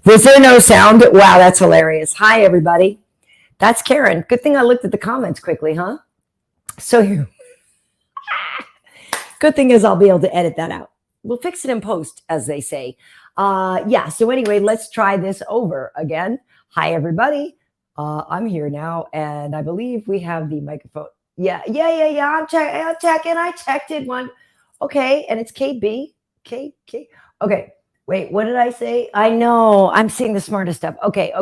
Was there no sound? Wow, that's hilarious. Hi, everybody. That's Karyn. Good thing I looked at the comments quickly, huh? So good thing is I'll be able to edit that out. We'll fix it in post, as they say. Yeah, so anyway, let's try this over again. Hi, everybody. I'm here now, and I believe we have the microphone. Yeah. I'm checking. I checked it one. Okay, and it's KB. K. Okay. Wait, what did I say? I know. I'm seeing the smartest stuff. Okay.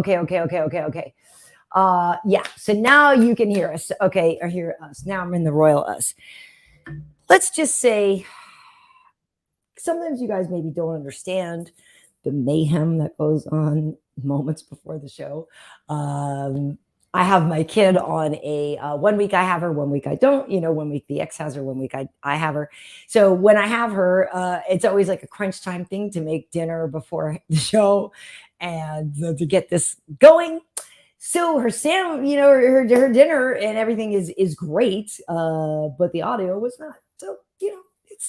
Yeah. So now you can hear us. Okay, or hear us. Now I'm in the royal us. Let's just say sometimes you guys maybe don't understand the mayhem that goes on moments before the show. I have my kid on a 1 week I have her, 1 week I don't. 1 week the ex has her, 1 week I have her. So when I have her, it's always like a crunch time thing to make dinner before the show and to get this going. So her her dinner and everything is great, but the audio was not. So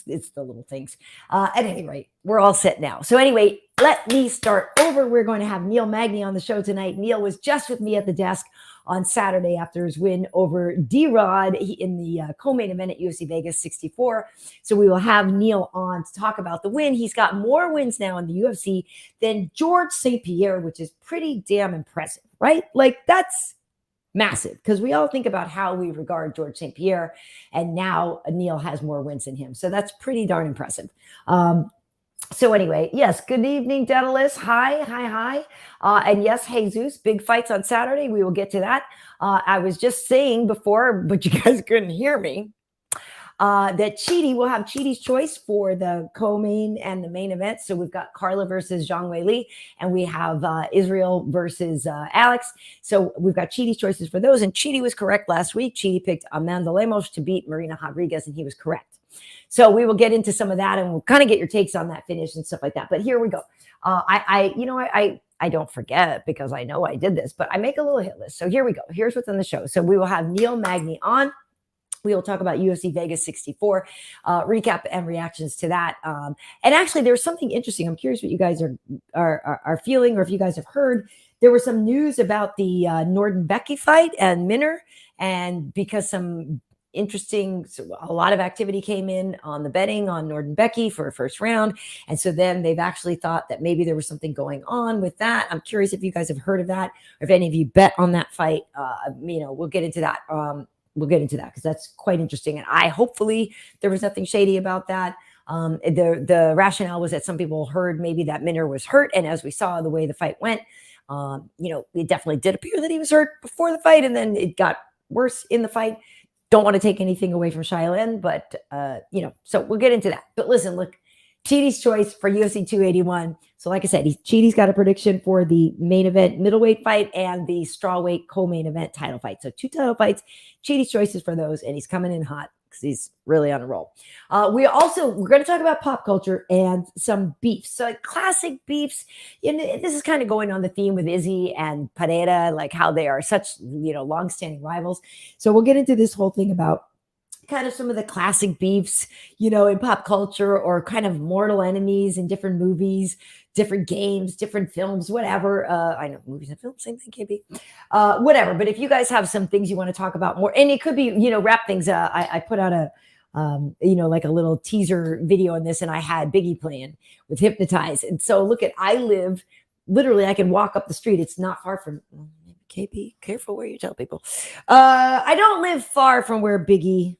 it's the little things. At any rate, we're all set now. So anyway, let me start over. We're going to have Neil Magny on the show tonight. Neil was just with me at the desk on Saturday after his win over D-Rod in the co-main event at UFC Vegas 64. So we will have Neil on to talk about the win. He's got more wins now in the UFC than George St. Pierre, which is pretty damn impressive, right? Like that's massive because we all think about how we regard George St. Pierre, and now Neil has more wins than him. So that's pretty darn impressive. So anyway, yes, good evening, Daedalus. Hi. And yes, Jesus, big fights on Saturday. We will get to that. I was just saying before, but you guys couldn't hear me, that Chidi will have Chidi's choice for the co-main and the main event. So we've got Carla versus Zhang Weili, and we have Israel versus Alex. So we've got Chidi's choices for those. And Chidi was correct last week. Chidi picked Amanda Lemos to beat Marina Rodriguez, and he was correct. So we will get into some of that, and we'll kind of get your takes on that finish and stuff like that. But here we go. I don't forget because I know I did this, but I make a little hit list. So here we go. Here's what's on the show. So we will have Neil Magny on. We will talk about UFC Vegas 64, recap and reactions to that. And actually, there's something interesting. I'm curious what you guys are feeling, or if you guys have heard. There was some news about the Norden-Becky fight and Minner, and because a lot of activity came in on the betting on Norden-Becky for a first round. And so then they've actually thought that maybe there was something going on with that. I'm curious if you guys have heard of that, or if any of you bet on that fight. We'll get into that. We'll get into that because that's quite interesting. And hopefully there was nothing shady about that. The rationale was that some people heard maybe that Minner was hurt. And as we saw the way the fight went, it definitely did appear that he was hurt before the fight. And then it got worse in the fight. Don't want to take anything away from Shailin, but, so we'll get into that. But listen, look, Chidi's choice for UFC 281. So like I said, Chidi's got a prediction for the main event middleweight fight and the strawweight co-main event title fight. So 2 title fights, Chidi's choices for those, and he's coming in hot because he's really on a roll. We're going to talk about pop culture and some beefs. So classic beefs. And this is kind of going on the theme with Izzy and Pereira, like how they are such, longstanding rivals. So we'll get into this whole thing about kind of some of the classic beefs, in pop culture, or kind of mortal enemies in different movies, different games, different films, whatever. I know movies and films, same thing, KB. Whatever. But if you guys have some things you want to talk about more, and it could be, rap things. I put out a, like a little teaser video on this, and I had Biggie playing with Hypnotize. And so look literally, I can walk up the street. It's not far from KB. Careful where you tell people. I don't live far from where Biggie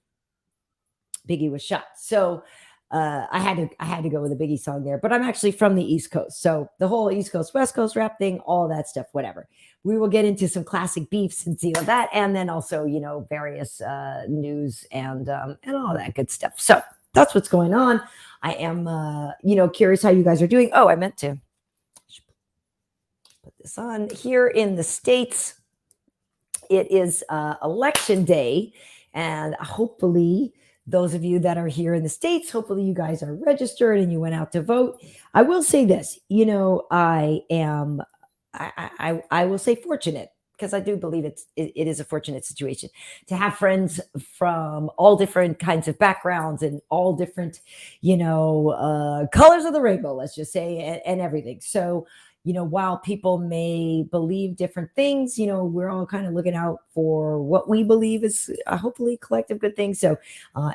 was shot. So I had to go with a Biggie song there, but I'm actually from the East Coast. So the whole East Coast, West Coast rap thing, all that stuff, whatever. We will get into some classic beefs and see all that. And then also, various news and all that good stuff. So that's what's going on. I am, curious how you guys are doing. Oh, I meant to put this on here in the States. It is election day, and hopefully those of you that are here in the States, hopefully you guys are registered and you went out to vote. I will say this, I will say fortunate, because I do believe it is a fortunate situation to have friends from all different kinds of backgrounds and all different, colors of the rainbow, let's just say, and everything. So, while people may believe different things, we're all kind of looking out for what we believe is hopefully collective good things. So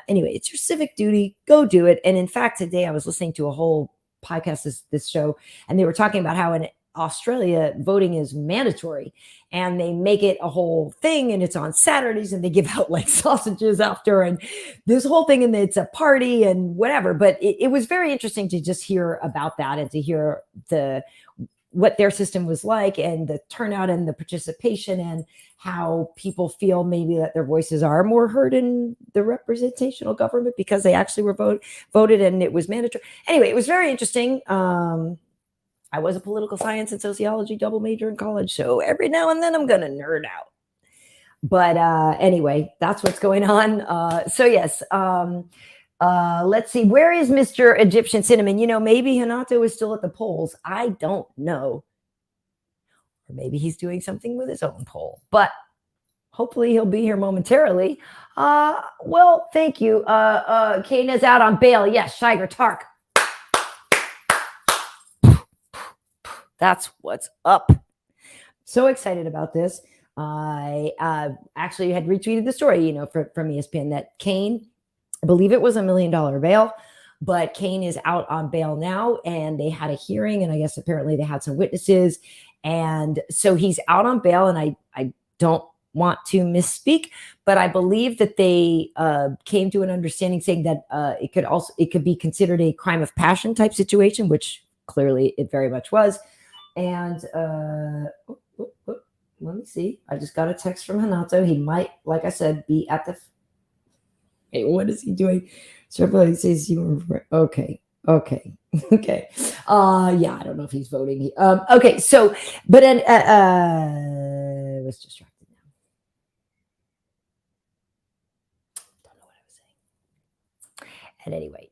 anyway, it's your civic duty. Go do it. And in fact, today I was listening to a whole podcast, this show, and they were talking about how in Australia voting is mandatory, and they make it a whole thing, and it's on Saturdays, and they give out like sausages after, and this whole thing, and it's a party and whatever. But it was very interesting to just hear about that and to hear what their system was like, and the turnout and the participation, and how people feel maybe that their voices are more heard in the representational government because they actually were voted and it was mandatory. Anyway, it was very interesting. I was a political science and sociology double major in college, so every now and then I'm going to nerd out. But anyway, that's what's going on. So yes, let's see. Where is Mr. Egyptian Cinnamon? Maybe Hinato is still at the polls. I don't know. Or maybe he's doing something with his own poll. But hopefully he'll be here momentarily. Well, thank you. Kane is out on bail. Yes, Shiger Tark. That's what's up. So excited about this. I actually had retweeted the story, from ESPN that Kane, I believe it was $1 million bail, but Kane is out on bail now, and they had a hearing, and I guess apparently they had some witnesses, and so he's out on bail, and I don't want to misspeak, but I believe that they came to an understanding saying that it could be considered a crime of passion type situation, which clearly it very much was. And let me see. I just got a text from Hinato. He might, like I said, be at the. Hey, what is he doing? Somebody says you were okay. Yeah, I don't know if he's voting. Okay, so, but I was distracted now. Don't know what I was saying. At any rate.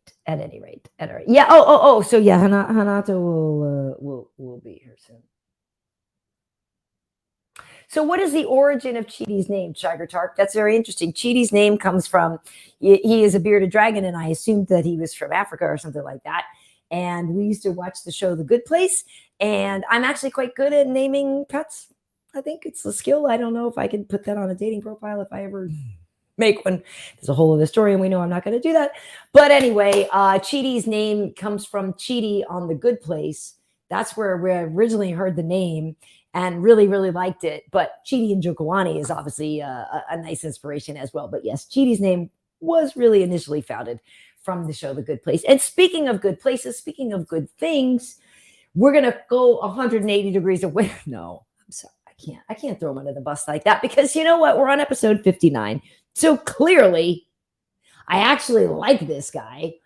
Yeah. Oh. So yeah, Hinato will be here soon. So what is the origin of Chidi's name, Shiger Tark? That's very interesting. Chidi's name comes from, he is a bearded dragon, and I assumed that he was from Africa or something like that. And we used to watch the show The Good Place, and I'm actually quite good at naming pets. I think it's a skill. I don't know if I can put that on a dating profile if I ever make one. There's a whole other story, and we know I'm not going to do that. But anyway, Chidi's name comes from Chidi on The Good Place. That's where we originally heard the name and really, really liked it. But Chidi and Jokwani is obviously a nice inspiration as well. But yes, Chidi's name was really initially founded from the show The Good Place. And speaking of good places, speaking of good things, we're going to go 180 degrees away. No, I'm sorry. I can't throw him under the bus like that, because you know what? We're on episode 59. So clearly, I actually like this guy.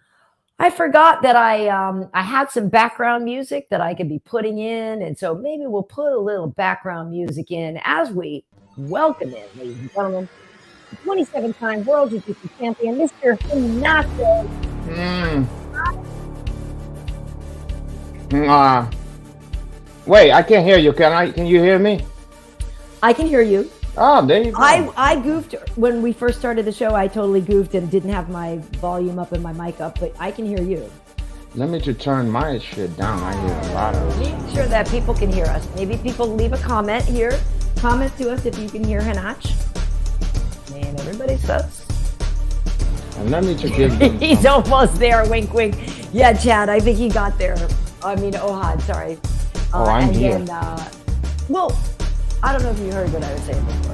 I forgot that I had some background music that I could be putting in. And so maybe we'll put a little background music in as we welcome in, ladies and gentlemen, the 27-time World Jiu-Jitsu champion, Mr. Hinato. Wait, I can't hear you. Can you hear me? I can hear you. Oh, there you go. I goofed when we first started the show. I totally goofed and didn't have my volume up and my mic up, but I can hear you. Let me just turn my shit down. I hear a lot of it. Make sure that people can hear us. Maybe people leave a comment here. Comment to us if you can hear Hinach. And everybody says. And let me just give them He's almost there. Wink, wink. Yeah, Chad, I think he got there. Ohad, sorry. I'm here. Well, I don't know if you heard what I was saying before.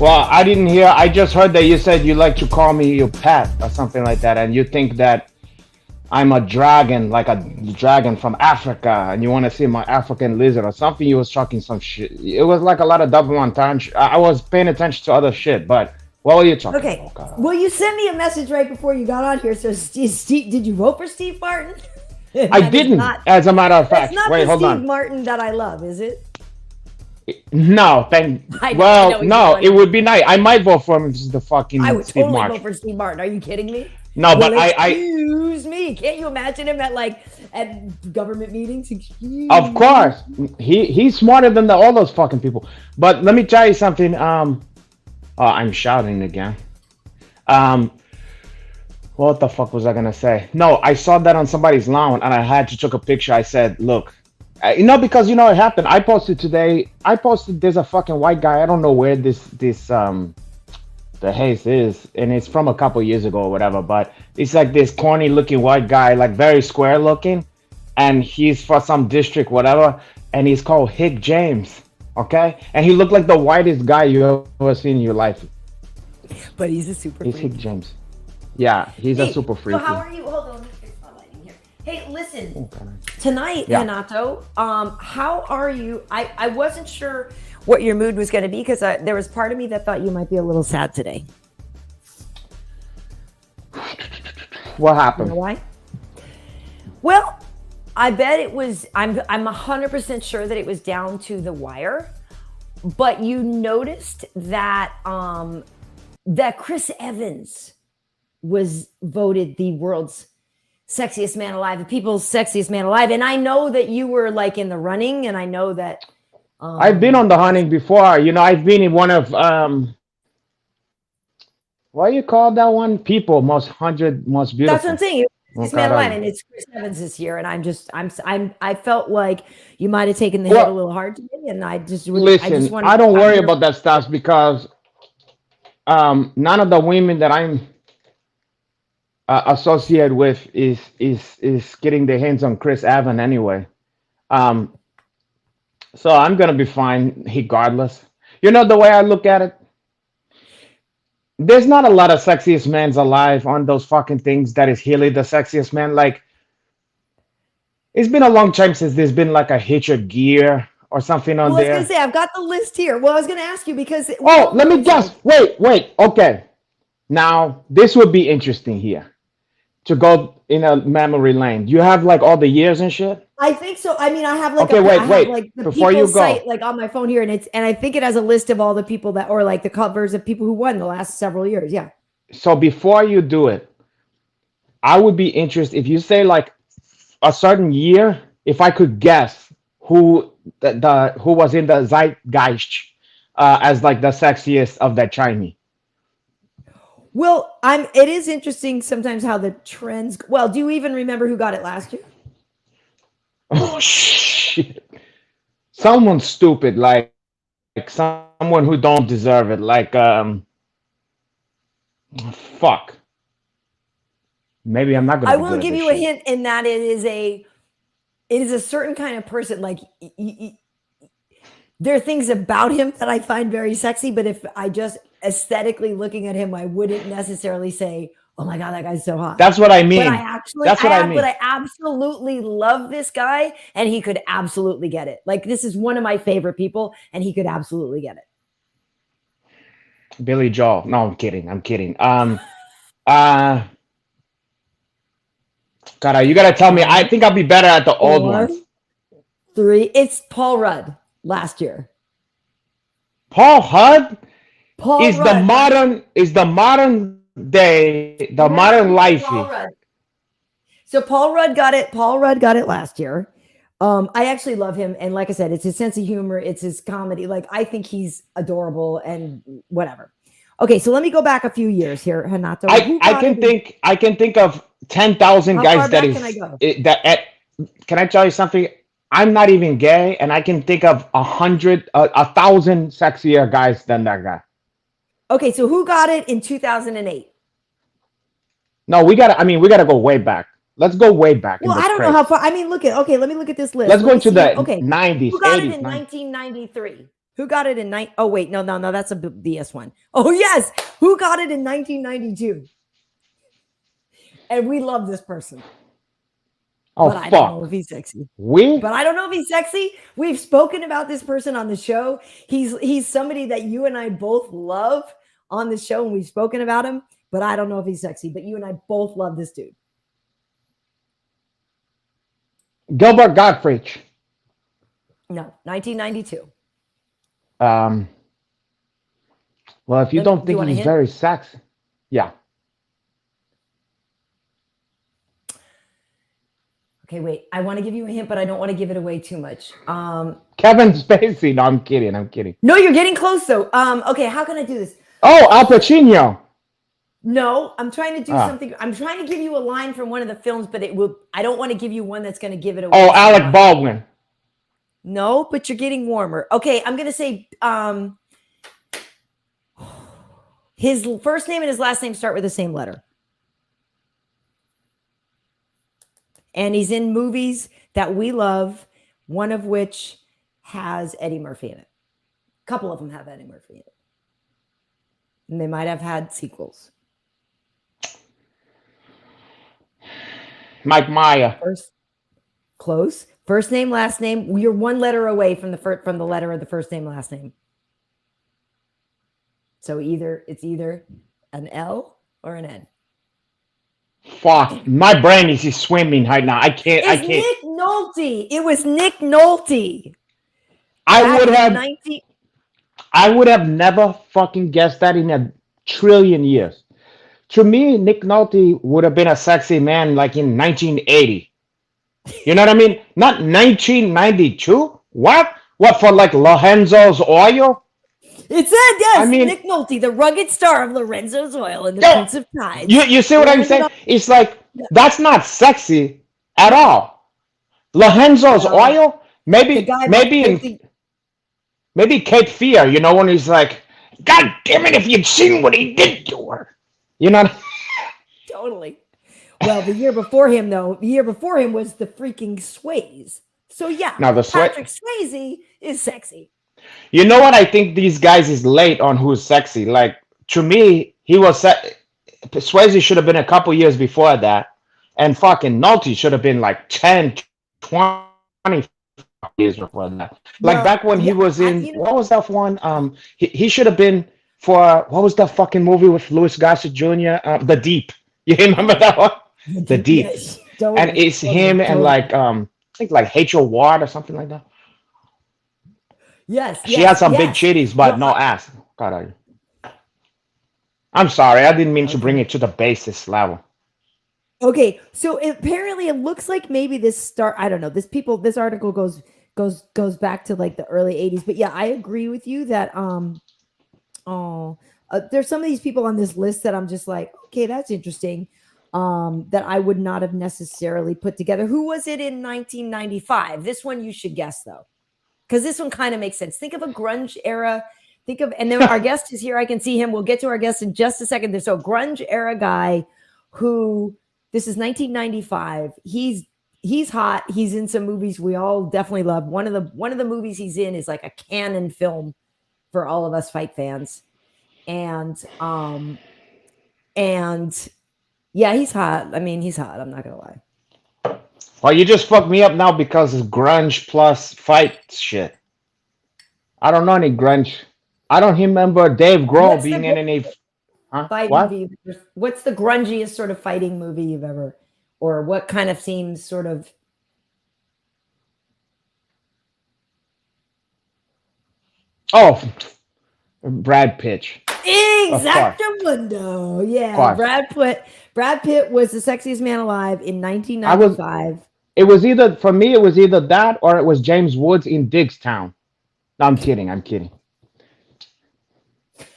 Well, I didn't hear. I just heard that you said you like to call me your pet or something like that. And you think that I'm a dragon, like a dragon from Africa. And you want to see my African lizard or something. You was talking some shit. It was like a lot of double entendre. I was paying attention to other shit. But what were you talking about? Okay. Well, you sent me a message right before you got on here. So, Steve, did you vote for Steve Martin? I didn't, as a matter of fact. It's not Wait, the hold on. Steve Martin that I love, is it? No, it would be nice. I might vote for him if it's the fucking I would Steve totally Martin. vote for Steve Martin. Are you kidding me? No, but excuse me. Can't you imagine him at government meetings? Of course, he's smarter than all those fucking people. But let me tell you something. I'm shouting again. What the fuck was I gonna say? No, I saw that on somebody's lawn and I had to take a picture. I said, look. Because you know what happened. I posted today. There's a fucking white guy. I don't know where this the haze is, and it's from a couple years ago or whatever. But it's like this corny looking white guy, like very square looking, and he's for some district whatever, and he's called Hick James. Okay, and he looked like the whitest guy you ever seen in your life. But he's a super. He's Hick James. Yeah, he's a super freak. So how are you? Hold on, let me fix my lighting here. Hey, listen, tonight, Hinato, how are you? I wasn't sure what your mood was going to be because there was part of me that thought you might be a little sad today. What happened? You know why? Well, I bet it was. I'm 100% sure that it was down to the wire, but you noticed that that Chris Evans was voted the world's sexiest man alive, the people's sexiest man alive. And I know that you were like in the running, and I know that I've been on the hunting before. You know, I've been in one of what do you call that one? People most beautiful. That's what I'm saying. Sexiest man alive, and it's Chris Evans this year. And I felt like you might have taken the hit a little hard today, and I just listen. I don't worry about that stuff because none of the women that I'm associated with is getting their hands on Chris Evans anyway. So I'm gonna be fine regardless. You know the way I look at it? There's not a lot of sexiest men alive on those fucking things that is really the sexiest man. Like, it's been a long time since there's been like a Hitcher gear or something on there. I was gonna say I've got the list here. Well, I was gonna ask you because let me guess. Wait. Okay. Now this would be interesting here to go in a memory lane. You have like all the years and shit? I think so. I mean, I have like wait. The before you go, site like on my phone here, and I think it has a list of all the people that, or like the covers of people who won the last several years. Yeah. So before you do it, I would be interested if you say like a certain year, if I could guess who was in the zeitgeist as like the sexiest of that Chinese. Well, it is interesting sometimes how the trends. Well, do you even remember who got it last year? Oh shit! Someone stupid, like someone who don't deserve it, like fuck. Maybe I'm not gonna. I will give you a hint in that it is a certain kind of person. Like there are things about him that I find very sexy, but if I just aesthetically looking at him, I wouldn't necessarily say, "Oh my god, that guy's so hot." That's what I mean. But I absolutely love this guy, and he could absolutely get it. Like this is one of my favorite people, and he could absolutely get it. Billy Joel. No, I'm kidding. God, you gotta tell me. I think I'll be better at the old ones. 3. It's Paul Rudd last year. Paul Rudd is Rudd. the modern day, the modern lifey. So Paul Rudd got it. Paul Rudd got it last year. I actually love him, and like I said, it's his sense of humor, it's his comedy. Like I think he's adorable and whatever. Okay, so let me go back a few years here, Hinato. I can think of 10,000 guys that is. Can I tell you something? I'm not even gay, and I can think of 1,000 sexier guys than that guy. Okay, so who got it in 2008? No, we gotta go way back. Let's go way back. Well, I don't know how far. I mean, let me look at this list. Let's go into the 90s. Who got 80s, it in 1993? Who got it in Oh wait, no, that's a BS one. Oh yes, who got it in 1992? And we love this person. Oh, but I don't know if he's sexy. But I don't know if he's sexy. We've spoken about this person on the show. He's somebody that you and I both love on the show, and we've spoken about him. But I don't know if he's sexy. But you and I both love this dude. Gilbert Gottfried. No, 1992. Well, if you don't think he's very sexy, yeah. Okay, wait. I want to give you a hint, but I don't want to give it away too much. Kevin Spacey. No, I'm kidding. No, you're getting close though. Okay, how can I do this? Oh, Al Pacino. No, I'm trying to do something. I'm trying to give you a line from one of the films, but I don't want to give you one that's going to give it away. Oh, Alec Baldwin. No, but you're getting warmer. Okay, I'm gonna say his first name and his last name start with the same letter. And he's in movies that we love, one of which has Eddie Murphy in it. A couple of them have Eddie Murphy in it. And they might have had sequels. Mike Meyer. Close. First name, last name. You're one letter away from the letter of the first name, last name. So it's either an L or an N. Fuck, my brain is swimming right now. I can't. Nick Nolte. It was Nick Nolte. I would have never fucking guessed that in a trillion years. To me, Nick Nolte would have been a sexy man like in 1980. You know what I mean? Not 1992. What? What, for like Lorenzo's Oil? It said, yes, I mean, Nick Nolte, the rugged star of Lorenzo's Oil and the Prince of Tides. You see what I'm saying? It's like, that's not sexy at all. Lorenzo's Oil? Maybe Cape Fear, you know, when he's like, God damn it, if you'd seen what he did to her. You know? Totally. Well, the year before him was the freaking Swayze. So yeah, now Patrick Swayze is sexy. You know what? I think these guys is late on who's sexy. Like, to me, Swayze should have been a couple years before that. And fucking Nolte should have been like 10, 20 years before that. Like back when he was in, what was that one? He should have been for, what was that fucking movie with Louis Gossett Jr.? The Deep. You remember that one? The Deep. Yes, and it's him and like, I think like Rachel Ward or something like that. Yes. She has some big chitties, but no ass. God, I'm sorry. I didn't mean to bring it to the basis level. Okay, so apparently it looks like maybe I don't know. This article goes back to like the early 80s. But yeah, I agree with you that there's some of these people on this list that I'm just like, okay, that's interesting. That I would not have necessarily put together. Who was it in 1995? This one you should guess though. Because this one kind of makes sense. Think of a grunge era. And then our guest is here. I can see him. We'll get to our guest in just a second. There's a grunge era guy who, this is 1995. He's hot. He's in some movies we all definitely love. One of the movies he's in is like a canon film for all of us fight fans. And yeah, he's hot. I mean, he's hot. I'm not gonna lie. Well, you just fucked me up now because it's grunge plus fight shit. I don't know any grunge. I don't remember Dave Grohl being in any fight movie. What's the grungiest sort of fighting movie you've ever, or what kind of seems sort of? Oh, Brad Pitt. Exactamundo. Yeah, Brad Pitt was the sexiest man alive in 1995. It was either that or it was James Woods in Diggstown. No, I'm kidding.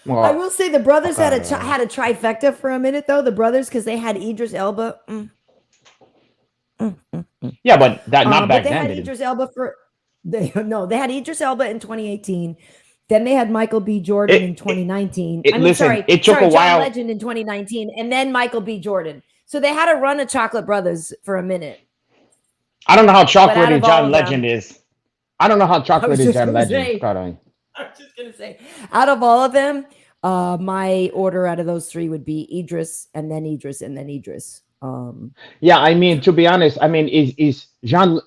Well, I will say the brothers had a trifecta for a minute though. The brothers, because they had Idris Elba. Yeah, but that not back then. They had Idris Elba they had Idris Elba in 2018. Then they had Michael B. Jordan in 2019. It took a while. John Legend in 2019, and then Michael B. Jordan. So they had a run of Chocolate Brothers for a minute. I don't know how chocolatey John Legend is. I don't know how chocolatey John Legend is. I'm just gonna say, out of all of them, my order out of those three would be Idris, and then Idris, and then Idris. Yeah, I mean, to be honest, I mean, is John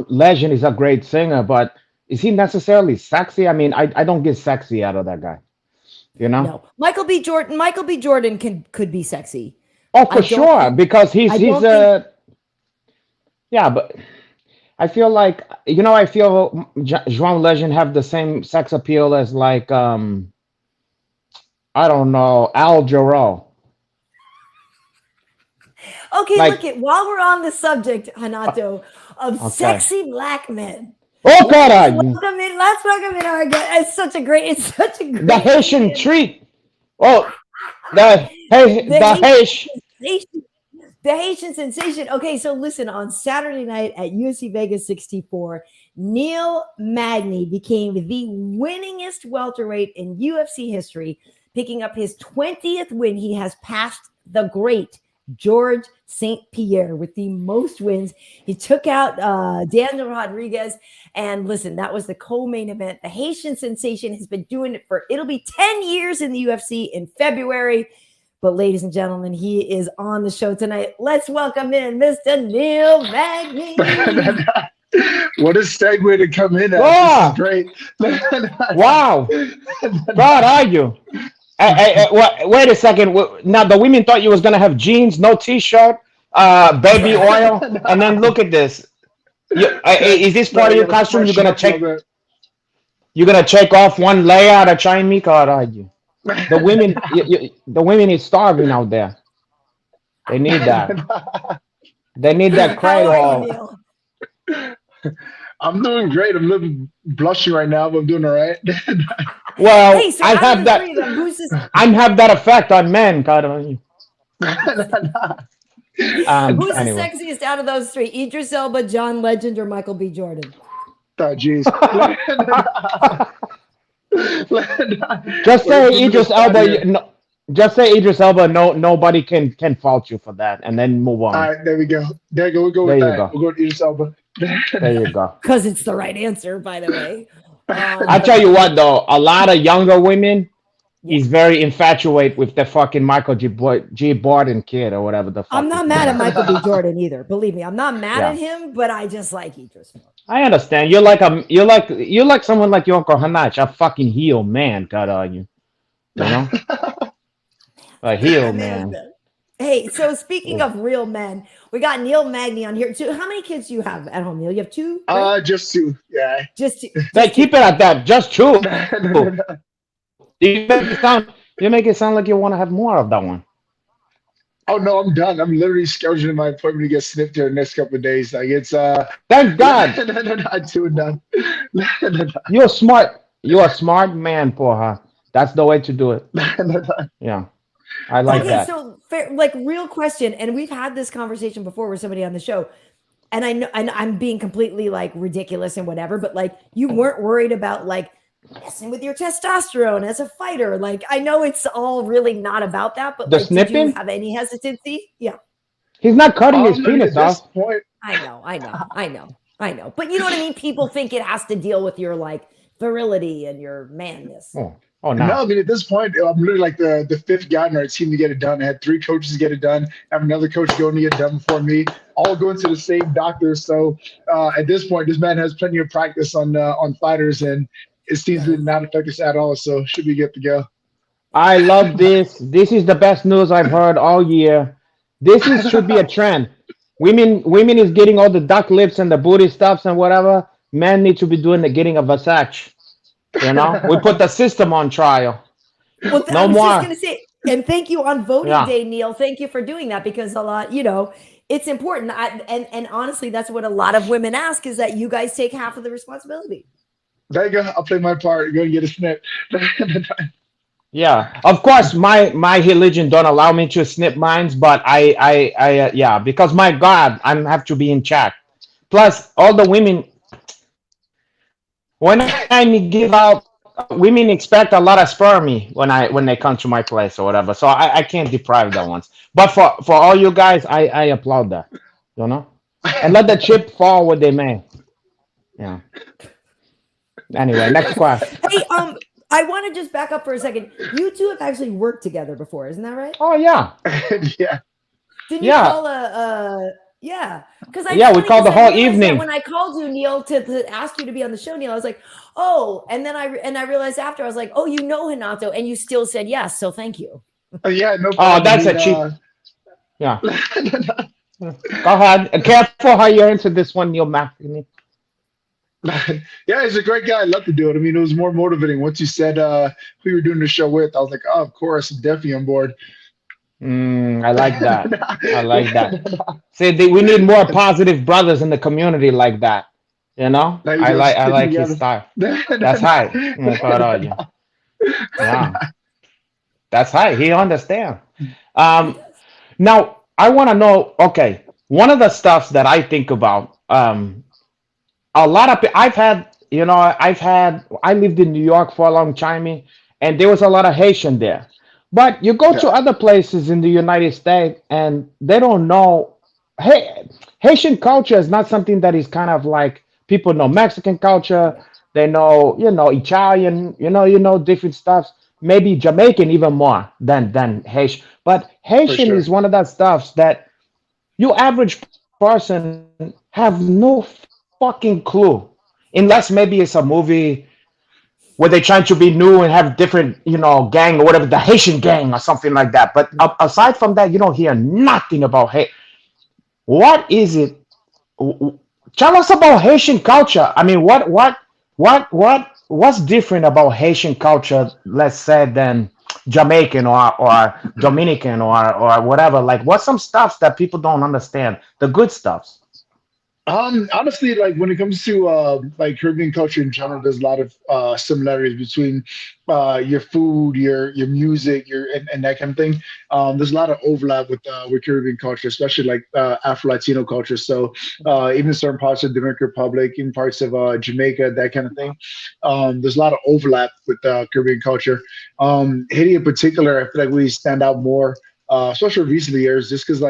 Legend is a great singer, but is he necessarily sexy? I mean, I don't get sexy out of that guy. You know? No. Michael B. Jordan could be sexy. Oh, for sure, because he's yeah, but I feel like, you know, Joan Legend have the same sex appeal as like I don't know, Al Jarreau. Okay, like, while we're on the subject, Hinato, of sexy black men. Oh God! Let's welcome in our guest. It's such a great. The Haitian treat. Oh, the Haitian sensation. Okay, so listen, on Saturday night at UFC Vegas 64, Neil Magny became the winningest welterweight in UFC history, picking up his 20th win. He has passed the great George St. Pierre with the most wins. He took out Daniel Rodriguez. And listen, that was the co-main event. The Haitian sensation has been doing it it'll be 10 years in the UFC in February. But ladies and gentlemen, he is on the show tonight. Let's welcome in Mr. Neil Magny. What a segue to come in at. Wow. This is great. Wow. Proud are you? Wait a second. Now, the women thought you was going to have jeans, no T-shirt, baby oil. And then look at this. Is this part of your costume? You're going to check off one layer at a Chinese? Proud are you? The women is starving out there. They need that. They need that cradle. I'm doing great. I'm a little blushing right now, but I'm doing all right. Well, hey, so I have that. I have that effect on men. Who's Anyway. the sexiest out of those three? Idris Elba, John Legend, or Michael B. Jordan? Oh, jeez. Just say Idris Elba. Just say Idris Elba. Nobody can fault you for that, and then move on. All right, there we go. There you go. We'll go with that. We'll go with Idris Elba. There you go. Because it's the right answer, by the way. I'll tell you what, though, a lot of younger women is very infatuated with the fucking Michael G. Jordan kid or whatever the fuck. I'm not mad at Michael B. Jordan either. Believe me, I'm not mad at him, but I just like Idris. I understand. You're like someone like your Uncle Hanach, a fucking heel man, God on you. You know? A heel man. Hey, so speaking of real men, we got Neil Magny on here too. How many kids do you have at home, Neil? You have two? Right? Just two. Yeah. Just two. Keep it at that. Just two. You make it sound like you want to have more of that one. Oh no, I'm done. I'm literally scheduling my appointment to get snipped here the next couple of days. Like it's Thank God. I'm too done. You're smart. You're a smart man, Porha. That's the way to do it. Yeah. I like that. So real question, and we've had this conversation before with somebody on the show, and I know, and I'm being completely like ridiculous and whatever, but like you weren't worried about like messing with your testosterone as a fighter. Like I know it's all really not about that, but the snipping? Did you have any hesitancy? Yeah. He's not cutting his penis off. I know. But you know what I mean? People think it has to deal with your like virility and your manness. Oh no! No, I mean at this point, I'm literally like the fifth guy on our team to get it done. I had 3 coaches get it done. I have another coach going to get it done before me. All going to the same doctor. So at this point, this man has plenty of practice on fighters, and it seems to not affect us at all. So should be good to go. I love this. This is the best news I've heard all year. Should be a trend. Women is getting all the duck lips and the booty stuffs and whatever. Men need to be doing the getting a Versace. You know, we put the system on trial. Well, no I was more. just going to say, and thank you on voting day, Neil. Thank you for doing that because a lot, it's important. And honestly, that's what a lot of women ask is that you guys take half of the responsibility. There you go. I'll play my part. Go and get a snip. Yeah, of course, my religion don't allow me to snip mines, but I because my God, I have to be in check. Plus, all the women. When I give out, women expect a lot of sperm when they come to my place or whatever. So I can't deprive them once. But for all you guys, I applaud that. You know, and let the chip fall where they may. Yeah. Anyway, next question. Hey, I want to just back up for a second. You two have actually worked together before, isn't that right? Oh yeah. Yeah. Didn't you call yeah, because we called the whole evening. When I called you, Neil, to ask you to be on the show, Neil, I was like, oh, and then I realized after I was like, oh, you know Hinato, and you still said yes, so thank you. Yeah, no problem. Oh, that's a cheap. Yeah. Go ahead. Careful how you answer this one, Neil Magny. Yeah, he's a great guy. I'd love to do it. I mean, it was more motivating once you said who you were doing the show with. I was like, oh, of course, definitely on board. I like that. I like that. See, we need more positive brothers in the community like that. You know, I like his style. That's high. Yeah, that's high. He understands. Now I want to know. Okay, one of the stuffs that I think about a lot of I've had, I lived in New York for a long time, and there was a lot of Haitian there. But you go to Yeah, other places in the United States, and they don't know. Hey, Haitian culture is not something that is kind of like people know Mexican culture. They know, Italian. Different stuffs. Maybe Jamaican even more than Haitian. But for Haitian is sure. one of that stuffs that you average person have no fucking clue, unless maybe it's a movie where they're trying to be new and have different, gang or whatever, the Haitian gang or something like that. But aside from that, you don't hear nothing about hey. What is it? Tell us about Haitian culture. I mean, what's different about Haitian culture, let's say, than Jamaican or Dominican or whatever? Like, what's some stuff that people don't understand? The good stuffs. Honestly, like when it comes to like Caribbean culture in general, there's a lot of similarities between your food, your music, and that kind of thing. There's a lot of overlap with Caribbean culture, especially like Afro Latino culture. So even certain parts of the Dominican Republic, in parts of Jamaica, that kind of thing. There's a lot of overlap with Caribbean culture. Haiti in particular, I feel like we stand out more, especially in recent years, just because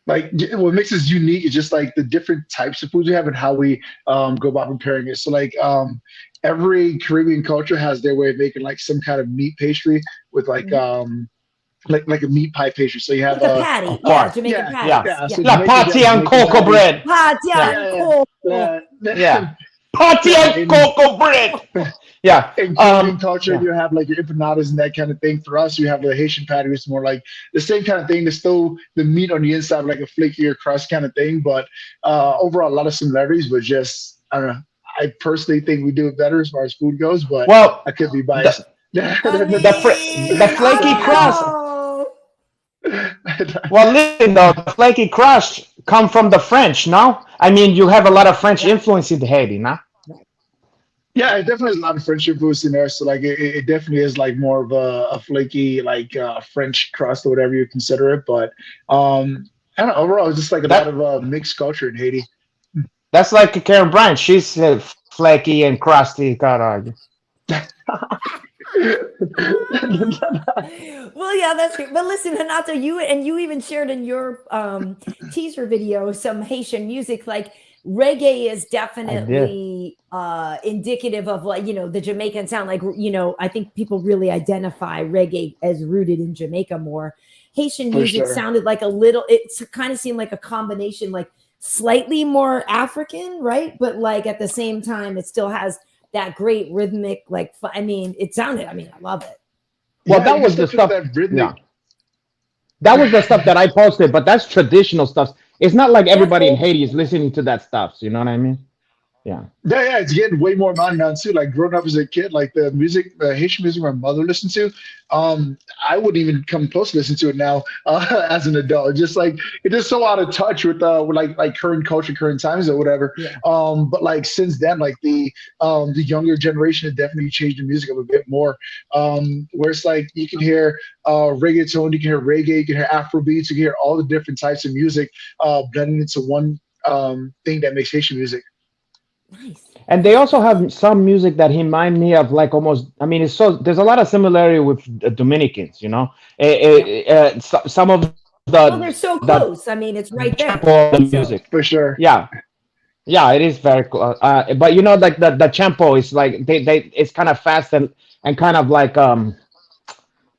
what makes us unique is just like the different types of foods we have and how we go about preparing it. So every Caribbean culture has their way of making like some kind of meat pastry with Mhm. like a meat pie pastry. So you have Like a Of patty. Yeah, course. Jamaican yeah Yeah. patties. yeah. Yeah. So La Jamaicans pati have and Jamaican cocoa patties. bread. Patia Yeah and yeah coco. yeah. Yeah. Yeah. Pati Yeah, and cocoa bread. Yeah. in Caribbean culture, Yeah. you have like your empanadas and that kind of thing. For us, you have the Haitian patty, which is more like the same kind of thing. There's still the meat on the inside, like a flakier crust kind of thing. But overall, a lot of similarities, but just, I don't know. I personally think we do it better as far as food goes, but Well, I could be biased. the I the mean, I flaky don't crust. know. Well, listen though, the flaky crust come from the French, no? I mean, you have a lot of French Yeah. influence in Haiti, no? Right. Yeah, it definitely has a lot of friendship boosts in there. So it definitely is like more of a flaky like French crust or whatever you consider it. But I don't know, overall, it's just like a lot That of mixed culture in Haiti. that's like Karyn Bryant. She's flaky and crusty, kind of. Well, yeah, that's great. But listen, Hinato, you even shared in your teaser video some Haitian music. Like reggae is I did. definitely indicative of like, the Jamaican sound. Like, I think people really identify reggae as rooted in Jamaica more. Haitian For music sure. sounded like it kind of seemed like a combination, like slightly more African, right? But like at the same time, it still has that great rhythmic, like, I mean, it sounded, I mean, I love it. Well, Yeah, that you can was still the feel stuff. that rhythmic. Yeah, that was the stuff that I posted, but that's traditional stuff. It's not like That's everybody in old Haiti is school. listening to that stuff. You know what I mean? Yeah. Yeah, yeah, it's getting way more modern now too. Like growing up as a kid, like the music, the Haitian music my mother listened to, I wouldn't even come close to listen to it now as an adult. Just like it's just so out of touch with like current culture, current times or whatever. Yeah. But like since then, like the younger generation has definitely changed the music up a bit more. Where it's like you can hear reggaeton, you can hear reggae, you can hear Afro beats, you can hear all the different types of music blending into one thing that makes Haitian music. Nice. And they also have some music that remind me of like almost. I mean, it's so there's a lot of similarity with the Dominicans. Yeah. Some of Well, they're the so close. I mean, it's right tempo there. of the So, music. For sure. Yeah, yeah, it is very cool. But like the tempo is like they it's kind of fast and kind of like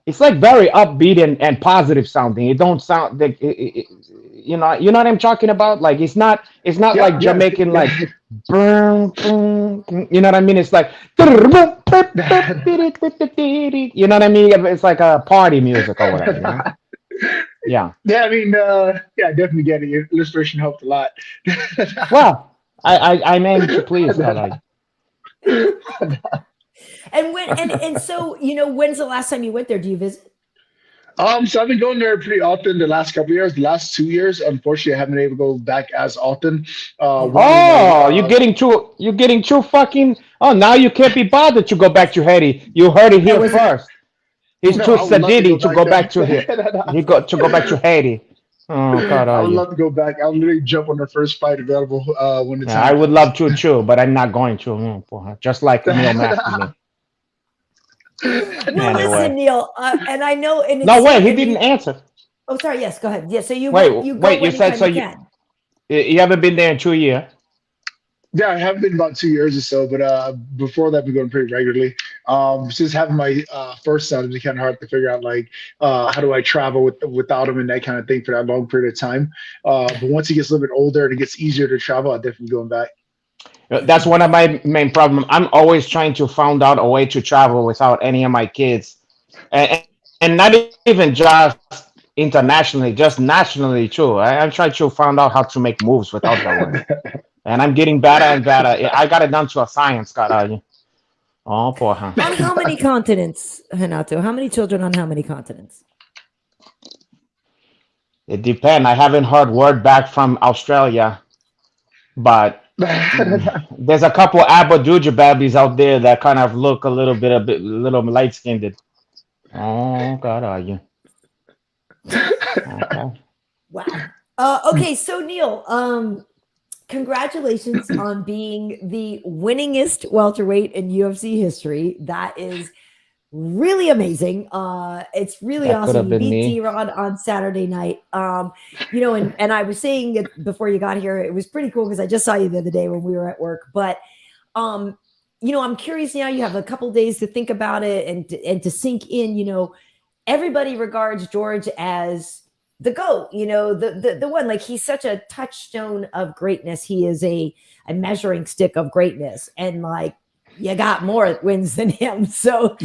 it's like very upbeat and positive sounding. It don't sound like you know what I'm talking about. Like it's not Yeah, like yeah. Jamaican like boom, boom, you know what I mean. It's like you know what I mean. It's like a party music or whatever. Yeah. Yeah, I mean, yeah, I definitely get it. Your illustration helped a lot. Well, I'm aiming to please. I like. and so, when's the last time you went there? Do you visit? So I've been going there pretty often the last couple of years. The last 2 years, unfortunately, I haven't been able to go back as often. Yeah. One being my Oh, you're getting too fucking. Oh, now you can't be bothered to go back to Haiti. You heard it That here was it. first. He's no, too I would love to go sadidi to back go back to there. here. He got to go back to Haiti. Oh, God, I are would you? love to go back. I would literally jump on the first fight available when the Yeah, time I would comes. love to too, but I'm not going to. Just like Neil Magny. Well, Anyway. listen, Neil, and I know, and No, it's wait, silly. he I didn't mean, answer. oh, sorry. Yes, go ahead. Yeah, so Wait, you wait, go you said anytime so you can. you haven't been there in 2 years. Yeah, I have been about 2 years or so, but before that, I've been going pretty regularly. Since having my first son, it's kind of hard to figure out like how do I travel without him and that kind of thing for that long period of time. But once he gets a little bit older and it gets easier to travel, I'll definitely going back. That's one of my main problems. I'm always trying to find out a way to travel without any of my kids, and not even just internationally, just nationally too. I'm trying to find out how to make moves without that one, and I'm getting better and better. I got it down to a science, cara. Oh, porra. On how many continents, Hinato? How many children on how many continents? It depends. I haven't heard word back from Australia, but there's a couple Abaduja babies out there that kind of look a little light skinned. Oh, God, are you? Okay. Wow. Okay, so Neil, congratulations on being the winningest welterweight in UFC history. That is really amazing. It's really That could awesome. have You been beat me. D-Rod on Saturday night. And I was saying it before you got here, it was pretty cool because I just saw you the other day when we were at work. But I'm curious now. You have a couple days to think about it and to sink in. Everybody regards George as the GOAT, the one. Like, he's such a touchstone of greatness. He is a measuring stick of greatness, and like, you got more wins than him. So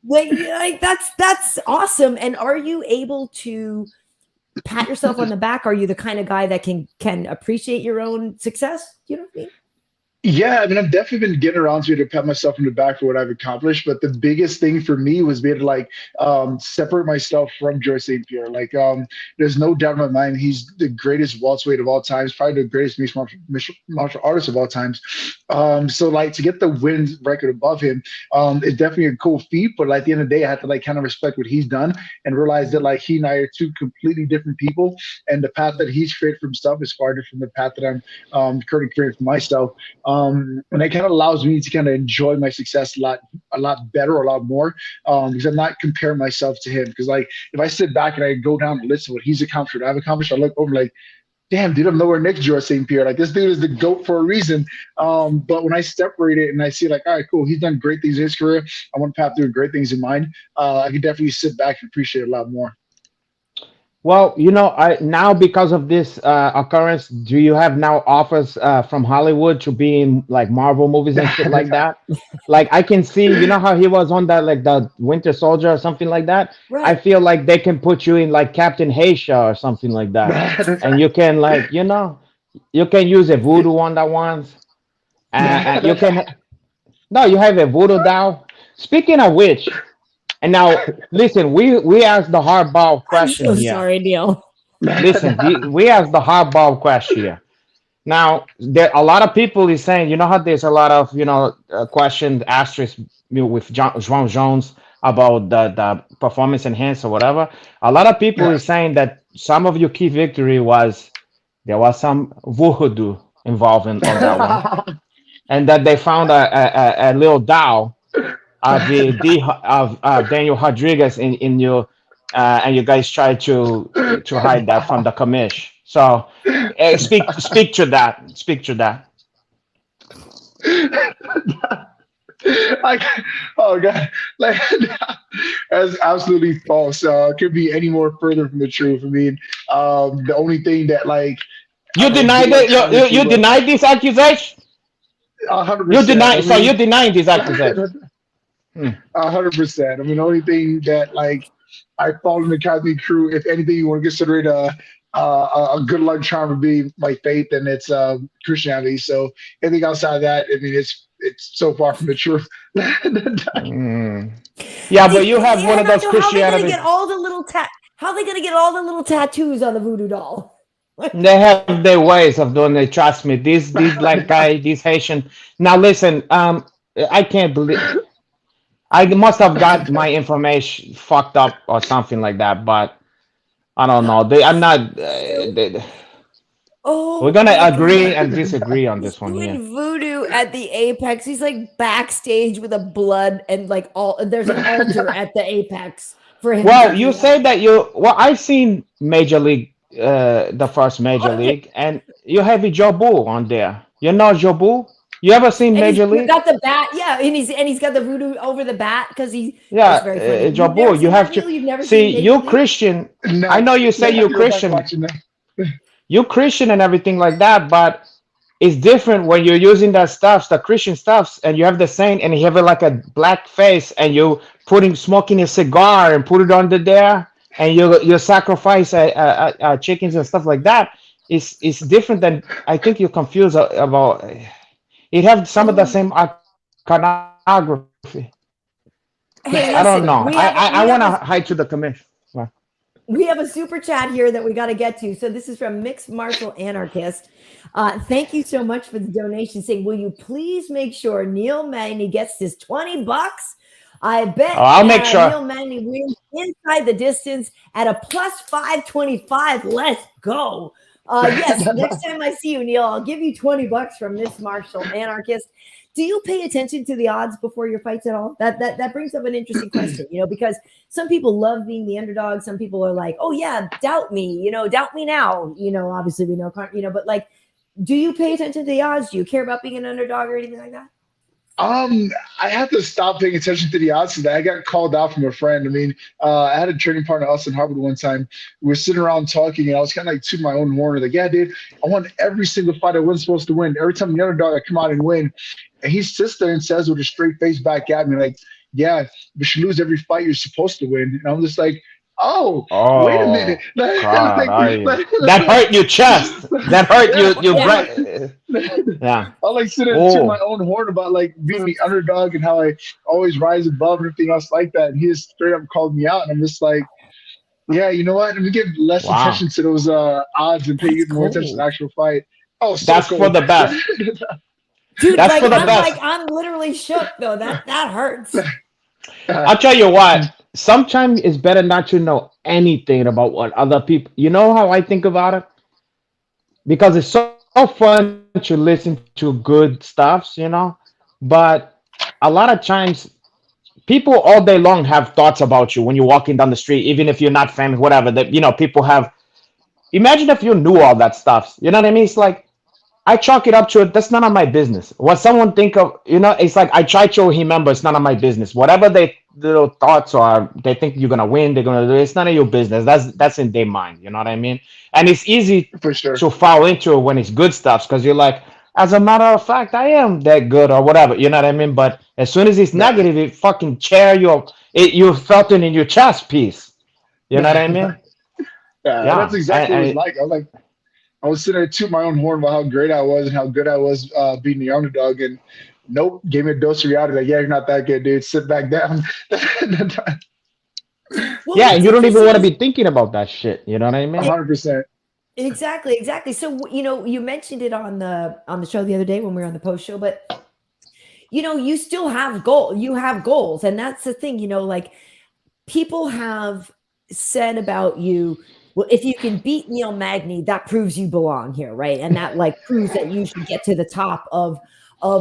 like that's awesome. And are you able to pat yourself on the back? Are you the kind of guy that can appreciate your own success? You know what I mean? Yeah, I mean, I've definitely been getting around to pat myself on the back for what I've accomplished. But the biggest thing for me was being able to like separate myself from George St. Pierre. Like, there's no doubt in my mind he's the greatest welterweight of all times, probably the greatest martial artist of all times. So like to get the wins record above him, is definitely a cool feat. But like, at the end of the day, I had to like kind of respect what he's done and realize that like he and I are two completely different people, and the path that he's created for himself is far different from the path that I'm currently creating for myself. And it kind of allows me to kind of enjoy my success a lot better, a lot more, because I'm not comparing myself to him. Because like if I sit back and I go down the list of what he's accomplished, what I've accomplished, I look over like, damn, dude, I'm nowhere next to George St. Pierre. Like, this dude is the GOAT for a reason. But when I separate it and I see like, all right, cool, he's done great things in his career, I want to path doing great things in mine. I can definitely sit back and appreciate it a lot more. Well, I now because of this occurrence, do you have now offers from Hollywood to be in like Marvel movies and shit like that? Like I can see, how he was on that like the Winter Soldier or something like that. I Right. feel like they can put you in like Captain Haitian or something like that, and you can like you can use a voodoo on that ones, and you can no, you have a voodoo doll. Speaking of which, and now listen, we asked the hardball I'm question so here. sorry, Neil. Listen, we asked the hardball question here. Now, there a lot of people is saying, how there's a lot of questions asterisks with João Jones about the performance enhanced or whatever. A lot of people is saying that some of your key victory was there was some voodoo involved on that one, and that they found a little doll of of Daniel Rodriguez in you, and you guys try to hide that from the commish. So speak to that. Speak to that. Like, oh god, like that's absolutely false. Could be any more further from the truth. I mean, the only thing that like I You don't know, denied did like it. kind of You to denied this accusation. 100%. I So you mean, denying this accusation. 100%. I mean, the only thing that like I fall in the Catholic crew, if anything, you want to consider it a good luck charm would be my faith, and it's Christianity. So anything outside of that, I mean, it's so far from the truth. Mm. Yeah, but you have one of those How are they gonna Christianity. get all the little how are they gonna get all the little tattoos on the voodoo doll? They have their ways of doing it. Trust me. These black guy, these Haitian. Now listen. I can't believe. I must have got my information fucked up or something like that. But I don't know. They, I'm not. Oh We're gonna my agree god. and disagree on He's this one here. doing voodoo at the Apex. He's like backstage with a blood and like all there's an altar at the Apex for him to Well, you do that. say that you. Well, I've seen Major League, the first Major Okay. League, and you have Jobu on there. You know Jobu? You ever seen And he's Major League? got the bat, yeah, and he's got the voodoo over the bat because he Yeah, it's very funny. You've never Jobu. You seen that, have to Neil? You've never see. seen Major You League? Christian. I No, know you say I have you to go back and Christian. watch it now. You Christian and everything like that, but it's different when you're using that stuff, the Christian stuffs, and you have the saint, and you have it like a black face, and you putting smoking a cigar and put it under there, and you sacrifice chickens and stuff like that. It's different than I think you're confused about. It have some of the Um, same iconography. I hey, don't know. listen, I want to hide to the commission. Well, we have a super chat here that we got to get to. So this is from Mixed Martial Anarchist. Thank you so much for the donation. Saying, will you please make sure Neil Magny gets this $20? I bet I'll make sure. Neil Magny wins inside the distance at a plus 525. Let's go. Yes, next time I see you, Neil, I'll give you $20 from Miss Martial Anarchist. Do you pay attention to the odds before your fights at all? That brings up an interesting question, because some people love being the underdog. Some people are like, oh yeah, doubt me, doubt me now. Obviously we know, but like, do you pay attention to the odds? Do you care about being an underdog or anything like that? I had to stop paying attention to the odds today. I got called out from a friend. I mean, I had a training partner, Austin Harvard, one time. We were sitting around talking, and I was kind of like to my own horn, like, yeah, dude, I want every single fight I wasn't supposed to win. Every time the underdog, I come out and win. And he sits there and says with a straight face back at me, like, yeah, but you lose every fight you're supposed to win. And I'm just like, oh, wait a minute. Oh God, that hurt your chest. That hurt your breath. Yeah. I like sitting and toot my Oh, own horn about like being the underdog and how I always rise above and everything else like that. And he just straight up called me out, and I'm just like, yeah, you know what? Let me give less wow. attention to those odds and pay That's more attention to the cool. actual fight. Oh, so That's for cool. the best. Dude, That's like for the I'm best. like I'm literally shook though. That hurts. I'll tell you what. Sometimes it's better not to know anything about what other people. You know how I think about it? Because it's so fun to listen to good stuffs. But a lot of times people all day long have thoughts about you when you're walking down the street, even if you're not famous, whatever. That people have. Imagine if you knew all that stuff. You know what I mean? It's like I chalk it up to it. That's none of my business. What someone think of, it's like I try to remember. It's none of my business. Whatever they little thoughts are, they think you're gonna win. They're gonna do. It's none of your business. That's in their mind. You know what I mean? And it's easy For sure. to fall into it when it's good stuff because you're like, as a matter of fact, I am that good or whatever. You know what I mean? But as soon as it's Yeah. negative, it fucking tear you up. You felt it in your chest piece. You know what I mean? Yeah, that's Yeah. exactly what it was like. I was sitting there toot my own horn about how great I was and how good I was being the underdog, and nope, gave me a dose of reality. Like, yeah, you're not that good, dude. Sit back down. Well, Yeah, and what's you don't even interesting want to is be thinking about that shit. You know what I mean? 100%. exactly. So you mentioned it on the show the other day when we were on the post show, but you still have goal. You have goals, and that's the thing. Like people have said about you. Well, if you can beat Neil Magny, that proves you belong here, right? And that like proves that you should get to the top of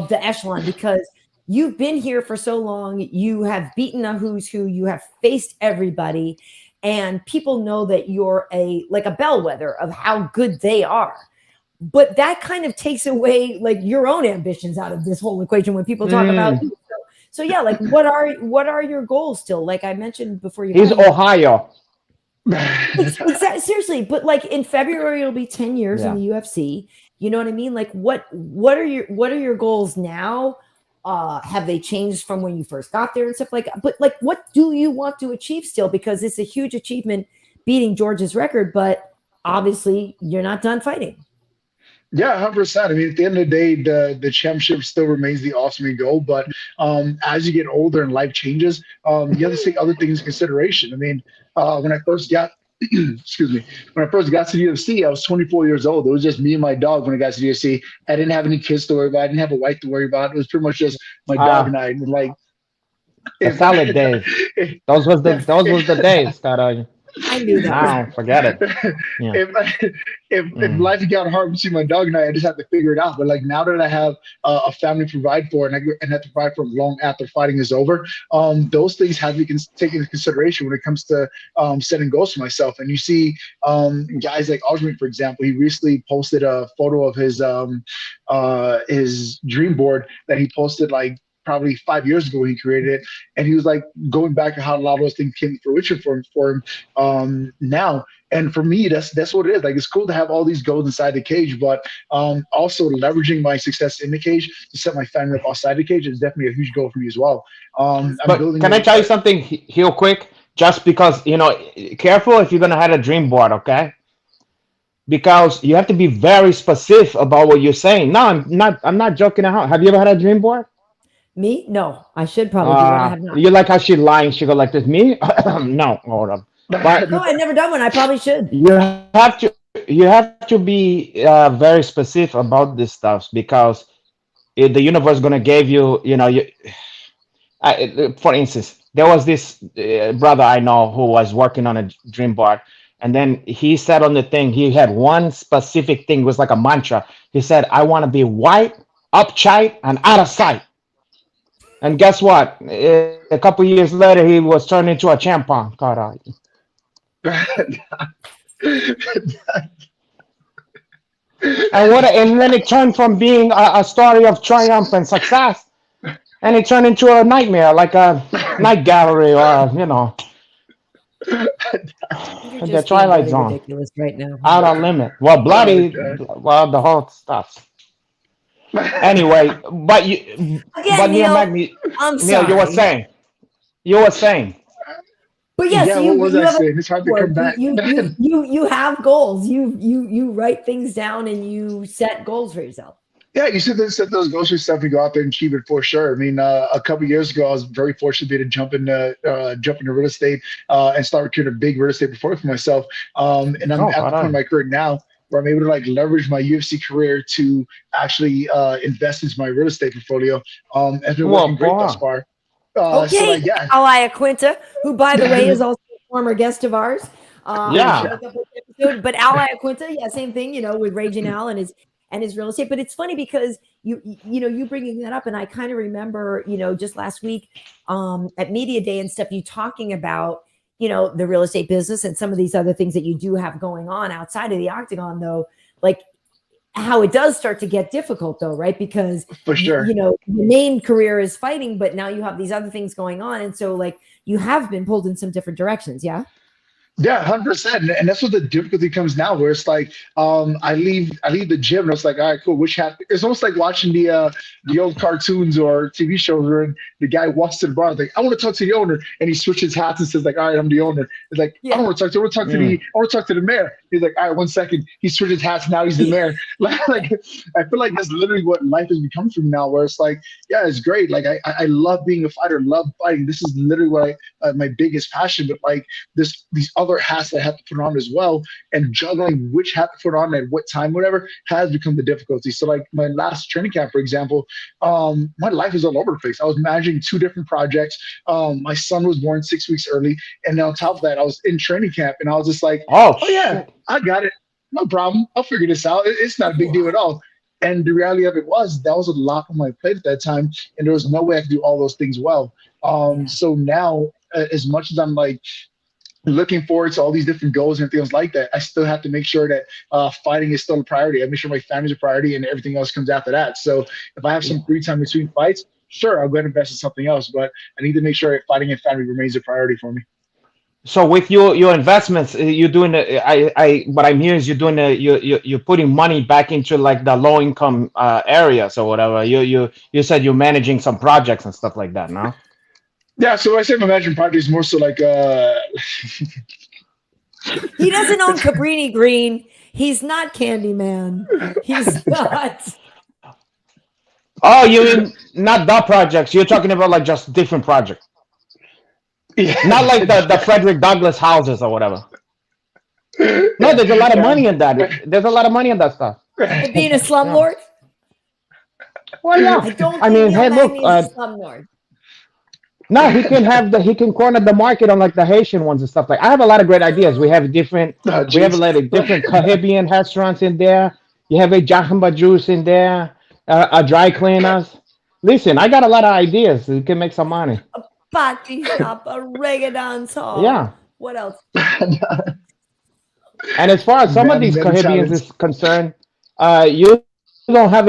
the echelon because you've been here for so long. You have beaten a who's who. You have faced everybody, and people know that you're a bellwether of how good they are. But that kind of takes away like your own ambitions out of this whole equation when people talk about you. So yeah, like what are your goals still? Like I mentioned before you. He's Ohio. Exactly, seriously, but like in February it'll be 10 years in Yeah. the UFC. You know what I mean? Like what are your goals now? Have they changed from when you first got there and stuff like that? But like what do you want to achieve still? Because it's a huge achievement beating George's record, but obviously you're not done fighting. Yeah, 100%. I mean, at the end of the day, the championship still remains the ultimate goal. But as you get older and life changes, you have to take other things in consideration. I mean, when I first got, excuse me, when I first got to the UFC, I was 24 years old. It was just me and my dog when I got to the UFC. I didn't have any kids to worry about. I didn't have a wife to worry about. It was pretty much just my dog and I. And like, The salad days. Those was the days, Carla. I knew that. Nah, forget it. Yeah. If life got hard between my dog and I just had to figure it out. But like now that I have a family to provide for, and I have to provide for long after fighting is over, those things have to be taken into consideration when it comes to setting goals for myself. And you see guys like Aljamain, for example, he recently posted a photo of his dream board that he posted like probably 5 years ago when he created it, and he was like going back to how a lot of those things came to fruition for him now. And for me, that's what it is. Like, it's cool to have all these goals inside the cage, but also leveraging my success in the cage to set my family up outside the cage is definitely a huge goal for me as well. But can I tell you something real quick? Just because, careful if you're gonna have a dream board, okay? Because you have to be very specific about what you're saying. No, I'm not joking around. Have you ever had a dream board? Me? No, I should probably do it. I have not. You like how she lying? She go like this. Me? No, hold on. But no, I've never done one. I probably should. You have to be very specific about this stuff, because the universe gonna give you, for instance, there was this brother I know who was working on a dream board, and then he said on the thing, he had one specific thing, it was like a mantra. He said, "I want to be white, uptight, and out of sight." And guess what? A couple years later, he was turned into a champion. Carla. And then it turned from being a story of triumph and success, and it turned into a nightmare, like a night gallery, or the Twilight Zone. Ridiculous right now. Out of limit. Well, bloody, the whole stuff. Anyway, but Neil Magny, I'm sorry. Neil, you were saying. But yes, yeah, what was I saying? It's hard to come back. You have goals. You write things down and you set goals for yourself. Yeah, you set those goals for yourself and go out there and achieve it for sure. I mean, a couple years ago, I was very fortunate to jump into real estate and start creating a big real estate portfolio for myself. And I'm at the point in my career now where I'm able to like leverage my UFC career to actually invest into my real estate portfolio. It's been working great thus far. Okay, so Ally Aquinta, who by the way is also a former guest of ours. But Ally Aquinta, yeah, same thing. With Raging Al and his real estate. But it's funny because you bringing that up, and I kind of remember just last week at Media Day and stuff, you talking about the real estate business and some of these other things that you do have going on outside of the octagon, though, like how it does start to get difficult, though, right? Because for sure, the main career is fighting, but now you have these other things going on, and so like you have been pulled in some different directions. Yeah. Yeah, 100%, and that's what the difficulty comes now. Where it's like, I leave the gym, and it's like, all right, cool. Which hat? It's almost like watching the old cartoons or TV shows where the guy walks to the bar, like, I want to talk to the owner, and he switches hats and says like, all right, I'm the owner. It's like, I don't want to talk to. I want to talk to the mayor. He's like, all right, 1 second. He switches hats. Now he's the mayor. Like, I feel like that's literally what life has become from now. Where it's like, yeah, it's great. Like, I love being a fighter, love fighting. This is literally what my biggest passion. But like these other hats that I have to put on as well, and juggling which hat to put on at what time, whatever, has become the difficulty. So like my last training camp, for example, my life is all over the place. I was managing 2 different projects. My son was born 6 weeks early, and on top of that, I was in training camp, and I was just like, oh yeah, I got it, no problem, I'll figure this out. It's not a big deal at all. And the reality of it was that was a lot on my plate at that time, and there was no way I could do all those things well. So now, as much as I'm like looking forward to all these different goals and things like that, I still have to make sure that fighting is still a priority. I make sure my family's a priority, and everything else comes after that. So if I have some free time between fights, sure, I'll go ahead and invest in something else, but I need to make sure that fighting and family remains a priority for me. So with your investments, you're doing what I'm hearing is you're putting money back into like the low income areas or whatever. You said you're managing some projects and stuff like that, no? Yeah, so I say my management project is more so like he doesn't own Cabrini Green. He's not Candyman. He's not. Oh, you mean not the projects? You're talking about like just different projects. Yeah. Not like the Frederick Douglass houses or whatever. No, there's a lot of money in that. There's a lot of money in that stuff. Being a slumlord? Well, yeah. I mean, hey, look. Slumlord. No, he can corner the market on like the Haitian ones and stuff like. I have a lot of great ideas. We have a lot of different Caribbean restaurants in there. You have a Jahamba juice in there, a dry cleaners. Listen, I got a lot of ideas. You can make some money. Party shop, a reggae dance hall. Yeah. What else? And as far as some of these Caribbeans is concerned, you don't have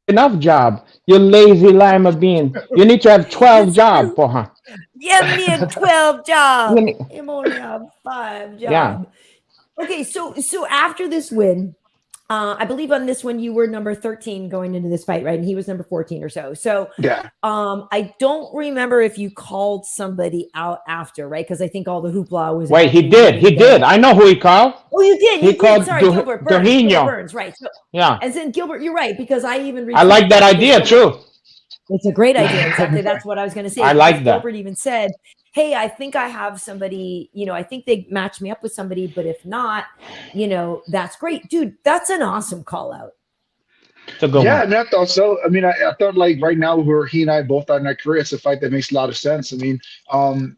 enough job. You lazy lima bean. You need to have 12 jobs for her. Give me a 12 job. You Him only have 5 job. Yeah. Okay, so after this win, I believe on this one you were number 13 going into this fight, right? And he was number 14 or so. So Yeah. I don't remember if you called somebody out after, right? Because I think all the hoopla was. Wait, he did. He did. I know who he called. Oh, you did. He called Sorry, Gilbert Burns. Gilbert Burns, right? So, Yeah. and then Gilbert, you're right because I even. I like that idea too. It's a great idea. Exactly. That's what I was going to say. I like that. Gilbert even said, hey, I think I have somebody, I think they match me up with somebody, but if not, that's great. Dude, that's an awesome call out. It's a good one. I mean, I thought so. I mean, I thought like right now where he and I both are in our career, it's a fight that makes a lot of sense. I mean,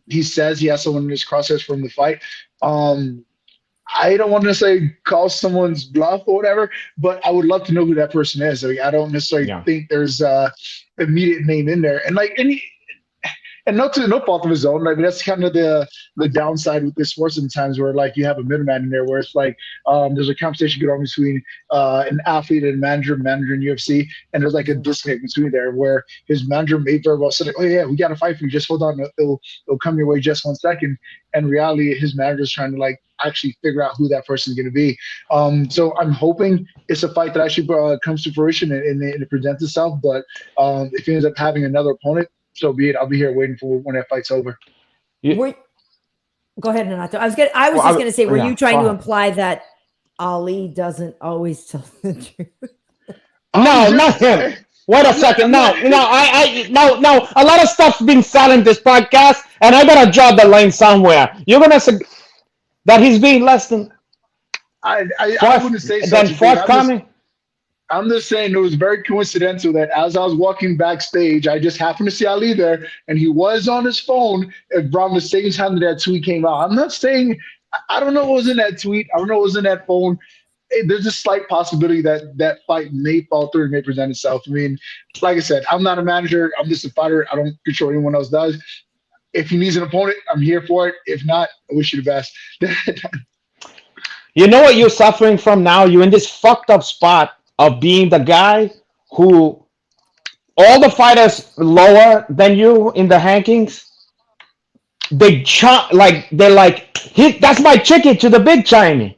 he says he has someone in his crosshairs from the fight. I don't want to necessarily call someone's bluff or whatever, but I would love to know who that person is. Like, I don't necessarily think there's immediate name in there. And like and no fault of his own. I mean, that's kind of the downside with this sport sometimes where like you have a middleman in there where it's like there's a conversation going on between an athlete and manager in UFC, and there's like a disconnect between there where his manager may very well say, like, oh yeah, we got to fight for you. Just hold on. It'll come your way just 1 second. And in reality, his manager's trying to like actually figure out who that person is going to be. So I'm hoping it's a fight that actually comes to fruition and it presents itself. But if he ends up having another opponent, so be it. I'll be here waiting for when that fight's over. Go ahead, Hinato. I was just going to say, were you trying to imply that Ali doesn't always tell the truth? No, not him. Wait a second. No. A lot of stuff's been said in this podcast, and I gotta draw the line somewhere. You're gonna say that he's being less than. I wouldn't say so. Then forthcoming. I'm just saying it was very coincidental that as I was walking backstage, I just happened to see Ali there, and he was on his phone around the same time that tweet came out. I'm not saying I don't know what was in that tweet. I don't know what was in that phone. There's a slight possibility that fight may fall through and may present itself. I mean, like I said, I'm not a manager. I'm just a fighter. I don't control anyone else does. If he needs an opponent, I'm here for it. If not, I wish you the best. You know what you're suffering from now? You're in this fucked up spot of being the guy who all the fighters lower than you in the rankings, they're like, that's my ticket to the big Chinese.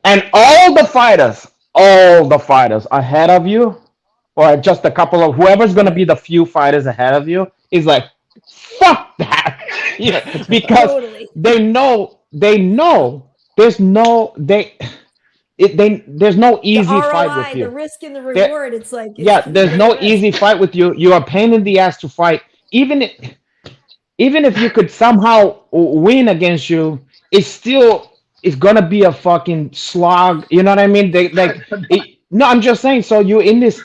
And all the fighters ahead of you, or just a couple of whoever's going to be the few fighters ahead of you, is like, fuck that. Because totally. they know there's no easy ROI, fight with you. The risk and the reward, it's like there's no easy fight with you. You are a pain in the ass to fight. Even if you could somehow win against you, it's gonna be a fucking slog. You know what I mean? No, I'm just saying. So you in this,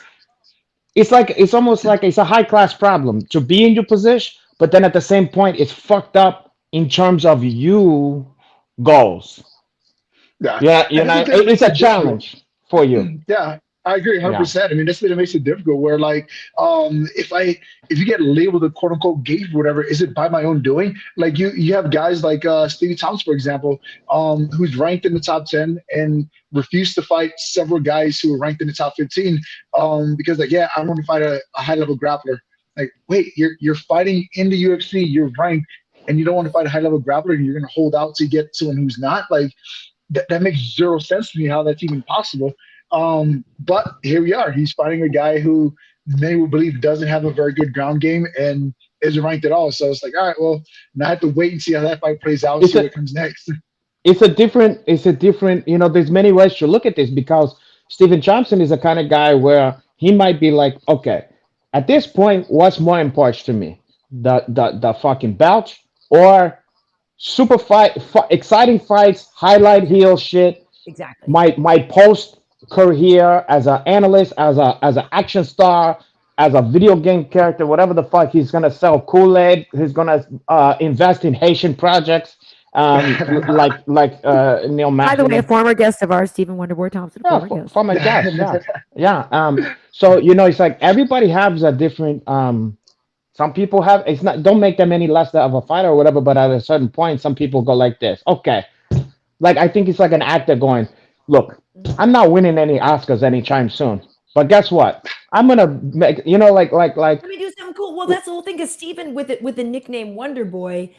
it's almost like it's a high class problem to be in your position, but then at the same point, it's fucked up in terms of you goals. Yeah, it's a challenge for you. Yeah, I agree 100%. I mean, that's what makes it difficult. Where like, if you get labeled a quote unquote gatekeeper or whatever, is it by my own doing? Like you have guys like Stevie Thomas, for example, who's ranked in the top 10 and refused to fight several guys who were ranked in the top 15 because like, I want to fight a high level grappler. Like, wait, you're fighting in the UFC, you're ranked, and you don't want to fight a high level grappler, and you're going to hold out to get someone who's not like. That makes zero sense to me how that's even possible. But here we are. He's fighting a guy who many will believe doesn't have a very good ground game and isn't ranked at all. So it's like, all right, well, now I have to wait and see how that fight plays out and see what comes next. It's a different, there's many ways to look at this because Stephen Thompson is the kind of guy where he might be like, okay, at this point, what's more important to me? The fucking belt or super exciting fights, highlight heel shit. Exactly. My post career as an analyst, as an action star, as a video game character, whatever the fuck. He's gonna sell Kool-Aid. He's gonna invest in Haitian projects, like Neil By the way, Magny. a former guest of ours, Stephen Wonderboy Thompson, Yeah, former guest. from a guest. Yeah. So it's like everybody has a different. Some people have. It's not. Don't make them any less of a fighter or whatever. But at a certain point, some people go like this. Okay, like I think it's like an actor going, look, I'm not winning any Oscars anytime soon. But guess what? I'm gonna make like Let me do something cool. Well, that's the whole thing. Because Stephen, with the nickname Wonder Boy,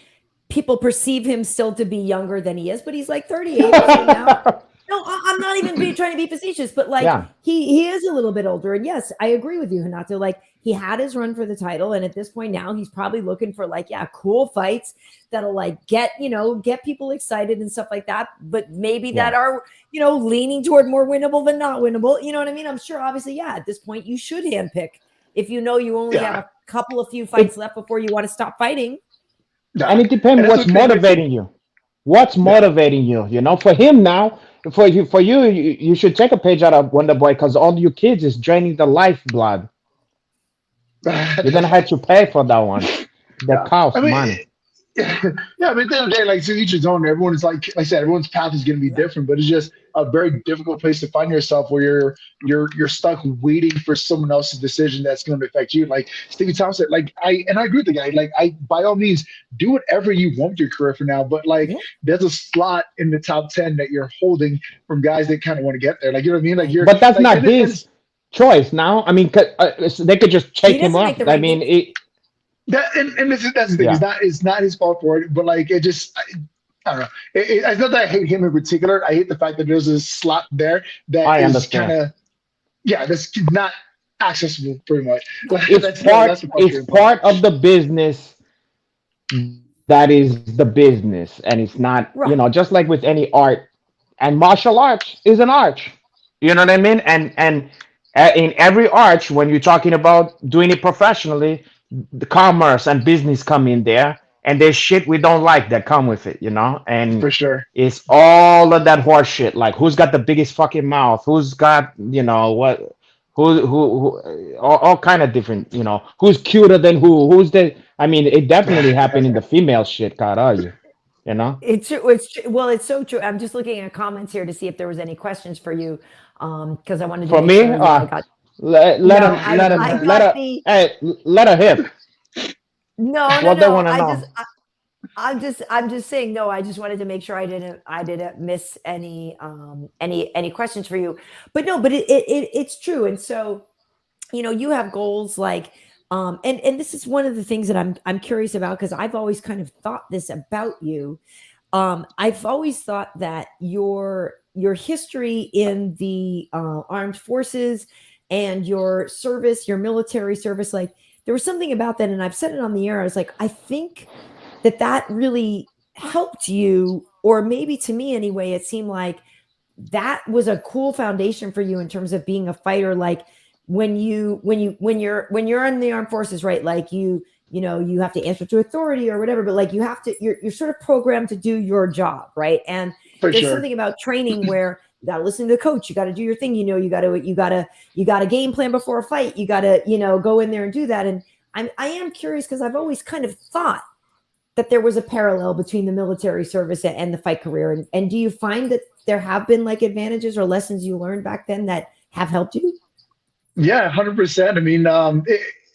people perceive him still to be younger than he is, but he's like 38 or so now. No, I'm not even trying to be facetious, but like he is a little bit older. And yes, I agree with you, Hinato. Like he had his run for the title, and at this point now he's probably looking for like cool fights that'll like get people excited and stuff like that. But maybe that are leaning toward more winnable than not winnable. You know what I mean? I'm sure, obviously, at this point you should handpick if you only have a few fights left before you want to stop fighting. And it depends what's motivating you. What's motivating you? For him now. For you, you should take a page out of Wonder Boy because all your kids is draining the lifeblood. You're gonna have to pay for that one. The cost money. But at the end of the day, like to each his own. Everyone is like I said, everyone's path is going to be different, but it's just a very difficult place to find yourself where you're stuck waiting for someone else's decision that's going to affect you. Like Stevie Thompson, like I agree with the guy. Like I by all means do whatever you want with your career for now, but like there's a slot in the top 10 that you're holding from guys that kind of want to get there. Like you know what I mean? Like but that's like, not his choice now. I mean, they could just take him up. I mean. That's the thing. It's not his fault for it, but like it just I don't know. It's not that I hate him in particular. I hate the fact that there's a slot there that is kind of that's not accessible pretty much. It's part of the business that is the business, and it's not just like with any art, and martial arts is an art. You know what I mean? And in every art, when you're talking about doing it professionally, the commerce and business come in there, and there's shit we don't like that come with it, and for sure it's all of that horse shit, like who's got the biggest fucking mouth, who's got what, who all kind of different, who's cuter than who's the, I mean, it definitely happened in the female shit, Carla, It's true. Well, it's so true. I'm just looking at comments here to see if there was any questions for you, because I wanted to. For me, let her hit. No. I'm just saying no. I just wanted to make sure I didn't miss any questions for you. But no, but it's true. And so, you have goals like, and this is one of the things that I'm curious about, because I've always kind of thought this about you. I've always thought that your history in the armed forces and your service, your military service, like there was something about that. And I've said it on the air. I was like, I think that really helped you, or maybe to me anyway, it seemed like that was a cool foundation for you in terms of being a fighter. Like when you're in the armed forces, right? Like you have to answer to authority or whatever, but like you're sort of programmed to do your job, right? And there's something about training where you got to listen to the coach. You got to do your thing. You got to game plan before a fight. You got to, go in there and do that. And I am curious because I've always kind of thought that there was a parallel between the military service and the fight career. And do you find that there have been like advantages or lessons you learned back then that have helped you? Yeah, 100%. I mean,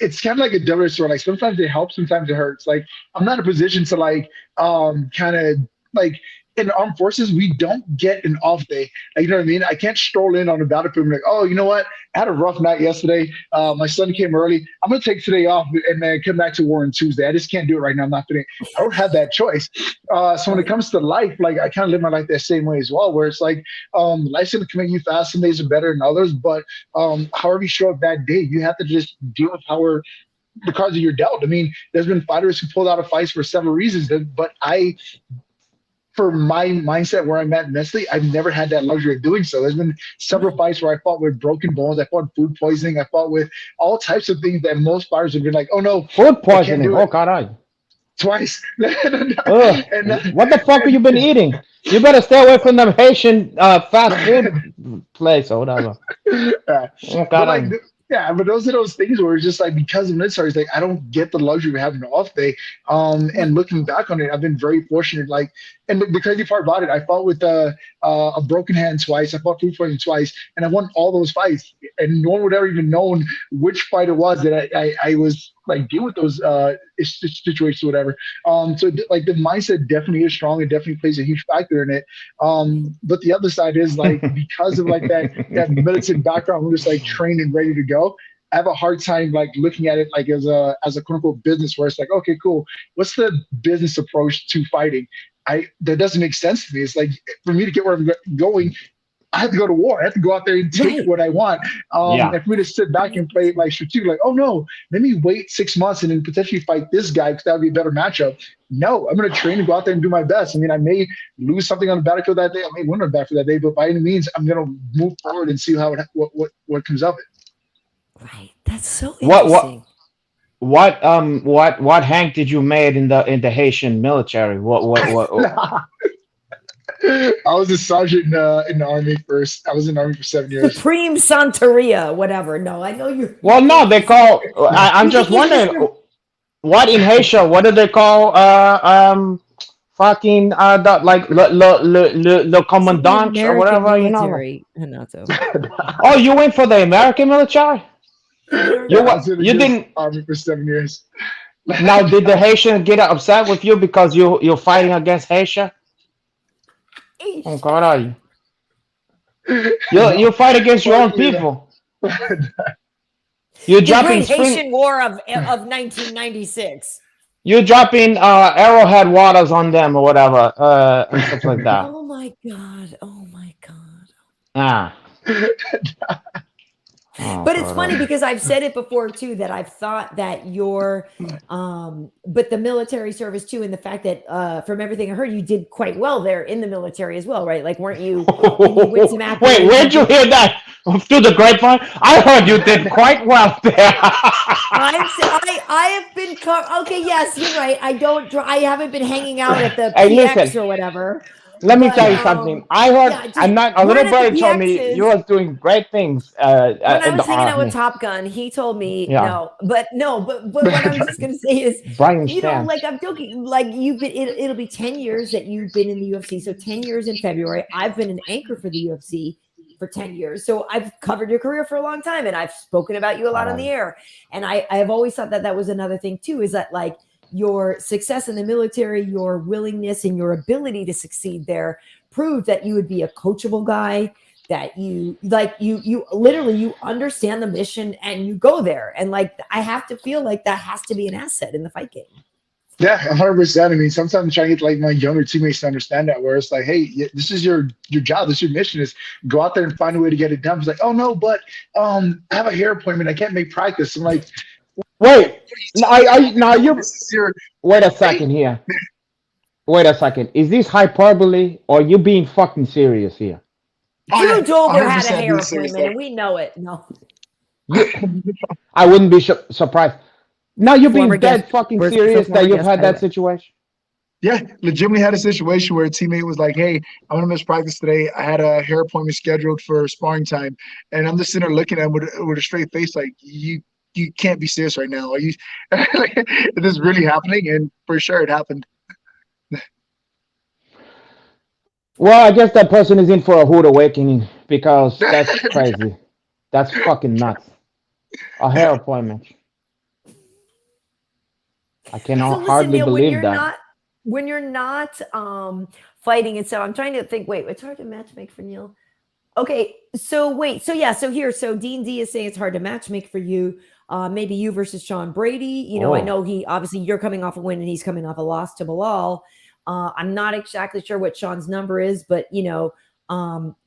it's kind of like a double-edged sword. Like sometimes it helps, sometimes it hurts. Like I'm not in a position to like kind of like in the armed forces, we don't get an off day. Like, you know what I mean? I can't stroll in on the battlefield and be like, oh, you know what? I had a rough night yesterday. My son came early. I'm going to take today off and then come back to war on Tuesday. I just can't do it right now. I don't have that choice. So when it comes to life, like I kind of live my life that same way as well, where it's like life's going to come at you fast. Some days are better than others, but however you show up that day, you have to just deal with the cards that you're dealt. I mean, there's been fighters who pulled out of fights for several reasons, but for my mindset where I'm at mentally, I've never had that luxury of doing so. There's been several fights where I fought with broken bones. I fought food poisoning. I fought with all types of things that most fighters have been like, oh no, food poisoning. Oh God, twice. What the fuck have you been eating? You better stay away from them Haitian fast food place or whatever. Yeah, but those are those things where it's just like because of military, it's like I don't get the luxury of having an off day. And looking back on it, I've been very fortunate. Like, and the crazy part about it, I fought with a broken hand twice. I fought food poisoning twice, and I won all those fights. And no one would ever even known which fight it was that I was like deal with those situations, or whatever. So like the mindset definitely is strong. It definitely plays a huge factor in it. But the other side is like because of like that militant background, I'm just like trained and ready to go. I have a hard time like looking at it like as a quote unquote business where it's like, okay, cool. What's the business approach to fighting? That doesn't make sense to me. It's like for me to get where I'm going, I have to go to war. I have to go out there and take what I want. And for me to sit back and play like strategic, like, oh no, let me wait 6 months and then potentially fight this guy because that would be a better matchup. No, I'm going to train and go out there and do my best. I mean, I may lose something on the battlefield that day. I may win on the battlefield that day, but by any means, I'm going to move forward and see how what comes of it. Right. That's so interesting. What rank did you made in the Haitian military? What I was a sergeant in the army first. I was in the army for 7 years. Supreme Santeria, whatever. No, I know you. Well, no, they call. I'm just wondering what in Haitian. What do they call? Fucking like le commandant or whatever. Military, Hinato. Oh, you went for the American military? You didn't army for 7 years. Now, did the Haitian get upset with you because you're fighting against Haitian? Oh God, you fight against your own people. You're dropping Haitian War of 1996. You're dropping arrowhead waters on them or whatever, and stuff like that. Oh my God! Oh my God! Ah. But it's funny because I've said it before too, that I've thought that but the military service too, and the fact that from everything I heard, you did quite well there in the military as well, right? Like, weren't you? Wait, where'd you hear that? Through the grapevine? I heard you did quite well there. I have been okay. Yes, you're right. I haven't been hanging out at the PX or whatever. Let me tell you something. I heard. A little bird told me you were doing great things. When I was hanging out with Top Gun, he told me no. But what I'm just gonna say is, like I'm joking. Like you've been. It'll be 10 years that you've been in the UFC. So 10 years in February. I've been an anchor for the UFC for 10 years. So I've covered your career for a long time, and I've spoken about you a lot on the air. And I have always thought that was another thing too. Is that like, your success in the military, your willingness and your ability to succeed there proved that you would be a coachable guy, that you literally you understand the mission and you go there. And like, I have to feel like that has to be an asset in the fight game. Yeah, 100%. I mean, sometimes I'm trying to get like my younger teammates to understand that, where it's like, hey, this is your job, this is your mission, is go out there and find a way to get it done. It's like, oh no, but I have a hair appointment, I can't make practice. I'm like, wait, wait a second here. Wait a second. Is this hyperbole or you being fucking serious here? You Dober had a hair appointment and we know it. No. I wouldn't be surprised. Now you're being dead fucking serious that you've had that situation? Yeah, legitimately had a situation where a teammate was like, hey, I'm going to miss practice today. I had a hair appointment scheduled for sparring time. And I'm just sitting there looking at him with a straight face like, you can't be serious right now. Are you? Is this really happening? And for sure, it happened. Well, I guess that person is in for a rude awakening because that's crazy. That's fucking nuts. A hair appointment. I cannot hardly believe that. When you're not fighting and so I'm trying to think. Wait, it's hard to matchmake for Neil. Okay, so Dean D is saying it's hard to matchmake for you. Maybe you versus Sean Brady. I know you're coming off a win and he's coming off a loss to Bilal. I'm not exactly sure what Sean's number is, but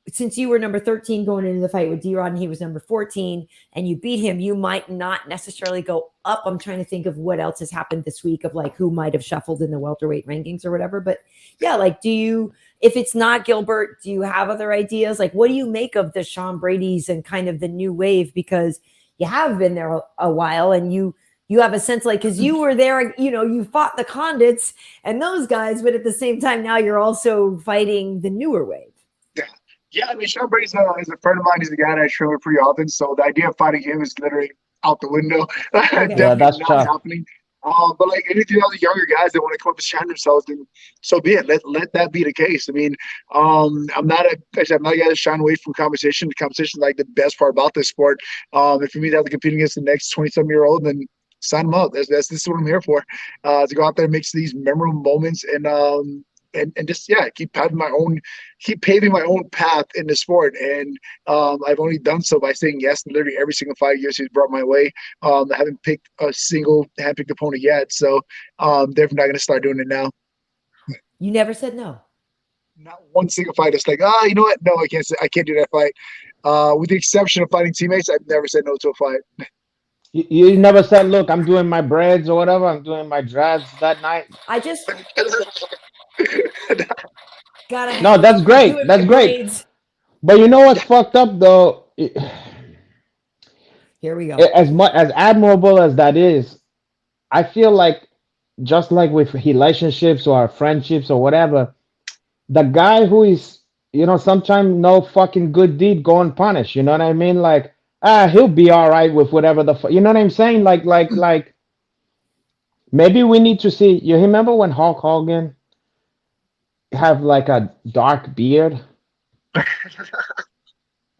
since you were number 13 going into the fight with D-Rod and he was number 14 and you beat him, you might not necessarily go up. I'm trying to think of what else has happened this week of like who might have shuffled in the welterweight rankings or whatever. But yeah, like, if it's not Gilbert, do you have other ideas? Like, what do you make of the Sean Brady's and kind of the new wave? Because you have been there a while and you have a sense like, because you were there, you fought the Condits and those guys, but at the same time, now you're also fighting the newer wave. Yeah. Yeah, I mean, Sean Brady's is a friend of mine. He's a guy that I train with pretty often. So the idea of fighting him is literally out the window. Okay. Yeah, Definitely that's not tough. happening. But like anything other younger guys that want to come up and shine themselves, then so be it. Let that be the case. I mean, I'm not a like I said, I'm not a guy that's shying away from competition. Competition is like the best part about this sport. If you mean to have to compete against the next 20-some-year-old, then sign them up. This is what I'm here for. To go out there and make these memorable moments and just keep paving my own path in the sport. And I've only done so by saying yes to literally every single 5 years he's brought my way. I haven't picked a single handpicked opponent yet, so definitely not going to start doing it now. You never said no. Not one single fight. It's like, you know what? No, I can't do that fight. With the exception of fighting teammates, I've never said no to a fight. You never said, look, I'm doing my braids or whatever. I'm doing my dreads that night. I just gotta No, that's great. doing That's my great. braids. But you know what's fucked up though? Here we go. As much as admirable as that is, I feel like just like with relationships or friendships or whatever, the guy who is, sometimes no fucking good deed go unpunished. You know what I mean? Like, he'll be all right with whatever you know what I'm saying? Like, maybe we need to see. You remember when Hulk Hogan have like a dark beard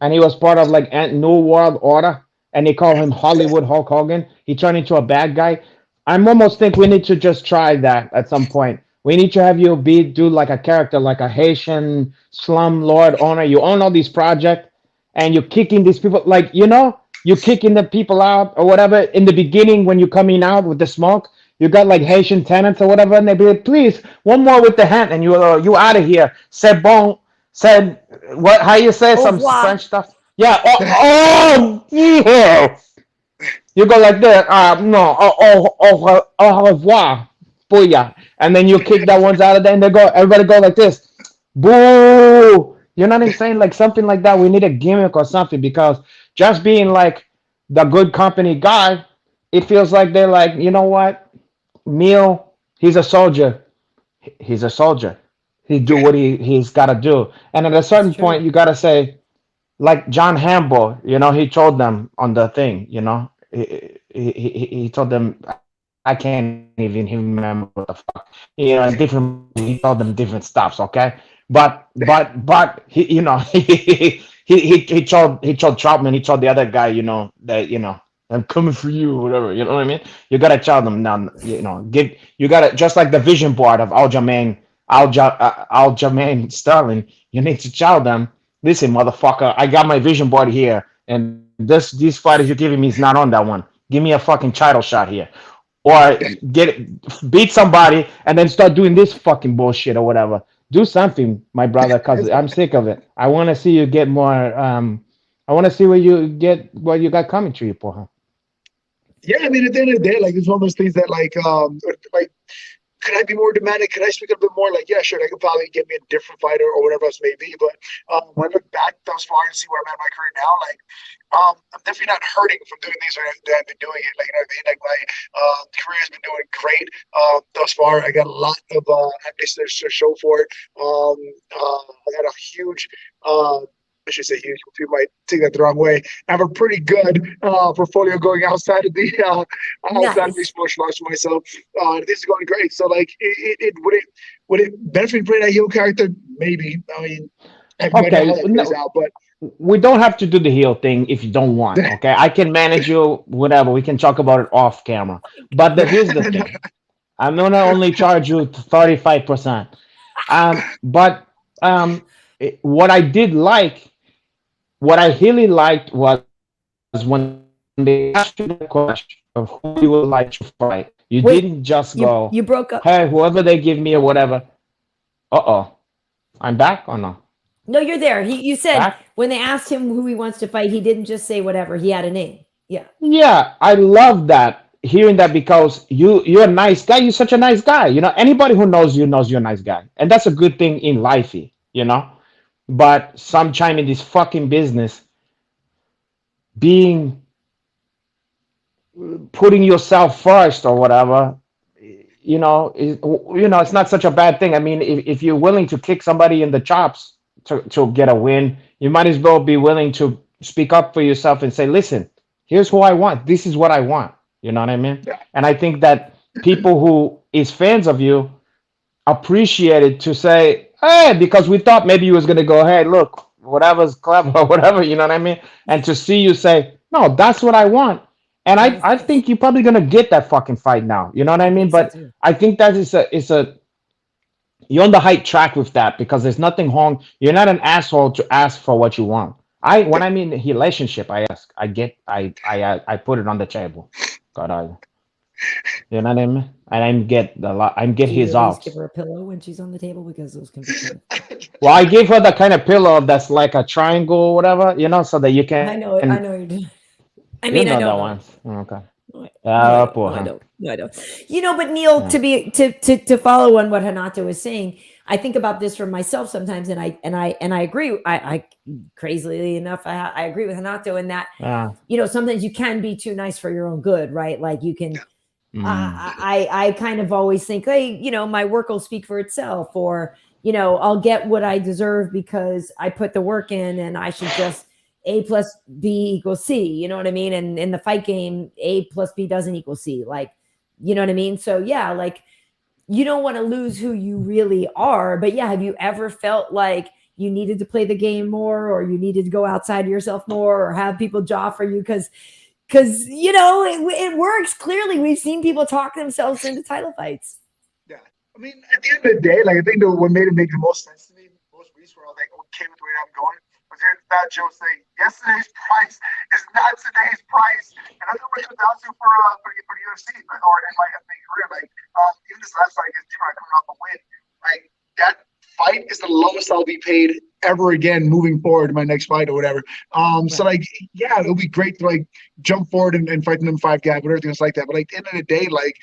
and he was part of like New World Order and they call him Hollywood Hulk Hogan? He turned into a bad guy. I'm almost think we need to just try that at some point. We need to have you do like a character, like a Haitian slum lord owner. You own all these projects, and you're kicking these people, like you're kicking the people out or whatever. In the beginning, when you're coming out with the smoke, you got like Haitian tenants or whatever, and they be like, "Please, one more with the hand," and you out of here. Said bon, said what? How you say Au some revoir. French stuff? Yeah. Oh, yeah. You go like that. No. Au revoir. Booyah. And then you kick that ones out of there and everybody go like this. Boo. You know what I'm saying? Like something like that. We need a gimmick or something because just being like the good company guy, it feels like they're like, you know what? Neil, he's a soldier. He's a soldier. He do what he's got to do. And at a certain It's true. point, you got to say, like John Hambo, he told them on the thing, he told them, I can't even remember what the fuck, different, he told them different stuffs, okay? But he, he told Troutman, he told the other guy, that, I'm coming for you, whatever, you know what I mean? You gotta tell them now, you gotta, just like the vision board of Aljamain Sterling, you need to tell them, listen, motherfucker, I got my vision board here, and these fighters you're giving me is not on that one. Give me a fucking title shot here, or beat somebody, and then start doing this fucking bullshit or whatever. Do something, my brother, because I'm sick of it. I want to see you get more. I want to see what you got coming to you, porra. Yeah, I mean, at the end of the day, like it's one of those things that like could I be more demanding? Could I speak a bit more? Like, yeah, sure, I could probably get me a different fighter or whatever else may be. But when I look back thus far and see where I'm at in my career now, like, I'm definitely not hurting from doing things that I've been doing it. Like my career has been doing great thus far. I got a lot of accolades to show for it. I got a huge. I should say huge. People might take that the wrong way. I have a pretty good portfolio going outside of the sports launch for myself. This is going great. So, like, would it benefit me playing that heel character? Maybe. I mean, I have no idea how that plays out, but we don't have to do the heel thing if you don't want. Okay, I can manage you. Whatever. We can talk about it off camera. But here's the thing. I'm gonna only charge you 35%. What I did like. What I really liked was when they asked you the question of who you would like to fight. You didn't just go, you broke up. Hey, whoever they give me or whatever. I'm back or no? No, you're there. You said back? When they asked him who he wants to fight, he didn't just say whatever. He had a name. Yeah. Yeah, I love that. Hearing that because you're a nice guy. You're such a nice guy. Anybody who knows you're a nice guy. And that's a good thing in life, But sometime in this fucking business, putting yourself first or whatever, it's not such a bad thing. I mean, if you're willing to kick somebody in the chops, to get a win, you might as well be willing to speak up for yourself and say, listen, here's who I want. This is what I want. You know what I mean? Yeah. And I think that people who is fans of you appreciate it to say, hey, because we thought maybe you was gonna go, hey, look, whatever's clever or whatever, you know what I mean? And to see you say, no, that's what I want. And I think you're probably gonna get that fucking fight now. You know what I mean? But I think that is a you're on the right track with that because there's nothing wrong. You're not an asshole to ask for what you want. When I mean relationship, I ask. I put it on the table. God, you know what I mean? And I get the lot. I get his off. Give her a pillow when she's on the table because those can be. Well, I gave her the kind of pillow that's like a triangle or whatever, you know, so that you can. I know you do. I mean, I know that one. Okay. No, I don't. You know, but Neil, to follow on what Hinato was saying, I think about this for myself sometimes, and I agree. I crazily enough, I agree with Hinato in that. You know, sometimes you can be too nice for your own good, right? Like you can. I kind of always think, hey, you know, my work will speak for itself, or you know, I'll get what I deserve because I put the work in, and I should just. A plus B equals C, you know what I mean? And in the fight game, A plus B doesn't equal C. Like, you know what I mean? So yeah, like you don't want to lose who you really are. But yeah, have you ever felt like you needed to play the game more, or you needed to go outside of yourself more, or have people jaw for you? Because you know, it works. Clearly, we've seen people talk themselves into title fights. Yeah. I mean, at the end of the day, like I think what made it make the most sense to me, most recent where I was like, okay with the way I'm going. Here's that Joe saying yesterday's price is not today's price, and that's what it comes down to for the UFC or in my MMA career. Like even this last fight against D-Rod coming off a win, like that fight is the lowest I'll be paid ever again moving forward in my next fight or whatever. So like yeah, it'll be great to like jump forward and fight them 5 guys, but everything else like that. But like at the end of the day, like.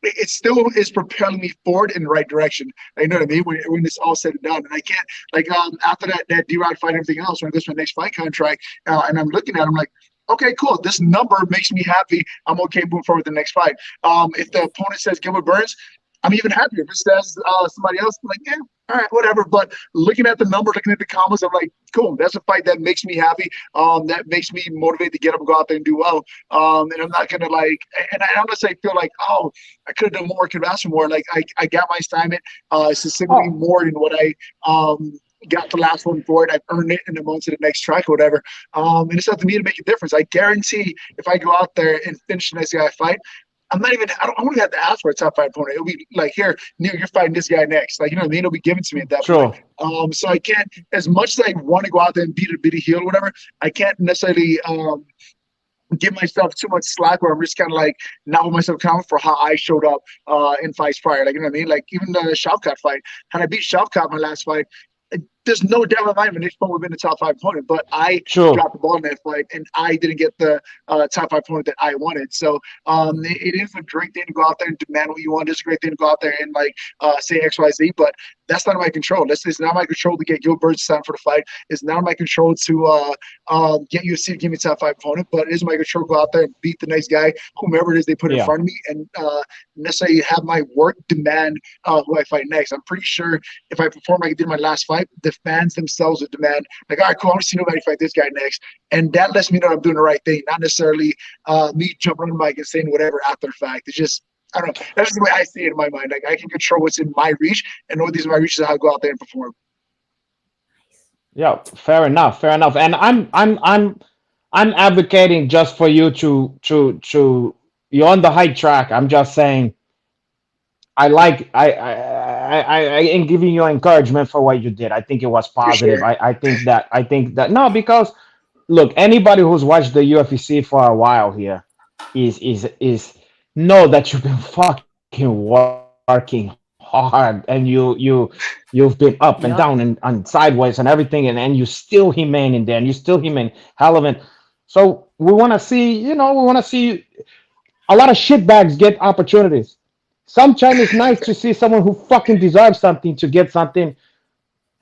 It still is propelling me forward in the right direction. You know what I mean? When it's all said and done, and I can't like after that D-Rod fight and everything else, when I go to my next fight contract, and I'm looking at it, I'm like, okay, cool. This number makes me happy. I'm okay moving forward with the next fight. If the opponent says Gilbert Burns, I'm even happier. If it says somebody else, I'm like, yeah, all right, whatever. But looking at the number, looking at the comments, I'm like, cool. That's a fight that makes me happy. That makes me motivated to get up and go out there and do well. And I'm not gonna like, and I don't necessarily feel like, oh, I could have done more, could have asked for more. Like I got my assignment specifically more than what I got the last one for it. I've earned it in the months of the next track or whatever. And it's up to me to make a difference. I guarantee if I go out there and finish the next guy I fight, I don't even have to ask for a top 5 opponent. It'll be like, here, Neil, you're fighting this guy next. Like, you know what I mean? It'll be given to me at that point. So I can't, as much as I want to go out there and beat a heel or whatever, I can't necessarily give myself too much slack where I'm just kind of like not with myself confident for how I showed up in fights prior. Like, you know what I mean? Like, even the Shavkat fight, had I beat Shavkat my last fight, there's no doubt in my mind Vinny would have been the top 5 opponent, but I dropped the ball in that fight, and I didn't get the top 5 opponent that I wanted. So it is a great thing to go out there and demand what you want. It's a great thing to go out there and like say X, Y, Z, but that's not in my control. It's not my control to get Gilbert Burns signed for the fight. It's not in my control to get UFC to give me a top 5 opponent, but it is my control to go out there and beat the next guy, whomever it is they put in front of me, and necessarily have my work demand who I fight next. I'm pretty sure if I perform like I did in my last fight, the fans themselves would demand, like, all right, cool, I want to see nobody fight this guy next. And that lets me know I'm doing the right thing, not necessarily me jumping on the mic and saying whatever after the fact. It's just, I don't know. That's the way I see it in my mind. Like, I can control what's in my reach and know these are my reaches, how to go out there and perform. Yeah, fair enough. And I'm advocating just for you to you're on the high track. I'm just saying I am giving you encouragement for what you did. I think it was positive. Sure. I think that no, because look, anybody who's watched the UFC for a while here is know that you've been fucking working hard, and you've been up and down and sideways and everything, and you still remain in there, and you still remain relevant. So we want to see, a lot of shitbags get opportunities. Sometimes it's nice to see someone who fucking deserves something to get something.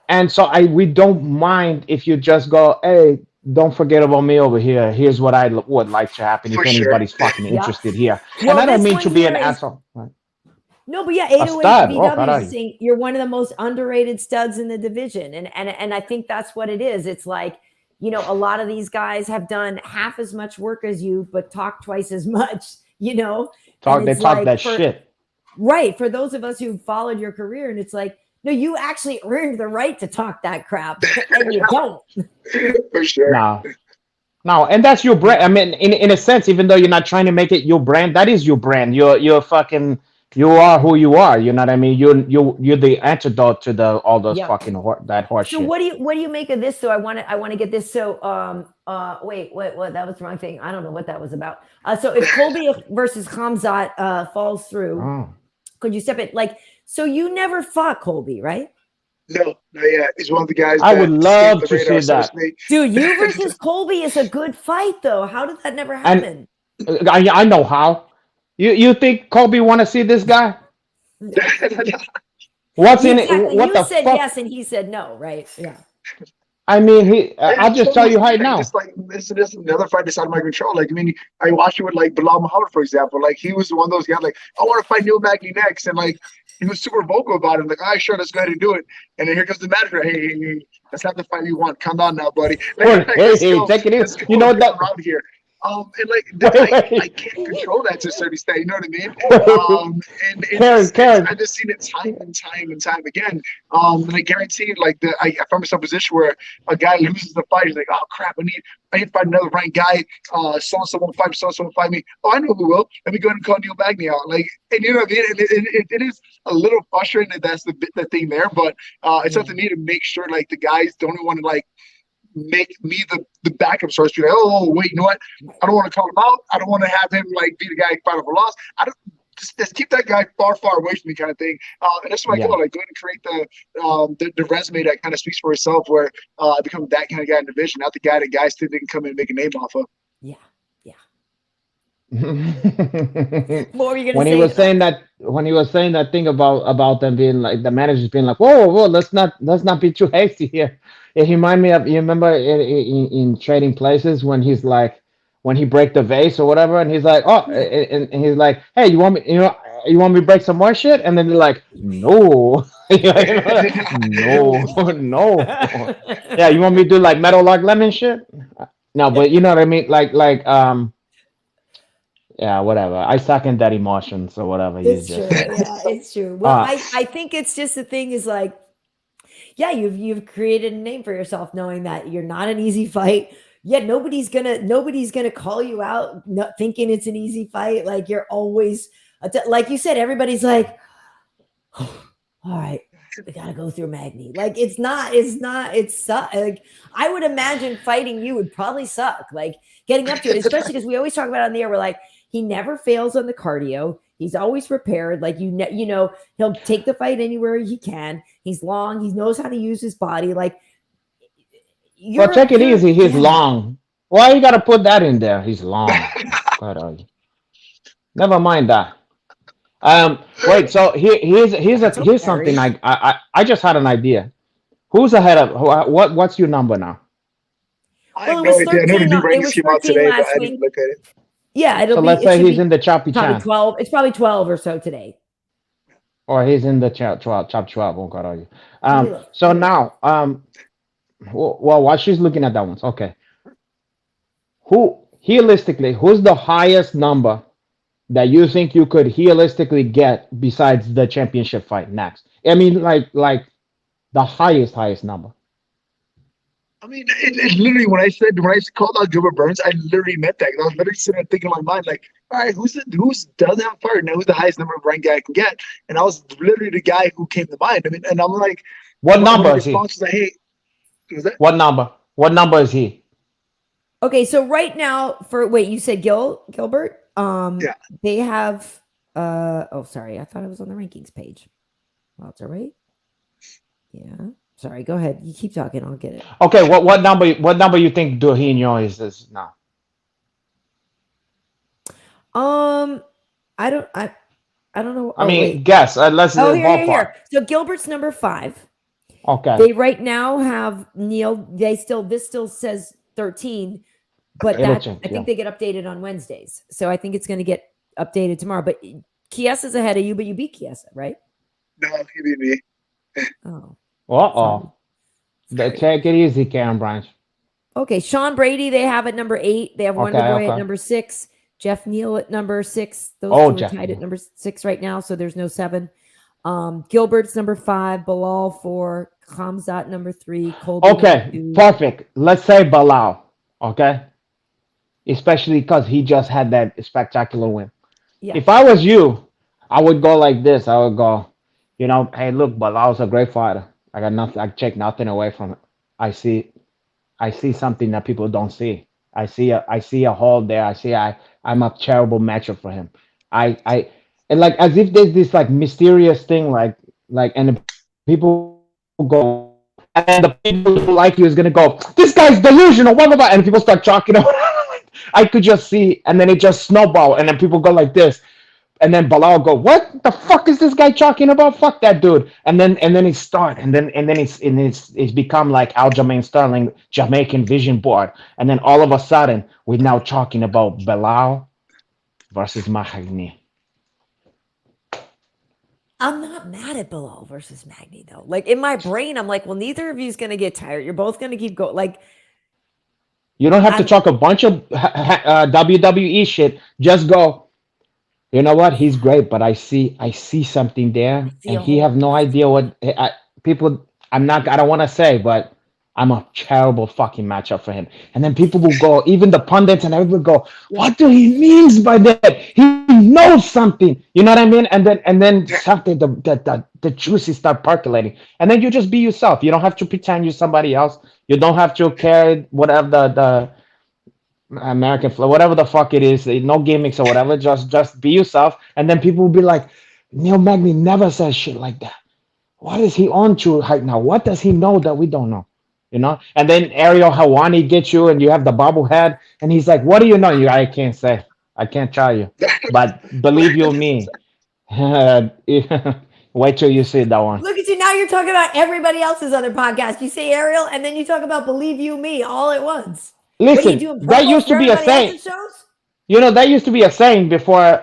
And so we don't mind if you just go, hey, don't forget about me over here. Here's what I would like to happen if anybody's fucking interested here. Well, and I don't mean to be an asshole. Right? No, but yeah, A 808 stud. Oh, VW caray. is saying you're one of the most underrated studs in the division. And I think that's what it is. It's like, you know, a lot of these guys have done half as much work as you, but talk twice as much, you know? They talk that shit. Right. For those of us who followed your career, and it's like, no, you actually earned the right to talk that crap, and you don't. For sure. No, and that's your brand. I mean, in a sense, even though you're not trying to make it your brand, that is your brand. You're fucking, you are who you are. You know what I mean? You're the antidote to all those fucking that horse so shit. what do you make of this? So I want to get this. So wait, what? That was the wrong thing. I don't know what that was about. So if Colby versus Khamzat falls through, could you step it? Like, so you never fought Colby, right? No, not yet. He's one of the guys. I would love to see that. Dude, you versus Colby is a good fight, though. How did that never happen? And I know how. You think Colby want to see this guy? What's in it? What you the said fuck? yes, and he said no, right? Yeah. I mean, I'll just tell you right now. Just like this is another fight that's out of my control. Like, I mean, I watched it with like Bilal Muhammad, for example. Like, he was one of those guys. Like, I want to fight Neil Magny next, and like, he was super vocal about it. Like, all right, sure, let's go ahead and do it. And then here comes the manager. Hey, that's not the fight you want. Calm down now, buddy. Like, hey, take it easy. You know that around here. And like, I can't control that to a certain extent. You know what I mean? And I've just seen it time and time again. And I guarantee, like, I found myself in a position where a guy loses the fight. He's like, oh crap, I need to fight another ranked guy. So-and-so won't fight me. So-and-so won't fight me. Oh, I know who will. Let me go ahead and call Neil Magny out. Like, and you know what I mean? It is a little frustrating that that's the thing there, but it's up to me to make sure like the guys don't want to like make me the backup source. Be like, oh wait, you know what? I don't want to call him out. I don't want to have him like be the guy fight over loss. I don't just keep that guy far away from me, kind of thing. And that's what I go like go ahead and create the resume that kind of speaks for itself, where I become that kind of guy in the division, not the guy that guys think they can come in and make a name off of. Yeah. What were you gonna when say? he was saying that thing about them being like the managers being like, whoa, let's not be too hasty here. It reminded me of, you remember in Trading Places when he's like, when he break the vase or whatever, and he's like, and he's like, hey, you want me to break some more shit? And then they're like, no. no. Yeah, you want me to do like Metal Like Lemon shit? No, but you know what I mean? Like yeah, whatever. I second that emotion, so whatever. It's true. Yeah, it's true. Well, I think it's just the thing is like, yeah, you've created a name for yourself, knowing that you're not an easy fight. Yeah, nobody's gonna call you out thinking it's an easy fight. Like you're always, like you said, everybody's like, oh, all right, we gotta go through Magny. Like it sucks. Like I would imagine fighting you would probably suck. Like getting up to it, especially because we always talk about it on the air. We're like, he never fails on the cardio. He's always prepared. Like, you know, he'll take the fight anywhere he can. He's long. He knows how to use his body. Like, well, take it easy. He's long. Why you got to put that in there? He's long. Never mind that. Wait. So here's something. I just had an idea. Who's ahead of what's your number now? Well, it was 13. It was 13 last week. Look at it. Yeah, so let's say he's in the choppy chan. 12. It's probably 12 or so today. Or he's in the chop 12. Oh God, so now, well, while she's looking at that one, okay. Who's the highest number that you think you could realistically get besides the championship fight next? I mean, like the highest number. I mean, it literally, when I called out Gilbert Burns, I literally meant that. I was literally sitting there thinking in my mind, like, all right, who's doesn't have a fight now? Who's the highest number of ranked guy I can get? And I was literally the guy who came to mind. I mean, and I'm like, what number is he? Was like, hey, what number? What number is he? Okay, so right now, you said Gilbert? Yeah. They have sorry, I thought it was on the rankings page. Welterweight? Yeah. Sorry, go ahead. You keep talking. I'll get it. Okay, what number you think Duhinho is now? I don't know. I mean, guess. Let's here. So Gilbert's number 5. Okay. They right now have Neil. This still says 13, but I think they get updated on Wednesdays. So I think it's going to get updated tomorrow. But Kiesa's ahead of you, but you beat Chiesa, right? No, he beat me. Oh. Uh-oh. Sorry. Take it easy, Karyn Bryant. Okay, Sean Brady, they have at number 8. They have Wonder Boy okay. at number 6. Jeff Neal at number 6. Those two are tied at number 6 right now, so there's no 7. Gilbert's number 5. Bilal 4. Khamzat number 3. Colby Okay, 2. perfect. Let's say Bilal, okay? Especially because he just had that spectacular win. Yeah. If I was you, I would go like this. I would go, hey, look, Bilal's a great fighter. I got nothing. I take nothing away from it. I see something that people don't see. I see a hole there. I'm a terrible matchup for him. And like as if there's this like mysterious thing and the people go and the people who like you is gonna go, this guy's delusional, blah blah blah, and people start talking about I could just see, and then it just snowball, and then people go like this. And then Bilal go, what the fuck is this guy talking about? Fuck that dude. And then it start, and then it's become like Aljamain Sterling Jamaican vision board. And then all of a sudden we're now talking about Bilal versus Magny. I'm not mad at Bilal versus Magny though. Like in my brain, I'm like, well, neither of you is gonna get tired. You're both gonna keep going. Like you don't have to talk a bunch of WWE shit. Just go. You know what? He's great, but I see something there, and he have no idea what people. I don't want to say, but I'm a terrible fucking matchup for him. And then people will go, even the pundits and everybody go, what do he means by that? He knows something. You know what I mean? And then something the juices start percolating, and then you just be yourself. You don't have to pretend you're somebody else. You don't have to carry whatever the American flow, whatever the fuck it is, no gimmicks or whatever. Just be yourself, and then people will be like, Neil Magny never says shit like that. What is he on to right now? What does he know that we don't know? You know? And then Ariel Hawani gets you, and you have the bobblehead, and he's like, "What do you know?" I can't say. I can't tell you. But believe you me, wait till you see that one. Look at you now. You're talking about everybody else's other podcast. You say Ariel, and then you talk about Believe You Me all at once. Listen, that used to be a saying. You know, that used to be a saying before.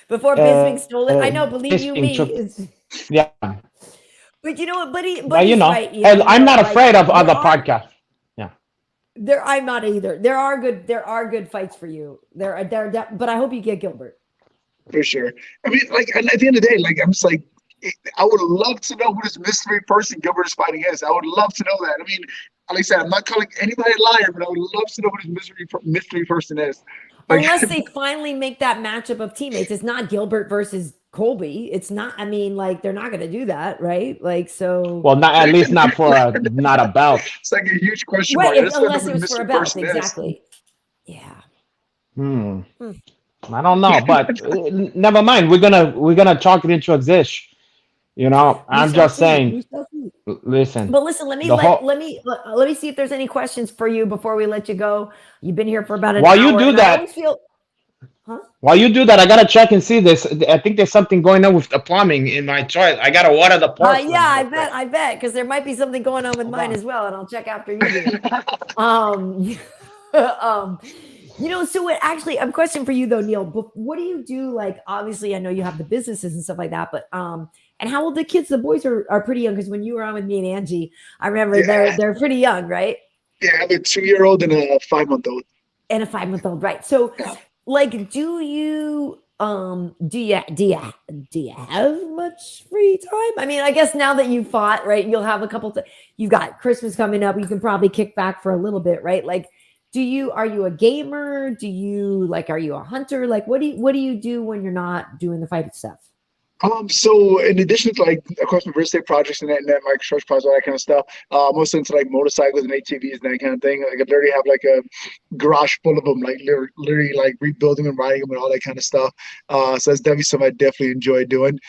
Before Bisping stole it. I know. Believe You Me. Yeah. But you know what? But he's right. I'm not afraid of other podcasts. Yeah. I'm not either. There are good fights for you. But I hope you get Gilbert. For sure. I mean, like, and at the end of the day, like, I'm just like, I would love to know who this mystery person Gilbert is fighting is. I would love to know that. I mean, like I said, I'm not calling anybody a liar, but I would love to know who this mystery person is. Like, unless they finally make that matchup of teammates. It's not Gilbert versus Colby. It's not. I mean, like they're not going to do that, right? Like so. Well, not at least not for not a bout. It's like a huge question right, mark. Unless it was for a belt, exactly. Yeah. I don't know, but never mind. We're gonna talk it into existence. You know, I'm just saying. Listen. But listen, let me see if there's any questions for you before we let you go. You've been here for about an hour. While you do that, while you do that, I gotta check and see this. I think there's something going on with the plumbing in my toilet. I gotta water the porcelain. Yeah, I bet, because there might be something going on with mine as well, and I'll check after you do. You know, so actually, a question for you though, Neil. What do you do? Like, obviously, I know you have the businesses and stuff like that, but and how old the kids? The boys are pretty young, because when you were on with me and Angie, I remember they're pretty young, right? Yeah, I have a 2-year-old and a 5-month-old. And a 5-month-old, right? So, like, do you have much free time? I mean, I guess now that you fought, right, you'll have a couple. You've got Christmas coming up. You can probably kick back for a little bit, right? Like, are you a gamer? Are you a hunter? Like, what do you do when you're not doing the fight stuff? So in addition to, like, of course, my real estate projects and that my construction projects, all that kind of stuff, I'm also into like motorcycles and ATVs and that kind of thing. Like, I literally have like a garage full of them, like literally like rebuilding and riding them and all that kind of stuff. So that's definitely something I definitely enjoy doing.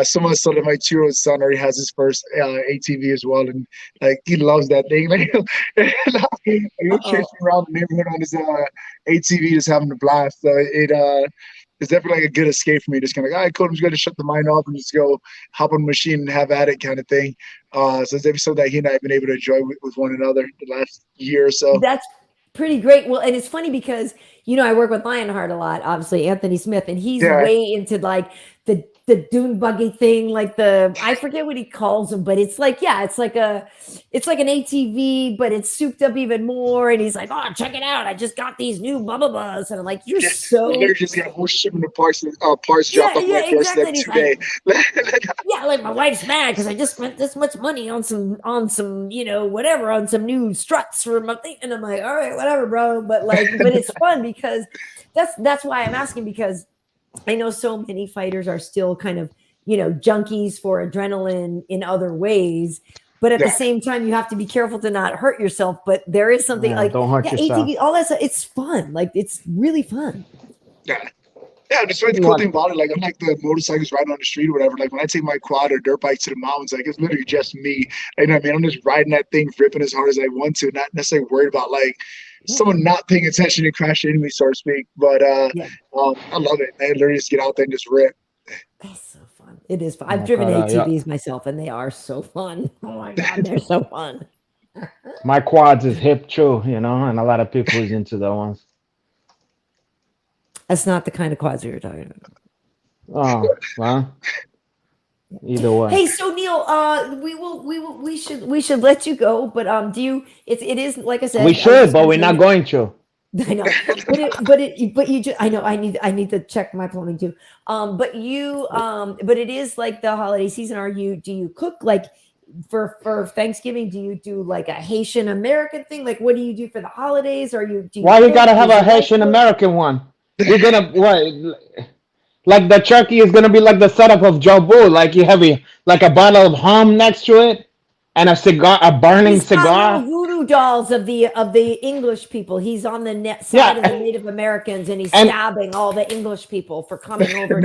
So much so that my 2-year-old son already has his first ATV as well, and like he loves that thing. Like he'll chase me around the neighborhood on his ATV, just having a blast. So it's definitely like a good escape for me. Just kind of like, all right, cool, I'm just going to shut the mind off and just go hop on the machine and have at it kind of thing. So it's definitely something that he and I have been able to enjoy with one another the last year or so. pretty great. Well, and it's funny because I work with Lionheart a lot, obviously Anthony Smith, and he's Yeah. way into like the dune buggy thing, like I forget what he calls them, but it's like it's like an ATV, but it's souped up even more. And he's like, "Oh, check it out! I just got these new blah blah blahs," and I'm like, "You're so." Literally just got whole shipment of parts dropped off my doorstep today. Yeah, like my wife's mad because I just spent this much money on some whatever, on some new struts for my thing, and I'm like, all right, whatever, bro. But but it's fun because that's why I'm asking, because I know so many fighters are still kind of junkies for adrenaline in other ways. But at the same time, you have to be careful to not hurt yourself. But there is something like don't hurt yourself. ATV, all that stuff. It's fun. Like, it's really fun. Yeah. Yeah, that's the cool thing about it. Like, unlike the motorcycles riding on the street or whatever, like when I take my quad or dirt bike to the mountains, like it's literally just me. You know what I mean? I'm just riding that thing, ripping as hard as I want to, not necessarily worried about like someone not paying attention and crashing into me, so to speak. But I love it. I literally just get out there and just rip. That's so fun. It is fun. I've driven ATVs myself, and they are so fun. Oh my God, they're so fun. My quads is hip too, and a lot of people is into that ones. That's not the kind of quads we were talking about. Oh, well. Either way. Hey, so Neil, we should let you go, but it is like I said. We should, but we're not going to. I know, but you just, I know I need to check my plumbing too. But it is like the holiday season. Do you cook like for Thanksgiving? Do you do like a Haitian American thing? Like, what do you do for the holidays? Why you gotta have a Haitian American one? You're gonna what? Like the turkey is gonna be like the setup of Joe Bull. Like you have a bottle of hum next to it, and a cigar, a burning cigar. Voodoo dolls of the English people. He's on the side of the Native Americans, and he's stabbing all the English people for coming over.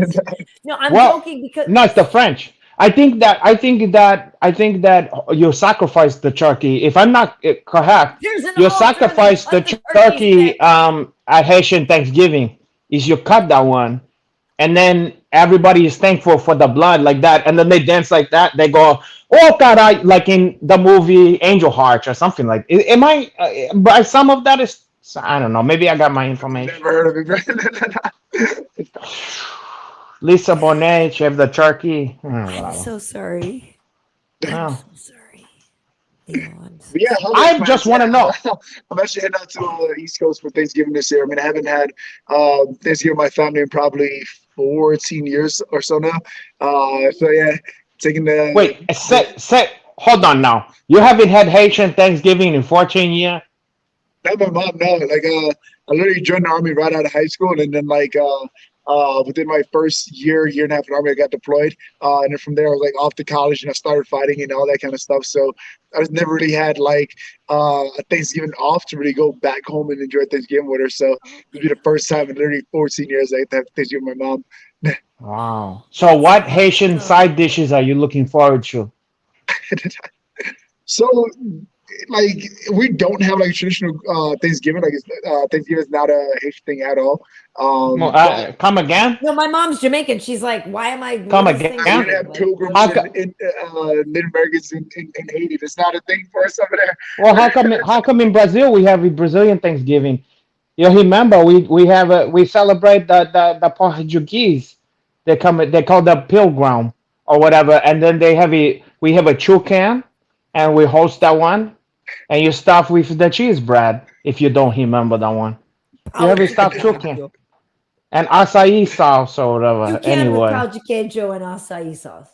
No, I'm joking because no, it's the French. I think that you sacrifice the turkey. If I'm not correct, you sacrifice the turkey at Haitian Thanksgiving. Is you cut that one, and then everybody is thankful for the blood like that, and then they dance like that. They go, "Oh God!" like in the movie Angel Hearts or something like. Am I? But some of that is, I don't know. Maybe I got my information. Never heard of it. Lisa Bonet, she have the turkey. I'm so sorry. Wow. I'm so sorry. Yeah, I just want to know. I'm actually heading out to the East Coast for Thanksgiving this year. I mean, I haven't had Thanksgiving with my family in probably 14 years or so now. So yeah, taking the hold on now. You haven't had Haitian Thanksgiving in 14 years? Not my mom, no. Like I literally joined the army right out of high school, and then within my first year and a half in the army, I got deployed. And then from there, I was like off to college and I started fighting and all that kind of stuff. So I just never really had like a Thanksgiving off to really go back home and enjoy Thanksgiving with her. So it'll be the first time in literally 14 years I have Thanksgiving with my mom. Wow. So what Haitian side dishes are you looking forward to? So like we don't have like a traditional Thanksgiving. Like Thanksgiving is not a Haitian thing at all. Come again? No, my mom's Jamaican. She's like, why am I? Come again? We have pilgrims and Native Americans in Haiti. It's not a thing for us over there. Well, how come in Brazil we have a Brazilian Thanksgiving? You remember we celebrate the Portuguese. They call the pilgrim or whatever, and then we have a chucan, and we host that one. And you stuff with the cheese bread, if you don't remember that one. You have a stuffed chicken. And acai sauce or whatever. You can anyway. with caldo queijo and acai sauce.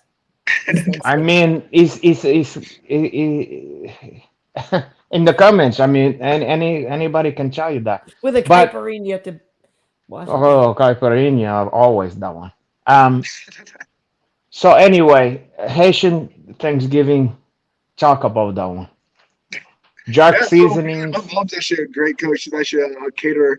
I mean, it's in the comments. I mean, anybody can tell you that. With a caipirinha, you have to wash it. Oh, caipirinha, always that one. So anyway, Haitian Thanksgiving, talk about that one. Jerk seasonings. My mom's actually a great cook. She's actually a caterer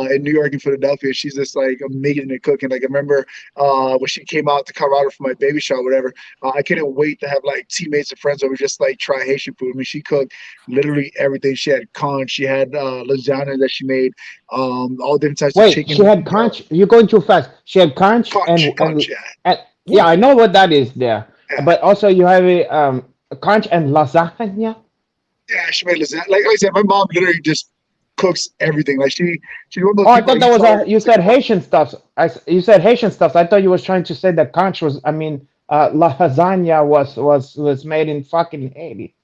in New York and Philadelphia. She's just like amazing at cooking. Like I remember when she came out to Colorado for my baby shower, whatever. I couldn't wait to have like teammates and friends over just like try Haitian food. I mean, she cooked literally everything. She had conch. She had lasagna that she made. All different types of chicken. She had conch. You're going too fast. She had conch and yeah, I know what that is there. Yeah. But also you have a conch and lasagna. Yeah, she made lasagna. Like I said, my mom literally just cooks everything. Like she's one of those Oh, I people thought that was like, you said Haitian stuff. You said Haitian stuff. I thought you was trying to say that conch was. I mean, lasagna was made in fucking Haiti.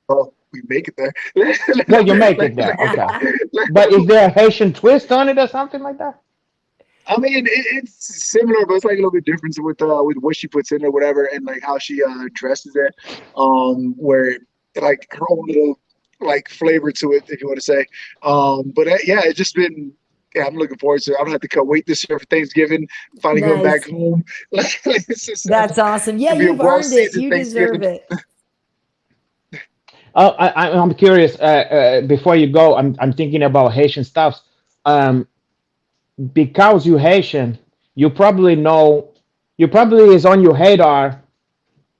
oh, we make it there. No, you make it there. Okay. But is there a Haitian twist on it or something like that? I mean, it's similar, but it's like a little bit different with what she puts in or whatever, and like how she dresses it. Where like her own little like flavor to it, if you want to say. But yeah, it's just been. Yeah, I'm looking forward to it. I don't have to wait this year for Thanksgiving. Finally going back home. It's just, That's awesome. Yeah, you've earned it. You deserve it. I'm curious. Before you go, I'm thinking about Haitian stuffs. Because you Haitian, you probably know. You probably is on your radar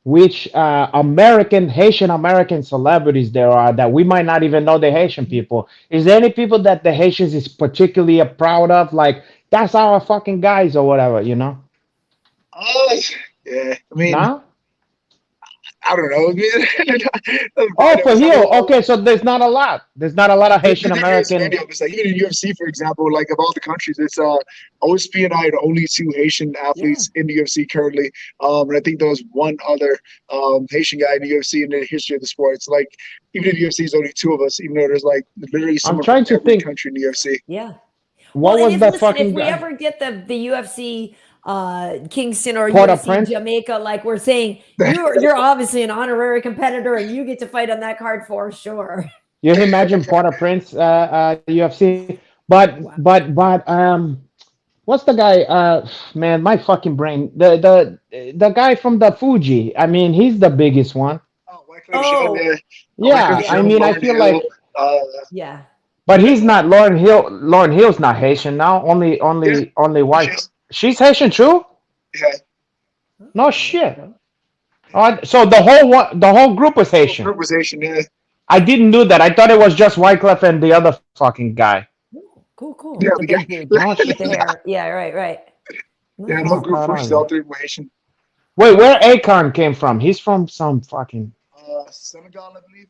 which Haitian American celebrities there are that we might not even know the Haitian people. Is there any people that the Haitians is particularly proud of? Like, that's our fucking guys or whatever, you know? Yeah. I mean, no? I don't know. Oh, for real? Okay, so there's not a lot. There's not a lot of Haitian American. It's like even in UFC, for example, like of all the countries, it's OSP and I are the only two Haitian athletes in the UFC currently. And I think there was one other Haitian guy in the UFC in the history of the sport. It's like even in the UFC, there's only two of us, even though there's like literally someone from every country in the UFC. Yeah. What was that fucking? If we ever get the UFC Kingston or Port-au-Prince? UFC Jamaica, like we're saying, you're obviously an honorary competitor and you get to fight on that card for sure. You imagine Port-au-Prince UFC, but what's the guy? Man, my fucking brain. The guy from the Fuji. I mean, he's the biggest one. Yeah, I mean, I feel like yeah. But he's not Lauren Hill. Lauren Hill's not Haitian now. Only white. She's Haitian too? Yeah. No shit. So the whole group was Haitian. The whole group was Haitian, yeah. I didn't know that. I thought it was just Wyclef and the other fucking guy. Cool. Yeah, yeah, right. Yeah, the whole group was all three were Haitian. Wait, where Akon came from? He's from some fucking Senegal, I believe.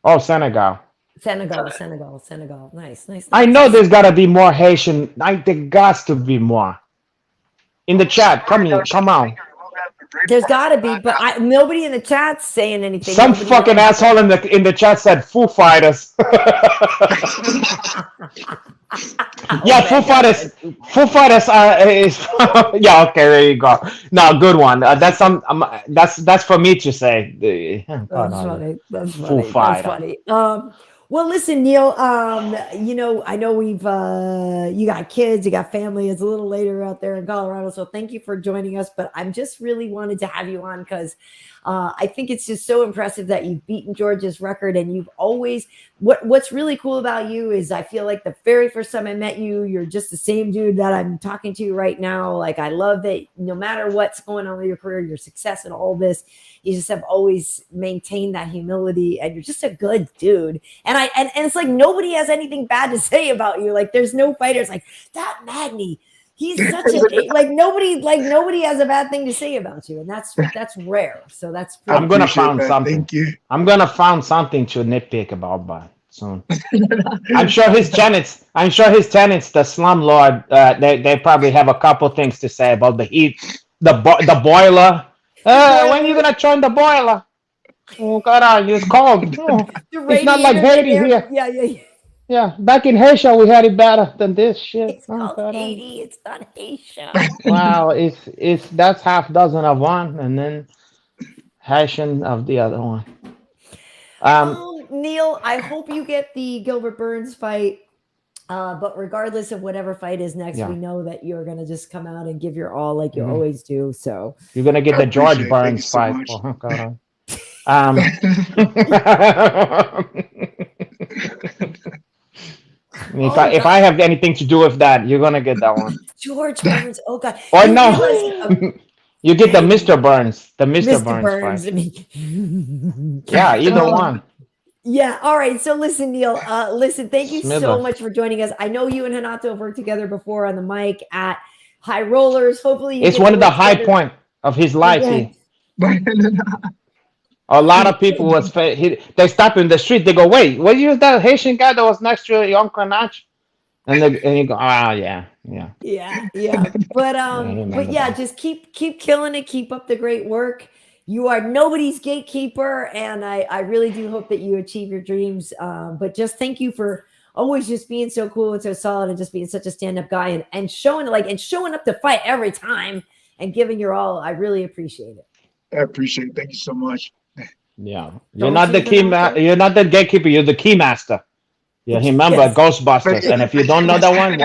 Oh, Senegal. Senegal. Nice. I know there's gotta be more Haitian. There got to be more. In the chat, come on. There's gotta be, but nobody in the chat's saying anything. Some fucking asshole in the chat said Foo Fighters. Yeah, Foo Fighters. Foo Fighters is yeah. Okay, there you go. No, good one. That's for me to say. That's Foo funny. Well, listen, Neil. I know you got kids, you got family. It's a little later out there in Colorado, so thank you for joining us. But I'm just really wanted to have you on because I think it's just so impressive that you've beaten George's record, and you've always. What's really cool about you is I feel like the very first time I met you, you're just the same dude that I'm talking to right now. Like I love that no matter what's going on with your career, your success and all this, you just have always maintained that humility, and you're just a good dude. And it's like nobody has anything bad to say about you. Like there's no fighters like that Magny. He's such a nobody has a bad thing to say about you, and that's rare. So that's. I'm gonna find something. Thank you. I'm gonna find something to nitpick about, but soon. I'm sure his tenants, the slumlord, they probably have a couple things to say about the heat, the boiler. When are you gonna turn the boiler? Oh God, it's cold. Oh, it's not like Haiti here. Yeah, back in Haitian we had it better than this shit. It's called Haiti. It's not Haitian. Wow, that's half dozen of one, and then Haitian of the other one. Neil, I hope you get the Gilbert Burns fight. But regardless of whatever fight is next, we know that you're gonna just come out and give your all like you always do. So you're gonna get the George Burns fight. If I have anything to do with that, you're gonna get that one. George Burns. Oh God. Or no, you get the Mr. Burns. The Mr. Burns fight. Yeah, either one. Yeah. All right. So listen, Neil. Thank you so much for joining us. I know you and Hinato have worked together before on the mic at High Rollers. Hopefully, it's one of the high point of his life. Yeah. A lot of people they stop in the street. They go, "Wait, was you that Haitian guy that was next to your uncle Nach?" And you go, "Ah, yeah, yeah, Yeah. But yeah, I remember yeah, that." just keep killing it. Keep up the great work. You are nobody's gatekeeper, and I really do hope that you achieve your dreams. But just thank you for always just being so cool and so solid, and just being such a stand up guy, and showing up to fight every time and giving your all. I really appreciate it. I appreciate it. Thank you so much. Yeah, you're Don't not the you, Hinato? you're not the gatekeeper. You're the key master. Yeah, remember Yes. Ghostbusters. And if you don't know that one,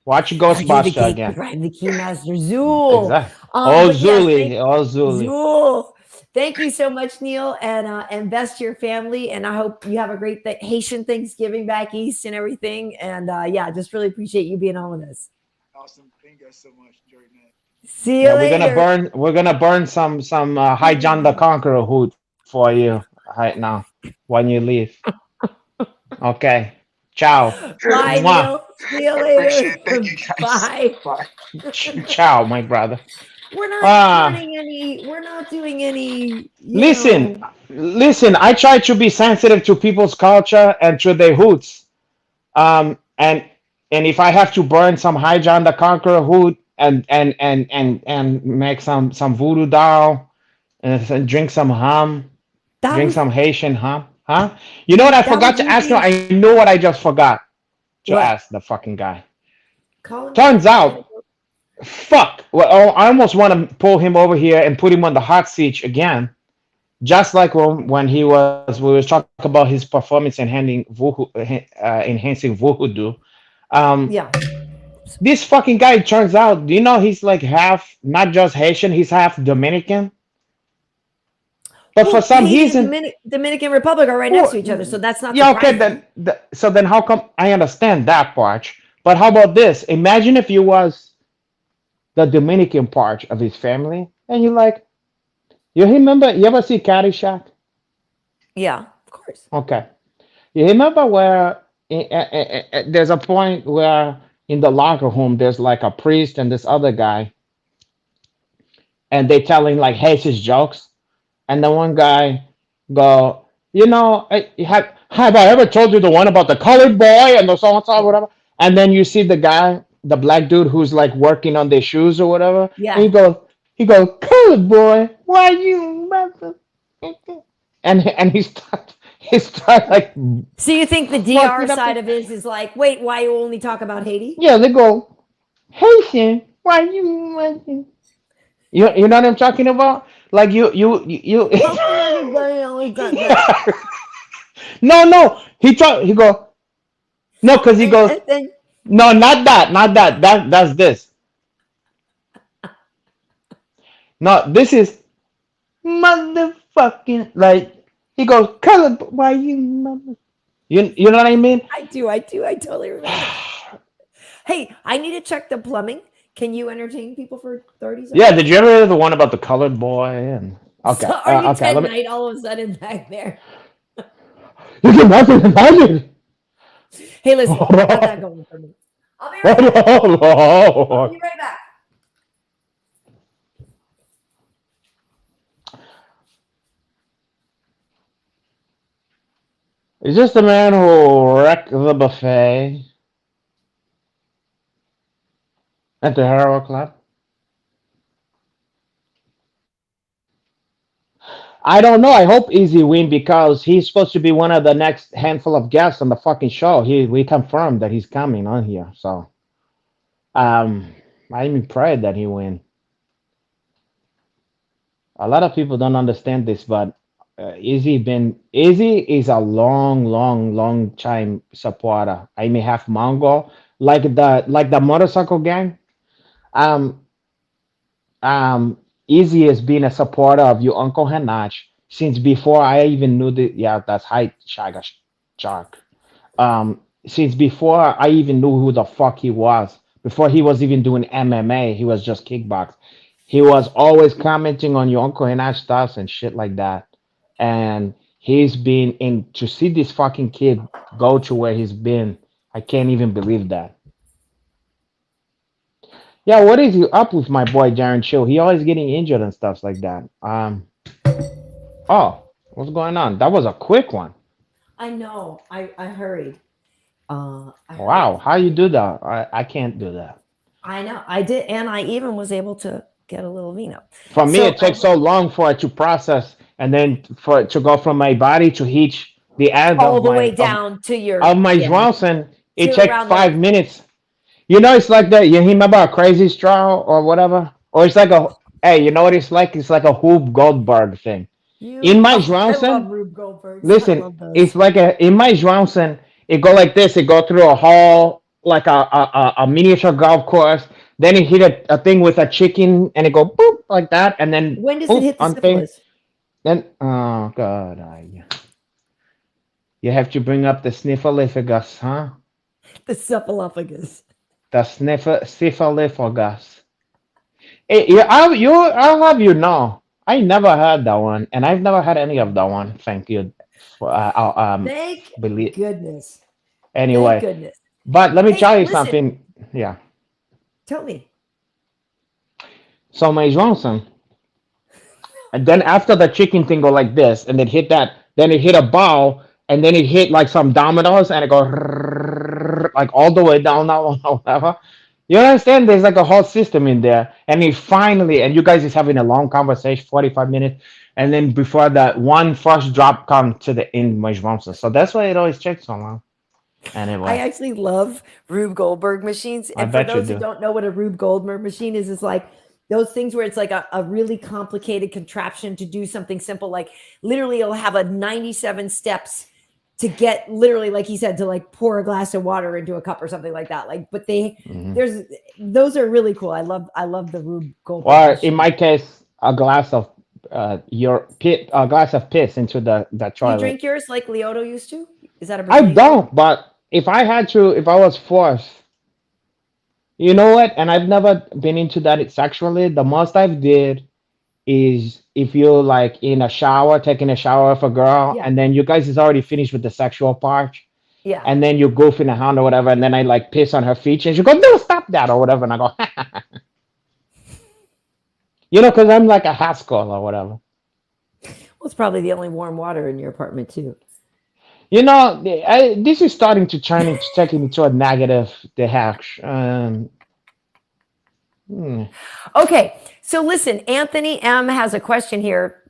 watch You're the Ghostbuster again. gatekeeper. I'm the keymaster. Zool. Exactly. Oh, But yes, Zuli. Oh, Zuli. Zool. Thank you so much, Neil, and best to your family. And I hope you have a great Haitian Thanksgiving back east and everything. And yeah, just really appreciate you being on with us. Awesome. Thank you guys so much. Enjoy your night. See you later. We're gonna burn some High John the Conqueror hood for you right now when you leave. Okay. Ciao. Bye, Mwah. Neil. See you Appreciate it. later. Thank you guys. Bye. Bye. Ciao, my brother. We're not doing any. We're not doing any. Listen, I try to be sensitive to people's culture and to their roots. And if I have to burn some High John the Conqueror hood and make some voodoo doll and drink some ham, drink some Haitian ham, huh? You know what I forgot to ask you? I know what I just forgot to ask the fucking guy. Turns out, fuck. Well, I almost want to pull him over here and put him on the hot seat again, just like when we was talking about his performance enhancing voodoo. Yeah. This fucking guy, turns out, do you know he's like half, not just Haitian, he's half Dominican. But for some reason, Dominican Republic are right next to each other, so that's not. Yeah, okay. Then how come? I understand that part, but how about this? Imagine if you was the Dominican part of his family, and you remember? You ever see Caddyshack? Yeah, of course. Okay. You remember where there's a point where in the locker room there's like a priest and this other guy, and they telling like racist jokes. And the one guy go, have I ever told you the one about the colored boy and the so and so whatever? And then you see the guy, the black dude who's like working on their shoes or whatever. Yeah. And he goes, colored boy, why you mother? And he start like. So you think the DR side of it is like, wait, why you only talk about Haiti? Yeah, they go, Haitian, why you? You know what I'm talking about? Like you. No. He go. No, because he goes. No, not that. That's this. No, this is motherfucking like he goes. Color, why you mother? You know what I mean? I do. I totally remember. Hey, I need to check the plumbing. Can you entertain people for 30 seconds? Yeah, did you ever hear the one about the colored boy? And okay, so are you okay. Night all of a sudden back there? You can imagine. Hey, listen, I got that going for me. I'll be right back. I'll be right back. Is this the man who wrecked the buffet at the Hero Club? I don't know. I hope Easy win because he's supposed to be one of the next handful of guests on the fucking show. We confirmed that he's coming on here, so I'm praying that he win. A lot of people don't understand this, but Easy is a long time supporter. I may have Mongo like the motorcycle gang. Um, Easy has been a supporter of your Uncle Hanach since before I even knew that's High Shark. Since before I even knew who the fuck he was, before he was even doing MMA, he was just kickbox. He was always commenting on your Uncle Hanach stuff and shit like that. And he's been in to see this fucking kid go to where he's been. I can't even believe that. Yeah, what is you up with my boy Darren Chill? He always getting injured and stuff like that. Oh, What's going on? That was a quick one. I know. I hurried. Wow, how you do that? I can't do that. I know. I did, and I even was able to get a little vino. For me, it takes so long for it to process, and then for it to go from my body to reach the end all of the my way down to your of my Johnson. It To takes around 5 minutes. You know, it's like that. You remember a crazy straw or whatever, or it's like a hey. You know what it's like? It's like a Rube Goldberg thing. In my I love Johnson, Rube Goldberg. I listen, love those. it's like a in my Johnson. It go like this. It go through a hall like a miniature golf course. Then it hit a thing with a chicken, and it go boop like that, and then When does boop it hit the on thing. syphilis? Then oh god, you have to bring up the sniffleupagus, huh? The cephalopagus. The sniffleupagus. I'll have you know, I never had that one, and I've never had any of that one. Thank you. For, Thank believe goodness. anyway. Thank goodness. But let me Hey, tell you listen. something. Yeah. Tell me. So my Johnson, and then after the chicken thing go like this, and then hit that, then it hit a ball, and then it hit like some dominoes, and it go like all the way down that one, or whatever. You understand? There's like a whole system in there, and it finally, and you guys is having a long conversation, 45 minutes, and then before that one first drop come to the end, my Johnson. So that's why it always takes so long. I Anyway, actually love Rube Goldberg machines. I And for bet you those who do. don't know what a Rube Goldberg machine is, it's like those things where it's like a really complicated contraption to do something simple. Like literally, it'll have a 97 steps to get literally, like he said, to like pour a glass of water into a cup or something like that. Like, but Mhm. those are really cool. I love the Rube Goldberg Or in machine. my case, a glass of a glass of piss into the Do you toilet. drink yours like Lyoto used to? Is that a I Brazilian thing? don't, but if I had to, if I was forced, you know what? And I've never been into that sexually. The most I've did is if you're like in a shower, taking a shower with a girl, Yeah. and then you guys is already finished with the sexual part, Yeah. and then you goof in a hand or whatever, and then I like piss on her feet, and she go, "No, stop that," or whatever, and I go, you know, because I'm like a Haskell or whatever. Well, it's probably the only warm water in your apartment too. You know, this is starting to turn into taking into a negative direction. Okay, so listen, Anthony M has a question here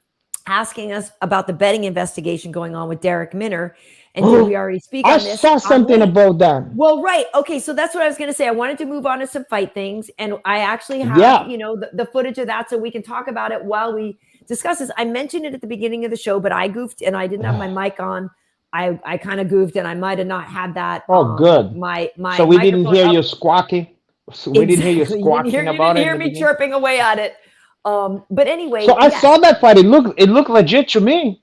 asking us about the betting investigation going on with Derek Minner. And did we already speak I on this? saw something about that. Well, right. Okay, so that's what I was going to say. I wanted to move on to some fight things, and I actually have, Yeah. you know, the footage of that, so we can talk about it while we discuss this. I mentioned it at the beginning of the show, but I goofed and I didn't have my mic on. I kind of goofed, and I might have not had that. Oh, good. My So we didn't microphone hear up. you squawking. So we didn't hear you Exactly. squawking You about didn't it. hear in the me beginning? chirping away at it. But anyway, So I yes. saw that fight. It looked legit to me.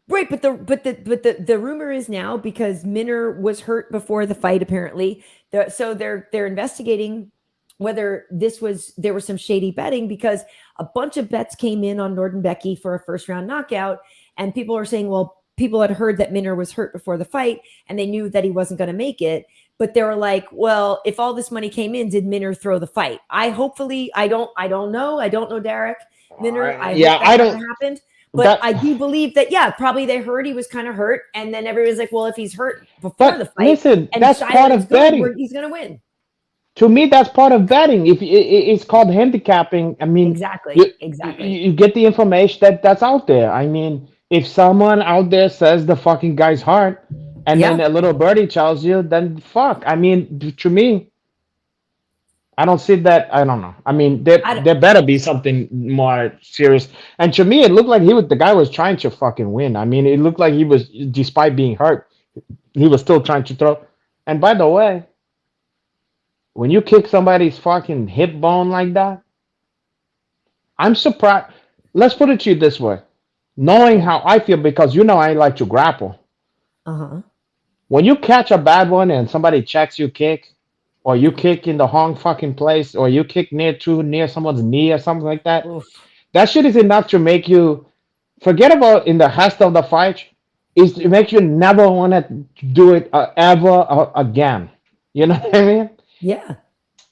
Right, but the rumor is now, because Minner was hurt before the fight, apparently. So they're investigating whether there was some shady betting, because a bunch of bets came in on Norden Becky for a first round knockout, and people are saying, well, people had heard that Minner was hurt before the fight, and they knew that he wasn't going to make it. But they were like, well, if all this money came in, did Minner throw the fight? I don't know. I don't know Derek Minner. I Yeah, hope that I don't- never happened. But That- I do believe that, yeah, probably they heard he was kind of hurt. And then everybody's like, well, if he's hurt before the But fight, listen, and that's part Schuyler's of good, betting. he's going to win. To me, that's part of betting. If it's called handicapping, I mean, Exactly. you get the information that's out there. I mean, if someone out there says the fucking guy's heart, and then Yeah. a little birdie tells you, then fuck. I mean, to me, I don't see that. I don't know. I mean, there better be something more serious. And to me, it looked like the guy was trying to fucking win. I mean, it looked like he was, despite being hurt, he was still trying to throw. And by the way, when you kick somebody's fucking hip bone like that, I'm surprised. Let's put it to you this way. Knowing how I feel, because you know I like to grapple. Uh-huh. When you catch a bad one and somebody checks you kick, or you kick in the wrong fucking place, or you kick near someone's knee or something like that, Oof. that shit is enough to make you forget about in the rest of the fight. Is to make you never want to do it ever again. You know what I mean? Yeah.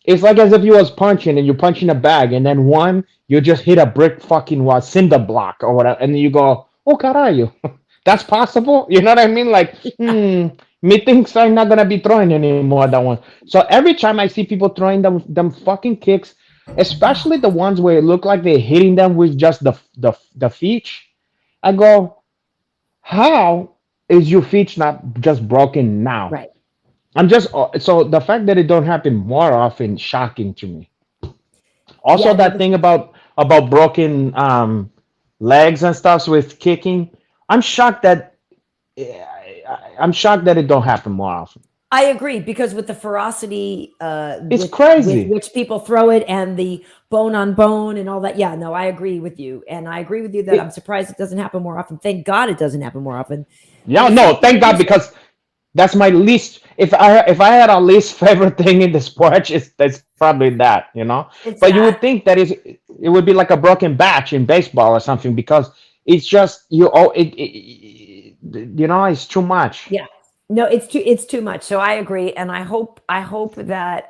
It's like as if you was punching and you punch in a bag, and then you just hit a brick fucking cinder block or whatever, and then you go, Oh, caralho. That's possible. You know what I mean? Like, me thinks I'm not gonna be throwing anymore that one. So every time I see people throwing them fucking kicks, especially the ones where it look like they're hitting them with just the feet, I go, how is your feet not just broken now? Right. I'm just so the fact that it don't happen more often shocking to me. Also, Yeah. No, that thing about broken legs and stuff with kicking, I'm shocked that I'm shocked that it don't happen more often. I agree, because with the ferocity It's with crazy. which people throw it and the bone on bone and all that. Yeah, no, I agree with you. And I agree with you that I'm It, surprised it doesn't happen more often. Thank God it doesn't happen more often. And yeah, the no, fact that thank it God used to, because that's my least. If I had a least favorite thing in the sport, it's probably that, you know. it's But you would that. think that it would be like a broken batch in baseball or something because it's just you know, it's too much. Yeah. No, it's too much. So I agree. And I hope that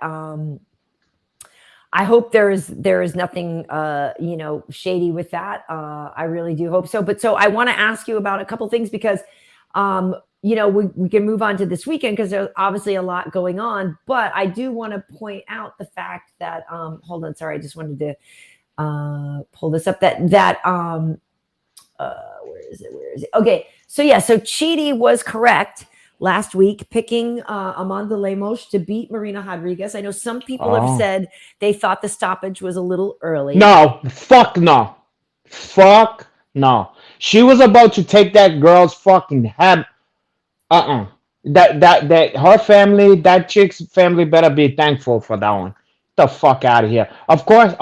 I hope there is nothing shady with that. I really do hope so. But so I want to ask you about a couple things because we can move on to this weekend because there's obviously a lot going on. But I do want to point out the fact that hold on, sorry, I just wanted to pull this up. Where is it? Where is it? Okay, so yeah, so Chidi was correct last week picking Amanda Lemos to beat Marina Rodriguez. I know some people have Oh said they thought the stoppage was a little early. no! Fuck no! Fuck no! She was about to take that girl's fucking head. That her family, that chick's family, better be thankful for that one. The fuck out of here. Of course,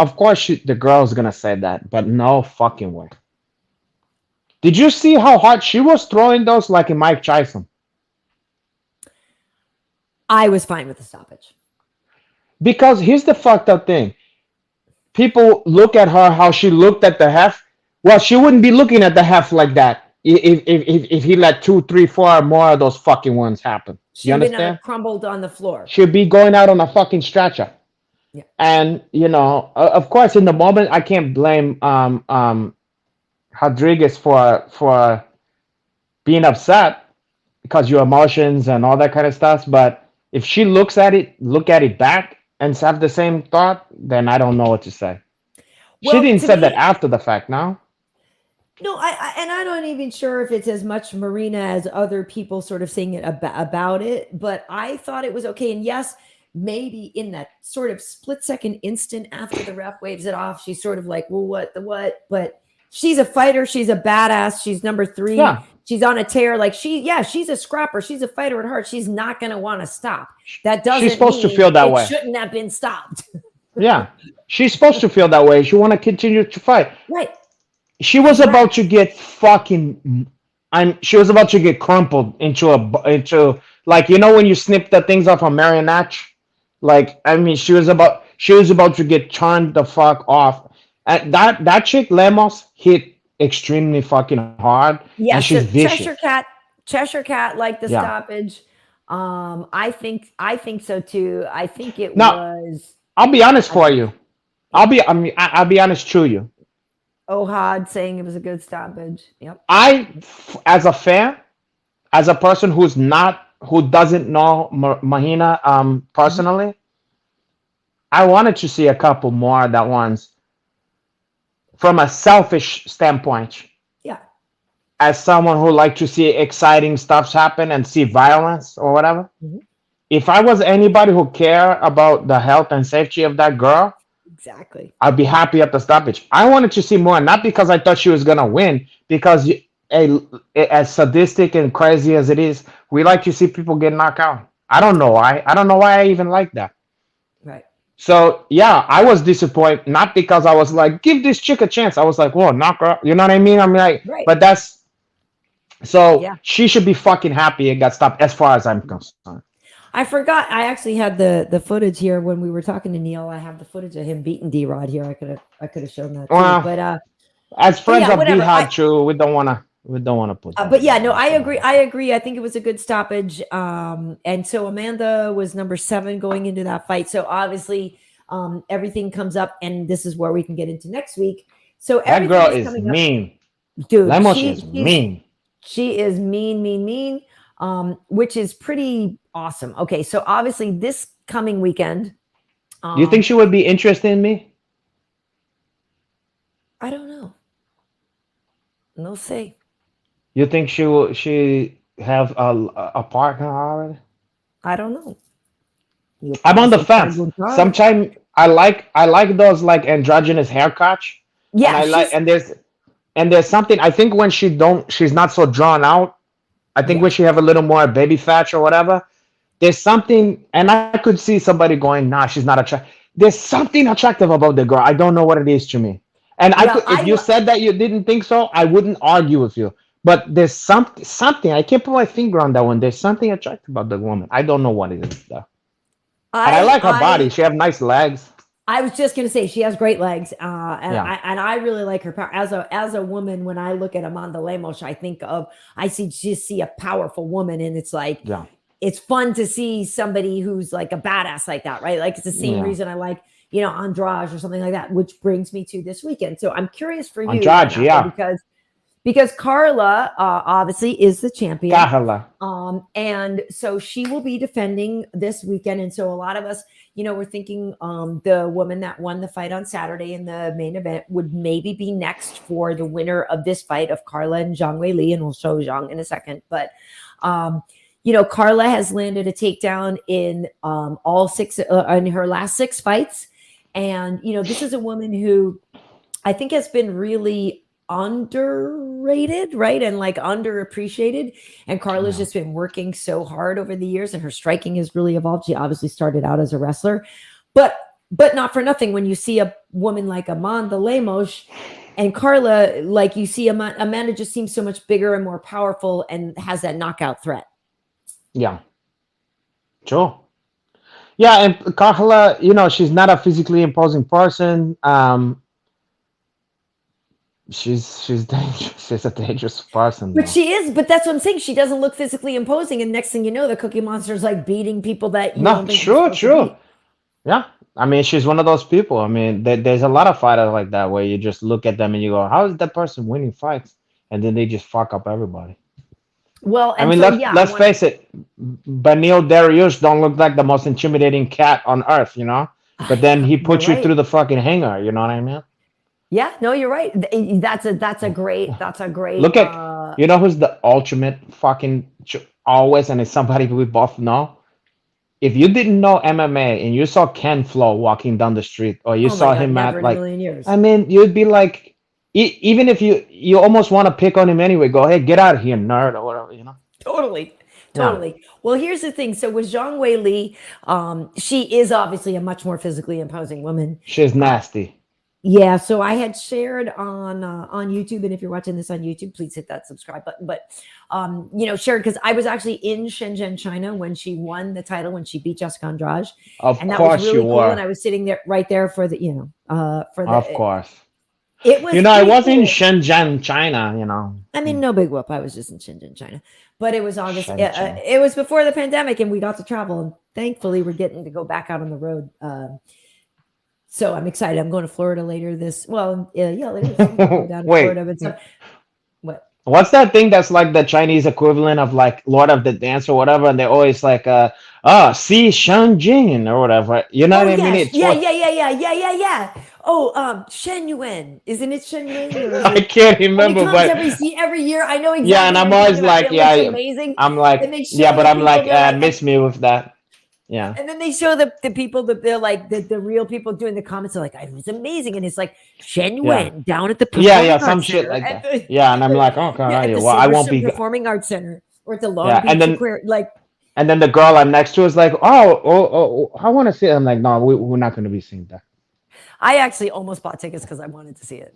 the girl's gonna say that, but no fucking way. Did you see how hard she was throwing those like in Mike Tyson? I was fine with the stoppage. Because here's the fucked up thing. People look at her how she looked at the half. Well, she wouldn't be looking at the half like that if he let two, three, four more of those fucking ones happen. She'd You have been understand? crumbled on the floor. She'd be going out on a fucking stretcher. Yeah. And of course, in the moment, I can't blame Rodriguez for being upset because your emotions and all that kind of stuff. But if she look at it back and have the same thought, then I don't know what to say. She Well, didn't to say that me, after the fact. Now, no, and I'm not even sure if it's as much Marina as other people sort of saying it about it, but I thought it was okay. And yes, maybe in that sort of split second instant after the ref waves it off, she's sort of like, well, what the what? But she's a fighter. She's a badass. She's number 3. yeah, She's on a tear. Like she's a scrapper. She's a fighter at heart. She's not going to want to stop. That she's doesn't supposed to mean feel that it way. shouldn't have been stopped. Yeah, she's supposed to feel that way. She want to continue to fight. Right. She was Right. about to get fucking. She was about to get crumpled into like when you snip the things off a marionette. Like I mean, she was about to get turned the fuck off. And that chick Lemos hit extremely fucking hard, Yeah. and she's So vicious. Cheshire Cat liked the Yeah. stoppage. I think so too. I think it Now was I'll be honest for you. I'll be honest to you. Ohad saying it was a good stoppage. Yep. As a fan, as a person who doesn't know Mahina Mhm. personally, I wanted to see a couple more that ones from a selfish standpoint. Yeah. As someone who like to see exciting stuffs happen and see violence or whatever. Mhm. If I was anybody who care about the health and safety of that girl, Exactly. I'd be happy at the stoppage. I wanted to see more, not because I thought she was gonna win, because as sadistic and crazy as it is, we like to see people get knocked out. I don't know why. I don't know why I even like that. Right. So yeah, I was disappointed, not because I was like, give this chick a chance. I was like, whoa, knock her out. You know what I mean? I'm like, Right. but that's so Yeah. she should be fucking happy it got stopped as far as I'm concerned. I forgot. I actually had the footage here when we were talking to Neil. I have the footage of him beating D-Rod here. I could have shown that too. Well, But as friends yeah, of whatever. Jihad Chu, we don't wanna put that. But yeah, no, I agree. I think it was a good stoppage. And so Amanda was number 7 going into that fight. So obviously, everything comes up, and this is where we can get into next week. So That everything girl is is coming up. mean. dude. Lemos is mean. She is mean. Which is pretty awesome. Okay, so obviously this coming weekend. Do you think she would be interested in me? I don't know. No say. You think she have a partner already? I don't know. I'm on the fence. Sometimes I like those like androgynous haircuts. Yeah, And I like and there's something I think when she's not so drawn out. I think when she have a little more baby fat or whatever, there's something, and I could see somebody going, nah, she's not attractive. There's something attractive about the girl. I don't know what it is to me. And if you said that you didn't think so, I wouldn't argue with you. But there's something, I can't put my finger on that one. There's something attractive about the woman. I don't know what it is though. And I like her body. She have nice legs. I was just gonna say she has great legs, and I really like her power as a woman. When I look at Amanda Lemos, I just see a powerful woman, and it's like it's fun to see somebody who's like a badass like that, right? Like it's the same reason I like Andrade or something like that, which brings me to this weekend. So I'm curious for you, Renato, because Carla obviously is the champion. And so she will be defending this weekend. And so a lot of us, we're thinking the woman that won the fight on Saturday in the main event would maybe be next for the winner of this fight of Carla and Zhang Weili, and we'll show Zhang in a second. But Carla has landed a takedown in all six in her last 6 fights. And this is a woman who I think has been really underrated, right? And like underappreciated. And Carla's just been working so hard over the years, and her striking has really evolved. She obviously started out as a wrestler, but not for nothing. When you see a woman like Amanda Lemos and Carla, like you see Amanda just seems so much bigger and more powerful and has that knockout threat. Yeah. Sure. Yeah, and Carla, she's not a physically imposing person. She's dangerous. She's a dangerous person. But she is. But that's what I'm saying. She doesn't look physically imposing, and next thing you know, the Cookie Monster's like beating people that you don't think true. Yeah, I mean, she's one of those people. I mean, there's a lot of fighters like that where you just look at them and you go, "How is that person winning fights?" And then they just fuck up everybody. Well, I mean, let's face it. Benil Dariush don't look like the most intimidating cat on earth, But then he puts you through the fucking hanger. You know what I mean? Yeah, no, you're right. That's a great. Look at who's the ultimate fucking always, and it's somebody we both know. If you didn't know MMA and you saw Ken Flo walking down the street, or you saw him at like, I mean, you'd be like, even if you almost want to pick on him anyway, go ahead, get out of here, nerd, or whatever, Totally. Yeah. Well, here's the thing. So with Zhang Weili, she is obviously a much more physically imposing woman. She's nasty. Yeah, so I had shared on YouTube, and if you're watching this on YouTube, please hit that subscribe button. But shared because I was actually in Shenzhen, China when she won the title, when she beat Jessica Andrade. And that was really cool. And I was sitting there right there for the Of course. It was I was in Shenzhen, China, I mean, no big whoop. I was just in Shenzhen, China. But it was August. It was before the pandemic, and we got to travel, and thankfully we're getting to go back out on the road. So I'm excited. I'm going to Florida later later. Down to Florida, but what? What's that thing that's like the Chinese equivalent of like Lord of the Dance or whatever? And they're always like, see Shangjing or whatever. You know what I mean? Yeah. Oh, Shen Yuan. Isn't it Shen Yuan? I can't remember, but every year I know exactly. Yeah, and I'm always like, amazing. I'm like, but I'm like, miss me with that. Yeah. And then they show the people that they're like the real people doing the comments are like, it was amazing. And it's like Shen Yuan down at the Performing Arts some shit like that. And I'm like, oh god, I won't be Performing Arts Center or at the Long Beach and then the girl I'm next to is like, oh, I want to see it. I'm like, no, we're not going to be seeing that. I actually almost bought tickets because I wanted to see it.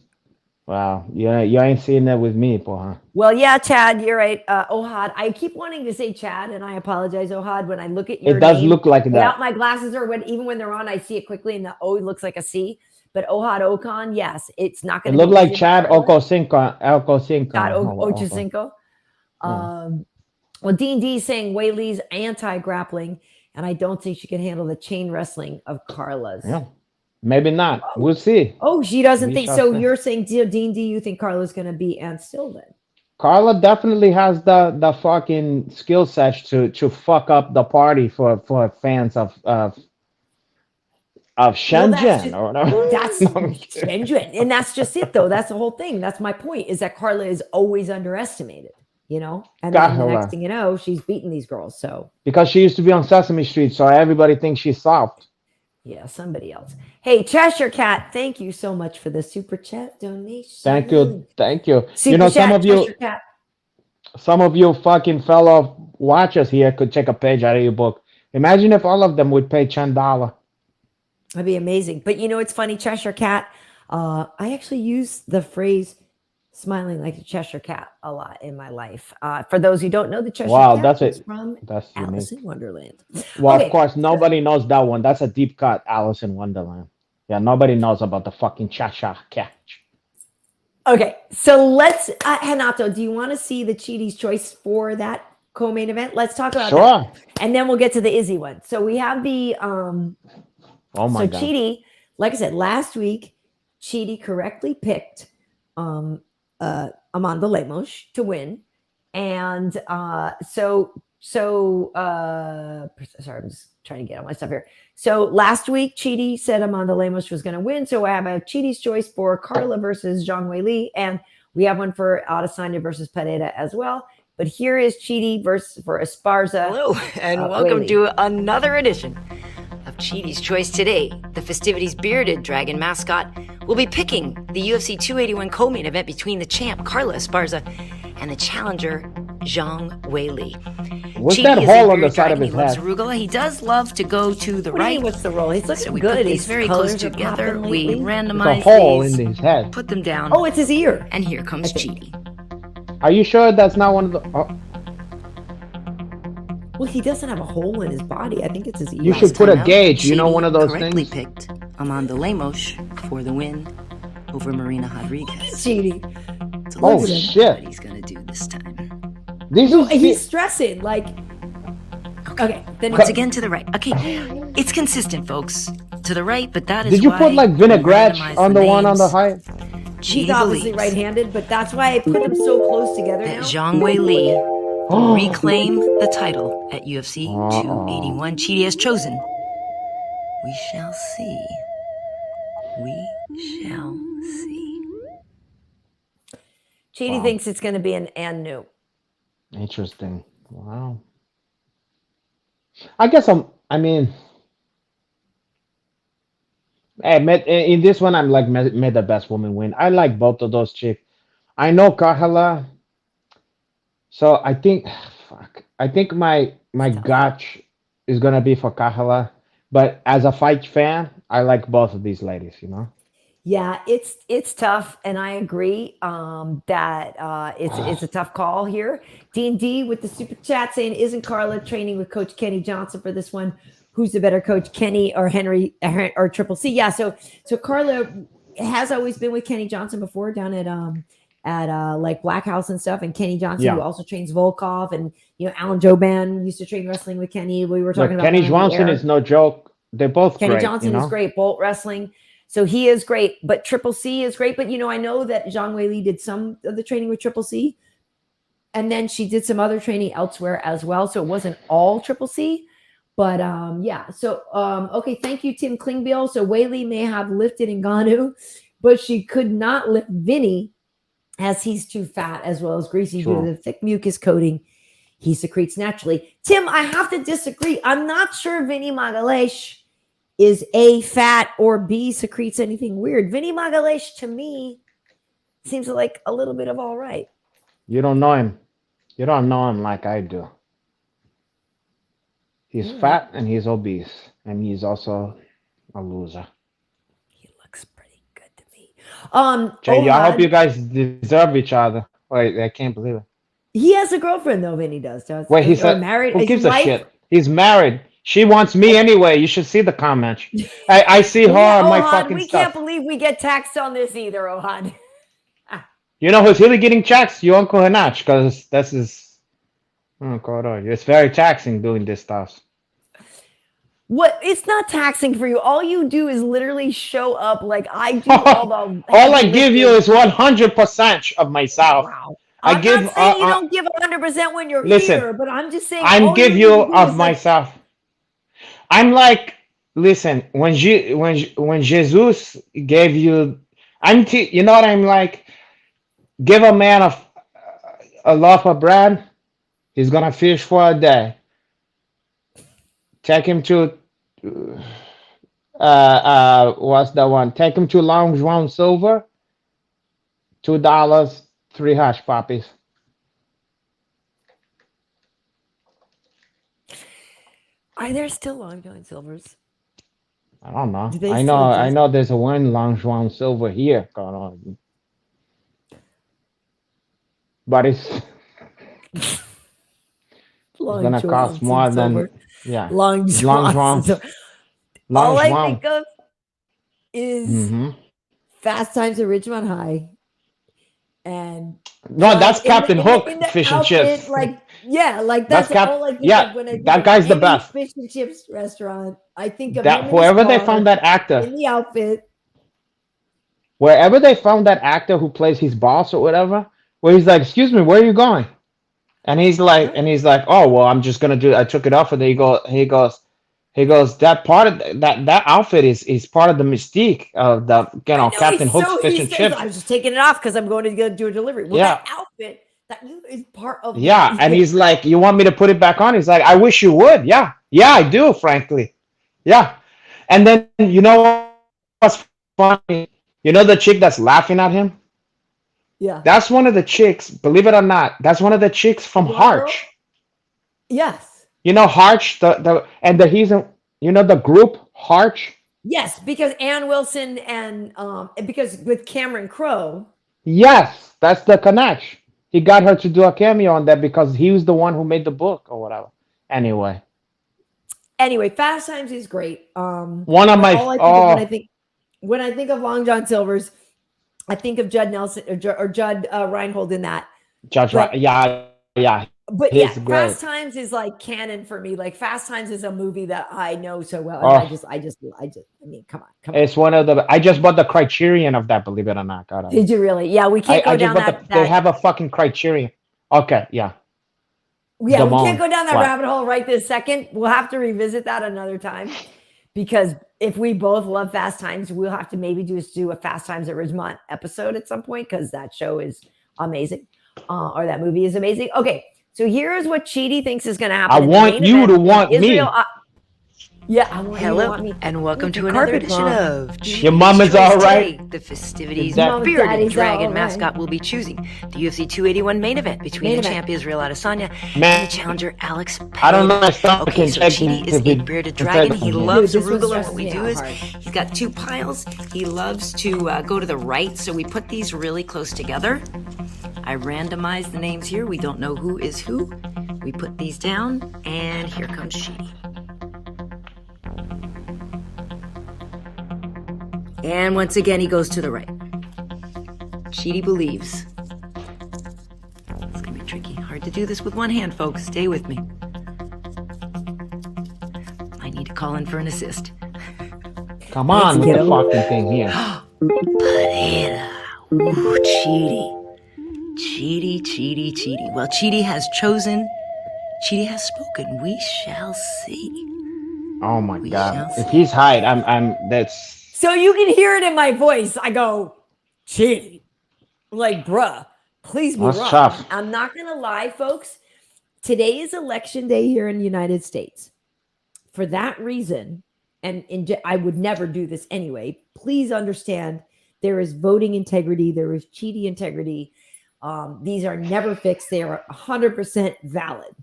Wow. Yeah, you ain't seeing that with me, huh? Well, yeah, Chad, you're right. Ohad. I keep wanting to say Chad, and I apologize, Ohad. When I look at your name, it does look like that. Without my glasses, or even when they're on, I see it quickly, and the O looks like a C. But Ohad Okan, yes, it's not going to. It looked like Chad Okocinco. Chad Ochocinco. Well, Dean D is saying Weili's anti-grappling, and I don't think she can handle the chain wrestling of Carla's. Yeah. Maybe not. We'll see. Oh, she doesn't We think shall so. see. You're saying, Dean, do you think Carla's going to beat Ann Still then? Carla definitely has the fucking skill set to fuck up the party for fans of Well, Shenzhen or whatever. that's Shenzhen. And that's just it, though. That's the whole thing. That's my point, is that Carla is always underestimated, you know? And then the next thing you know, she's beating these girls. So Because she used to be on Sesame Street, so everybody thinks she's soft. yeah, somebody else. Hey, Cheshire Cat, thank you so much for the super chat donation. Thank you. Super You know, chat, Cheshire Cat. some of you fucking fellow watchers here could take a page out of your book. Imagine if all of them would pay $10. That'd be amazing. But you know, it's funny, Cheshire Cat. I actually use the phrase "smiling like a Cheshire Cat" a lot in my life. For those who don't know, the Cheshire Cat is from Alice in Wonderland. Well, Okay. of course, nobody knows that one. That's a deep cut, Alice in Wonderland. Yeah, nobody knows about the fucking Cheshire Cat. Okay, so let's, Hinato, do you want to see the Chidi's choice for that co-main event? Let's talk about that. And then we'll get to the Izzy one. So we have the, oh my God. Chidi, like I said, last week, Chidi correctly picked Amanda Lemos to win. And sorry, I'm just trying to get all my stuff here. So last week, Chidi said Amanda Lemos was going to win. So I have a Chidi's choice for Carla versus Zhang Weili, and we have one for Adesanya versus Pereira as well. But here is Chidi versus for Esparza. Hello, and welcome to another edition of Chidi's Choice. Today, the Fistivities bearded dragon mascot will be picking the UFC 281 co-main event between the champ Carla Esparza and the challenger Zhang Weili. What's Chidi that is hole a on the bearded side of dragon. his He loves head? arugula. He does love to go to the What do you right. mean, what's the roll? He's looking So we good. put these His very close colors are together. popping We lately. There's a randomize hole these, in his head. put them down, Oh, it's his ear. and here comes Chidi. Are you sure that's not one of the... Oh, Well, he doesn't have a hole in his body. I think it's his ear. you should put a Time out, gauge, you know, Chidi one of those correctly things. picked Amanda Lemos for the win over Marina Rodriguez. Chidi. So Oh, let's see shit. what he's gonna do this time. This is... He's stressing. Like, okay. Then Once again to the right. Okay, it's consistent, folks. To the right, but that is Did you why put like we vinaigrette randomize on the one on the names. height? he's Chidi obviously believes right-handed, but that's why I put them so close together that now. Zhang Weili will reclaim the title at UFC Uh-oh. 281. Chidi has chosen. We shall see. We shall see. Chidi Wow. thinks it's going to be an and new. Interesting. Wow. I guess I mean, in this one, I'm like, made the best woman win. I like both of those chicks. I know Carla, so I think, fuck, I think my gotch is gonna be for Carla. But as a fight fan, I like both of these ladies. You know. Yeah, it's tough, and I agree that it's a tough call here. D&D with the super chat saying, "Isn't Carla training with Coach Kenny Johnson for this one? Who's the better coach, Kenny or Henry or Triple C?" Yeah, so Carla has always been with Kenny Johnson before down at like Black House and stuff, and Kenny Johnson who also trains Volkov, and you know Alan Joban used to train wrestling with Kenny. We were talking about Kenny that on the Johnson air. is no joke. They're both Kenny great. Johnson you know? is great, Bolt Wrestling. So he is great, but Triple C is great. But, you know, I know that Zhang Weili did some of the training with Triple C, and then she did some other training elsewhere as well. So it wasn't all Triple C, but yeah. So, okay. Thank you, Tim Klingbeil. So Weili may have lifted Ngannou, but she could not lift Vinny as he's too fat as well as greasy due to the thick mucus coating he secretes naturally. Tim, I have to disagree. I'm not sure Vinny Magalhaes is A, fat, or B, secretes anything weird. Vinny Magalhaes, to me, seems like a little bit of all right. You don't know him. You don't know him like I do. He's fat and he's obese. And he's also a loser. He looks pretty good to me. Jay, I hope you guys deserve each other. Wait, I can't believe it. He has a girlfriend, though, Vinny does. Wait, he said, married. who gives a shit? He's married. She wants me anyway. You should see the comments. I see her on my fucking we stuff. can't believe we get taxed on this either, Ohad. You know who's really getting taxed? Your Uncle Hinach, because this is... Oh, God, it's very taxing doing this stuff. What? It's not taxing for you. All you do is literally show up like I do all the. All I give you is 100% of myself. Wow. I I'm give. not saying you don't give 100% when you're Listen, here, but I'm just saying I'm all give you you need to do of is, like, myself. I'm like, listen, when Jesus gave you, you know what I'm like. Give a man a loaf of bread, he's gonna fish for a day. Take him to what's the one? Take him to Long John Silver, $2, 3 hush puppies. Are there still Long John Silvers? I don't know. Do they I still know. I exist? know. There's a one Long John Silver here going on, but it's Long gonna John cost more Silver. than yeah. Long Long John. John. All I Long think of is John. Fast Times at Ridgemont High, and No, John that's in Captain the, Hook in the fish and outfit, chips. like like That's that's all I think Yeah, of when I think that of guy's the any best. fish and chips restaurant. I think of That him in his whoever they car, found that actor, in the outfit. wherever they found that actor who plays his boss or whatever, where he's like, "Excuse me, where are you going?" And he's like, "Oh well, I'm just gonna do. I took it off." And he goes. That part of that outfit is part of the mystique of the I know Captain Hook's fish he and says, chips. I was just taking it off because I'm going to go do a delivery. Well, Yeah. that outfit that is part of Yeah, and he's like, "You want me to put it back on?" He's like, "I wish you would." Yeah, I do, frankly. Yeah, and then you know what's funny? You know the chick that's laughing at him? Yeah. That's one of the chicks. Believe it or not, that's one of the chicks from Harch. Yes. You know Harch, you know the group Harch. Yes, because Ann Wilson and because with Cameron Crowe. Yes, that's the connection. He got her to do a cameo on that because he was the one who made the book or whatever. Anyway, Fast Times is great. One of my when I think of Long John Silver's, I think of Judd Nelson or Judd Reinhold in that. Judge, yeah. But He's great. Fast Times is like canon for me. Like Fast Times is a movie that I know so well. And I mean, come on. It's one of the. I just bought the Criterion of that. Believe it or not, God. Did you really? Yeah, we can't go down that. They have a fucking Criterion. Okay, yeah. Yeah, we can't go down that rabbit hole right this second. We'll have to revisit that another time, because if we both love Fast Times, we'll have to maybe do a Fast Times at Ridgemont episode at some point, because that show is amazing, or that movie is amazing. Okay, so here's what Chidi thinks is going to happen. I want you to want me. I want Hello, you to want me. and welcome to another edition of Your mama's all right. The Fistivities Mom, bearded Daddy's dragon all right. mascot will be choosing the UFC 281 main event between the champ Israel Adesanya Man, and the challenger Alex Pereira. I don't know. Okay, so Chidi is a bearded dragon. He loves arugula. What we do is he's got two piles. He loves to go to the right, so we put these really close together. I randomized the names here. We don't know who is who. We put these down, and here comes Chidi. And once again, he goes to the right. Chidi believes. It's gonna be tricky. Hard to do this with one hand, folks. Stay with me. I need to call in for an assist. Come on, with the fucking thing here. Pereira. Ooh, Chidi. Chidi. Well, Chidi has chosen. Chidi has spoken. We shall see. Oh my God! If he's hide, that's. So you can hear it in my voice. I go, Chidi. Like, bruh, please be wrong. Tough. I'm not going to lie, folks. Today is election day here in the United States. For that reason, and I would never do this anyway, please understand there is voting integrity. There is Chidi integrity. These are never fixed. They are 100% valid.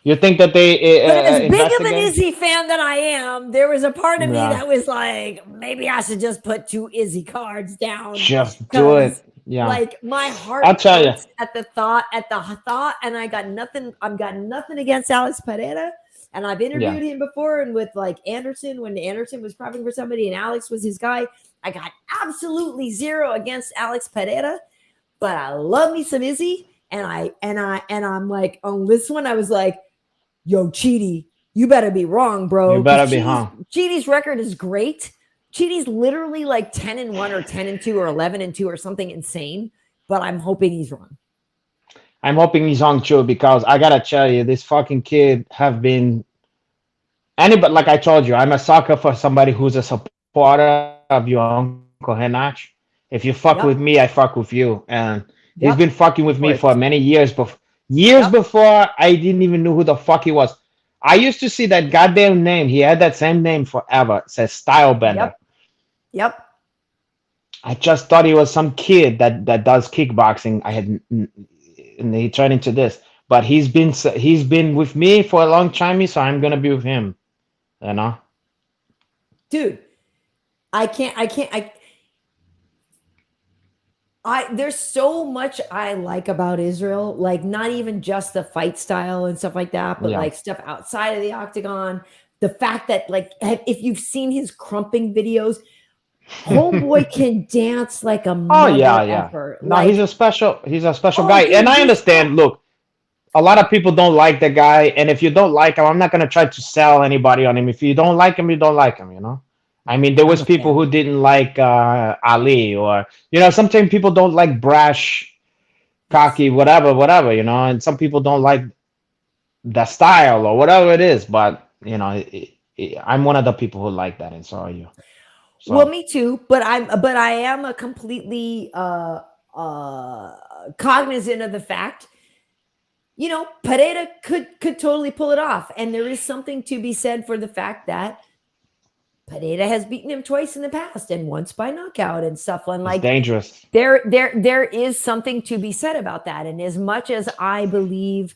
You think that they but as big of an Izzy fan that I am, there was a part of me that was like, maybe I should just put 2 Izzy cards down. Just do it. Yeah. Like my heart I'll tell you. at the thought, and I got nothing. I've got nothing against Alex Pereira. And I've interviewed him before, and with like Anderson, when Anderson was prepping for somebody and Alex was his guy, I got absolutely zero against Alex Pereira. But I love me some Izzy. And I'm like, on this one, I was like, yo, Chidi, You better be wrong, bro. You better be wrong. Chidi's record is great. Chidi's literally like 10-1 or 10-2 or 11-2 or something insane. But I'm hoping he's wrong. I'm hoping he's wrong too, because I gotta tell you, this fucking kid have been anybody. Like I told you, I'm a sucker for somebody who's a supporter of your uncle Hinato. If you fuck with me, I fuck with you, and he's been fucking with me for many years. Before I didn't even know who the fuck he was. I used to see that goddamn name. He had that same name forever. It says Stylebender. Yep. I just thought he was some kid that does kickboxing. And he turned into this. But he's been with me for a long time, so I'm gonna be with him. You know, dude. There's so much I like about Israel, like not even just the fight style and stuff like that, but like stuff outside of the octagon. The fact that, like, if you've seen his crumping videos, homeboy can dance like a mother effer. No, like, he's a special guy. Dude, and I understand, look, a lot of people don't like the guy, and if you don't like him, I'm not gonna try to sell anybody on him. If you don't like him, you don't like him, you know? I mean, there was people who didn't like Ali, or, you know, sometimes people don't like brash, cocky, whatever, you know, and some people don't like the style or whatever it is, but, you know, I'm one of the people who like that, and so are you. So. Well, me too, but I am a completely cognizant of the fact, you know, Pereira could totally pull it off, and there is something to be said for the fact that Pereira has beaten him twice in the past, and once by knockout and stuff. And like, it's dangerous. There is something to be said about that. And as much as I believe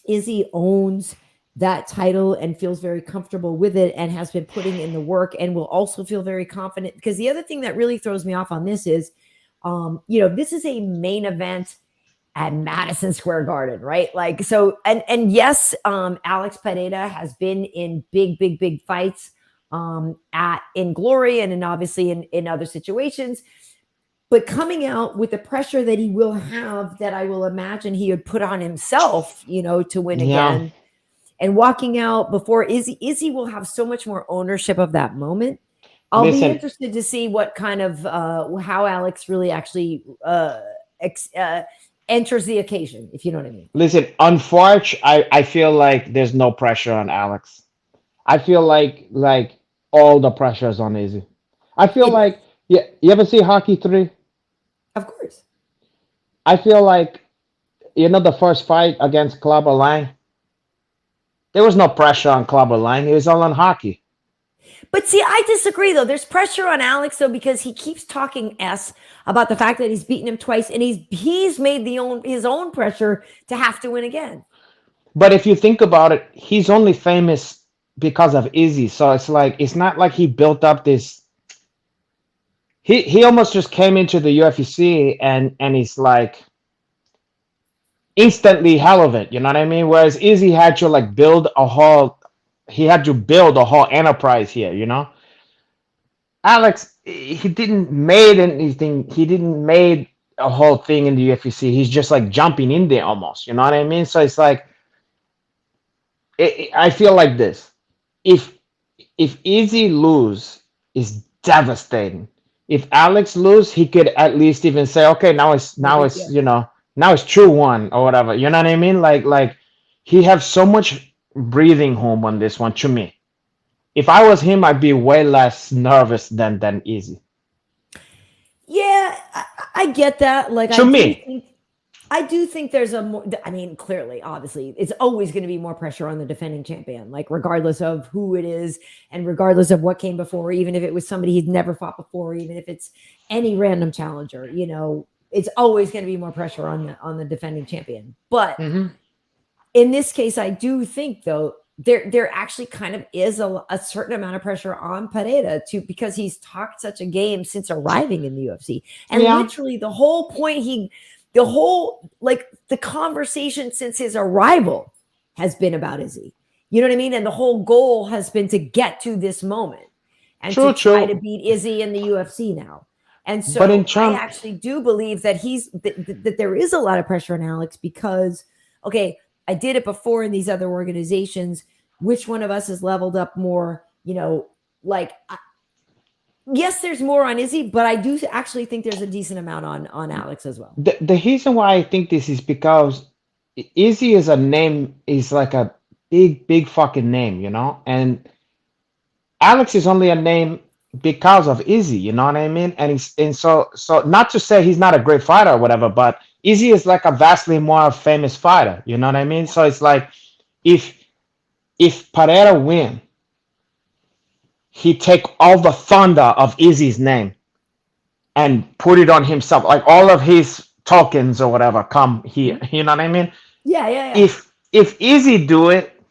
Izzy owns that title and feels very comfortable with it and has been putting in the work and will also feel very confident, because the other thing that really throws me off on this is, you know, this is a main event at Madison Square Garden, right? Like, so, and yes, Alex Pereira has been in big fights in Glory and obviously in other situations, but coming out with the pressure that he will have, that I will imagine he would put on himself, you know, to win again, and walking out before Izzy will have so much more ownership of that moment. I'll be interested to see what kind of how Alex really actually enters the occasion, if you know what I mean. Listen, unfortunately, I feel like there's no pressure on Alex. I feel like all the pressure is on Izzy. I feel like, you ever see Hockey 3? Of course. I feel like, you know, the first fight against Clubber Lang, there was no pressure on Clubber Lang. It was all on Hockey. But see, I disagree, though. There's pressure on Alex, though, because he keeps talking about the fact that he's beaten him twice, and he's made his own pressure to have to win again. But if you think about it, he's only famous because of Izzy. So it's like, it's not like he built up this. He almost just came into the UFC and he's like instantly hell of it. You know what I mean? Whereas Izzy had to like build a whole enterprise here, you know? Alex, he didn't made anything. He didn't made a whole thing in the UFC. He's just like jumping in there almost. You know what I mean? So it's like, I feel like this. If Izzy lose, is devastating. If Alex lose, he could at least even say, okay, now it's you know, now it's 2-1 or whatever. You know what I mean? Like he has so much breathing room on this one to me. If I was him, I'd be way less nervous than Izzy. Yeah, I get that. Like, I do think there's a more, I mean, clearly, obviously, it's always going to be more pressure on the defending champion, like regardless of who it is and regardless of what came before, even if it was somebody he'd never fought before, even if it's any random challenger, you know, it's always going to be more pressure on the defending champion. But in this case, I do think, though, there actually kind of is a certain amount of pressure on Pereira too, because he's talked such a game since arriving in the UFC. And literally the whole point the conversation since his arrival has been about Izzy. You know what I mean? And the whole goal has been to get to this moment and try to beat Izzy in the UFC now. And so I actually do believe that that there is a lot of pressure on Alex because, okay, I did it before in these other organizations. Which one of us has leveled up more? You know, like, yes, there's more on Izzy, but I do actually think there's a decent amount on Alex as well. The reason why I think this is because Izzy is a name, is like a big fucking name, you know? And Alex is only a name because of Izzy, you know what I mean? And so not to say he's not a great fighter or whatever, but Izzy is like a vastly more famous fighter, you know what I mean? So it's like if Pereira win, he take all the thunder of Izzy's name and put it on himself, like all of his tokens or whatever come here, you know what I mean? Yeah. If Izzy do it,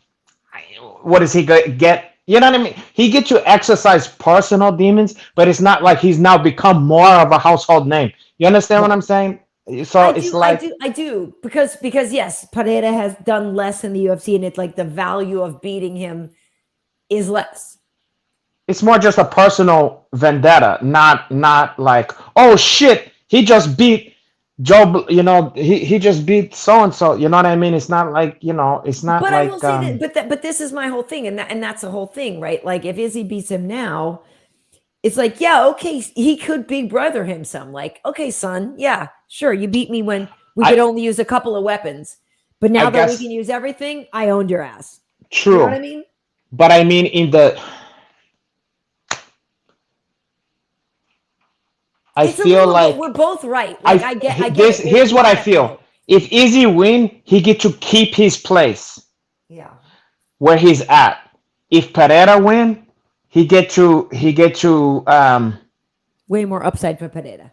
what does he get? You know what I mean? He gets to exercise personal demons, but it's not like he's now become more of a household name. You understand what I'm saying? So I do because yes, Pereira has done less in the UFC, and it's like the value of beating him is less. It's more just a personal vendetta, not like, oh shit, he just beat Joe, you know, he just beat so and so. You know what I mean? It's not like, you know, it's not. But like, I will say that, but this is my whole thing, and that's the whole thing, right? Like if Izzy beats him now, it's like, yeah, okay, he could big brother him some. Like, okay, son, yeah, sure, you beat me when we could only use a couple of weapons, but now that we can use everything, I owned your ass. True. You know what I mean? But I mean, I feel like we're both right. Like I get this. it. Here's what I feel. If Izzy win, he get to keep his place. Yeah. Where he's at. If Pereira win, he get to way more upside for Pereira.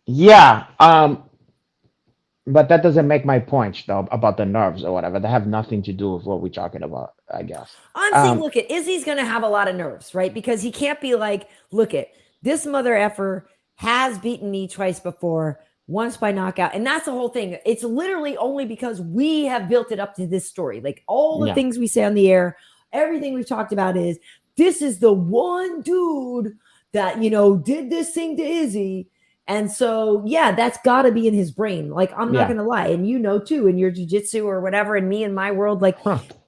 Yeah. But that doesn't make my point though about the nerves or whatever. They have nothing to do with what we're talking about, I guess. I'm saying, look at Izzy's gonna have a lot of nerves, right? Because he can't be like, look at this mother effer has beaten me twice before, once by knockout. And that's the whole thing. It's literally only because we have built it up to this story. Like all the things we say on the air, everything we've talked about is this is the one dude that, you know, did this thing to Izzy. And so, yeah, that's got to be in his brain. Like, I'm not going to lie. And you know, too, in your jiu-jitsu or whatever, and me in my world, like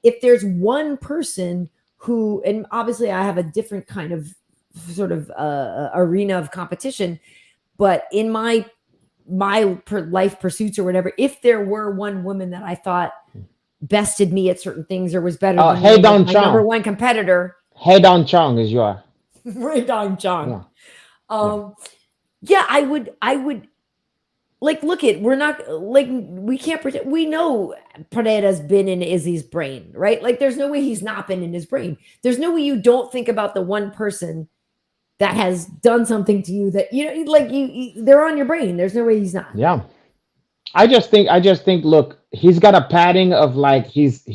if there's one person who, and obviously I have a different kind of sort of arena of competition, but in my life pursuits or whatever, if there were one woman that I thought bested me at certain things or was better than me, my number one competitor, Haitian Chong is your Haitian Chong. Yeah, I would like, look at, we're not like, we can't pretend, we know Pereira's been in Izzy's brain, right? Like there's no way he's not been in his brain. There's no way you don't think about the one person that has done something to you that, you know, like they're on your brain. There's no way he's not. Yeah. I just think, look, he's got a padding of like, he's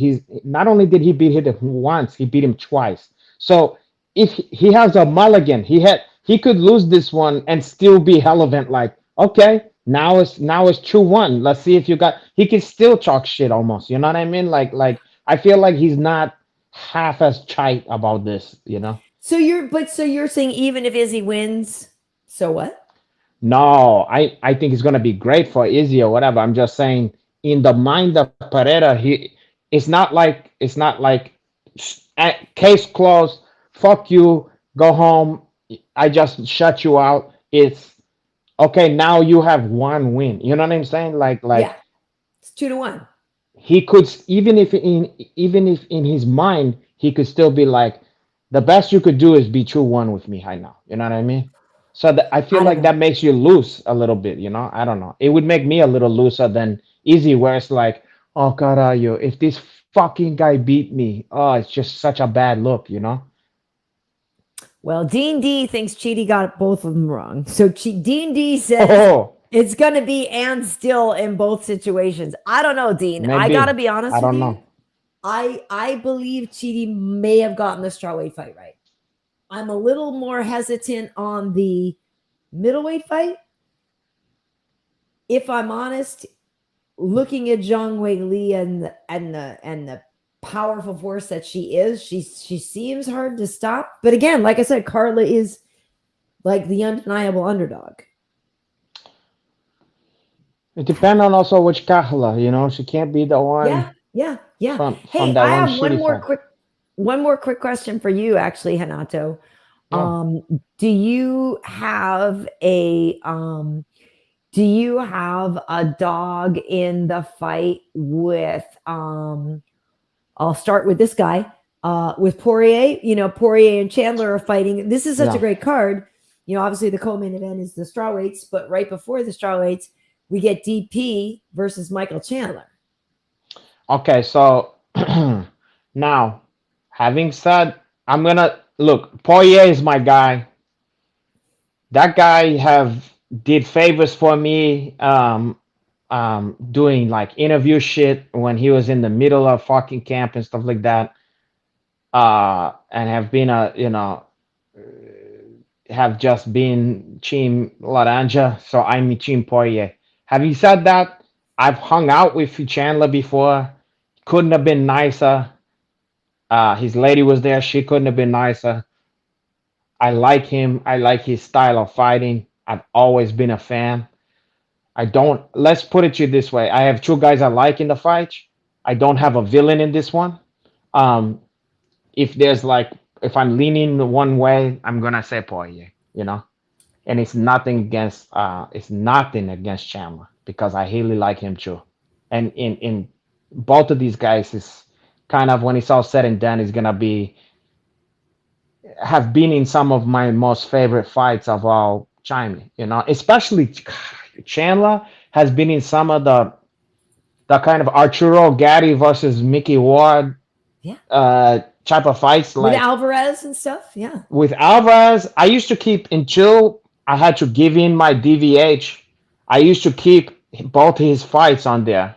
not only did he beat him once, he beat him twice. So if he has a mulligan, he could lose this one and still be relevant. Like, okay, now it's 2-1. Let's see if he can still talk shit almost. You know what I mean? Like I feel like he's not half as tight about this, you know? So you're saying even if Izzy wins, so what? No, I think it's gonna be great for Izzy or whatever. I'm just saying, in the mind of Pereira, it's not like case closed. Fuck you. Go home. I just shut you out. It's okay. Now you have one win. You know what I'm saying? Like yeah. It's 2-1. He could, even if in his mind he could still be like, the best you could do is be 2-1 with me right now. You know what I mean? So I feel like that makes you loose a little bit, you know? I don't know. It would make me a little looser than Izzy, where it's like, oh, caralho, if this fucking guy beat me, oh, it's just such a bad look, you know? Well, Dean D thinks Chidi got both of them wrong. So Dean D says it's going to be and still in both situations. I don't know, Dean. Maybe. I got to be honest with you. I don't know. I believe Chidi may have gotten the strawweight fight right. I'm a little more hesitant on the middleweight fight. If I'm honest, looking at Zhang Weili and the powerful force that she is, she seems hard to stop. But again, like I said, Carla is like the undeniable underdog. It depends on also which Carla, you know, she can't be the one. Yeah. Yeah, yeah. from Hey, that I one have one shitty more fight. quick question for you, actually, Hinato. Yeah. Do you have a dog in the fight with I'll start with this guy. With Poirier, Poirier and Chandler are fighting. This is such a Yeah. great card. Obviously the co-main event is the strawweights, but right before the strawweights, we get DP versus Michael Chandler. Okay, so now, having said, I'm gonna look. Poirier is my guy. That guy have did favors for me, doing like interview shit when he was in the middle of fucking camp and stuff like that. And have been have just been Team Laranja, so I'm Team Poirier. Having said that, I've hung out with Chandler before. Couldn't have been nicer. His lady was there. She couldn't have been nicer. I like him. I like his style of fighting. I've always been a fan. I don't. Let's put it to you this way. I have two guys I like in the fight. I don't have a villain in this one. Um, if there's like, if I'm leaning one way, I'm gonna say Poirier. And it's nothing against Chandler because I really like him too. And in both of these guys is kind of, when it's all said and done, is gonna have been in some of my most favorite fights of all time. Especially Chandler has been in some of the kind of Arturo Gatti versus Mickey Ward type of fights, with like Alvarez and stuff. Yeah. with Alvarez. I used to keep, until I had to give in my DVH, I used to keep both his fights on there.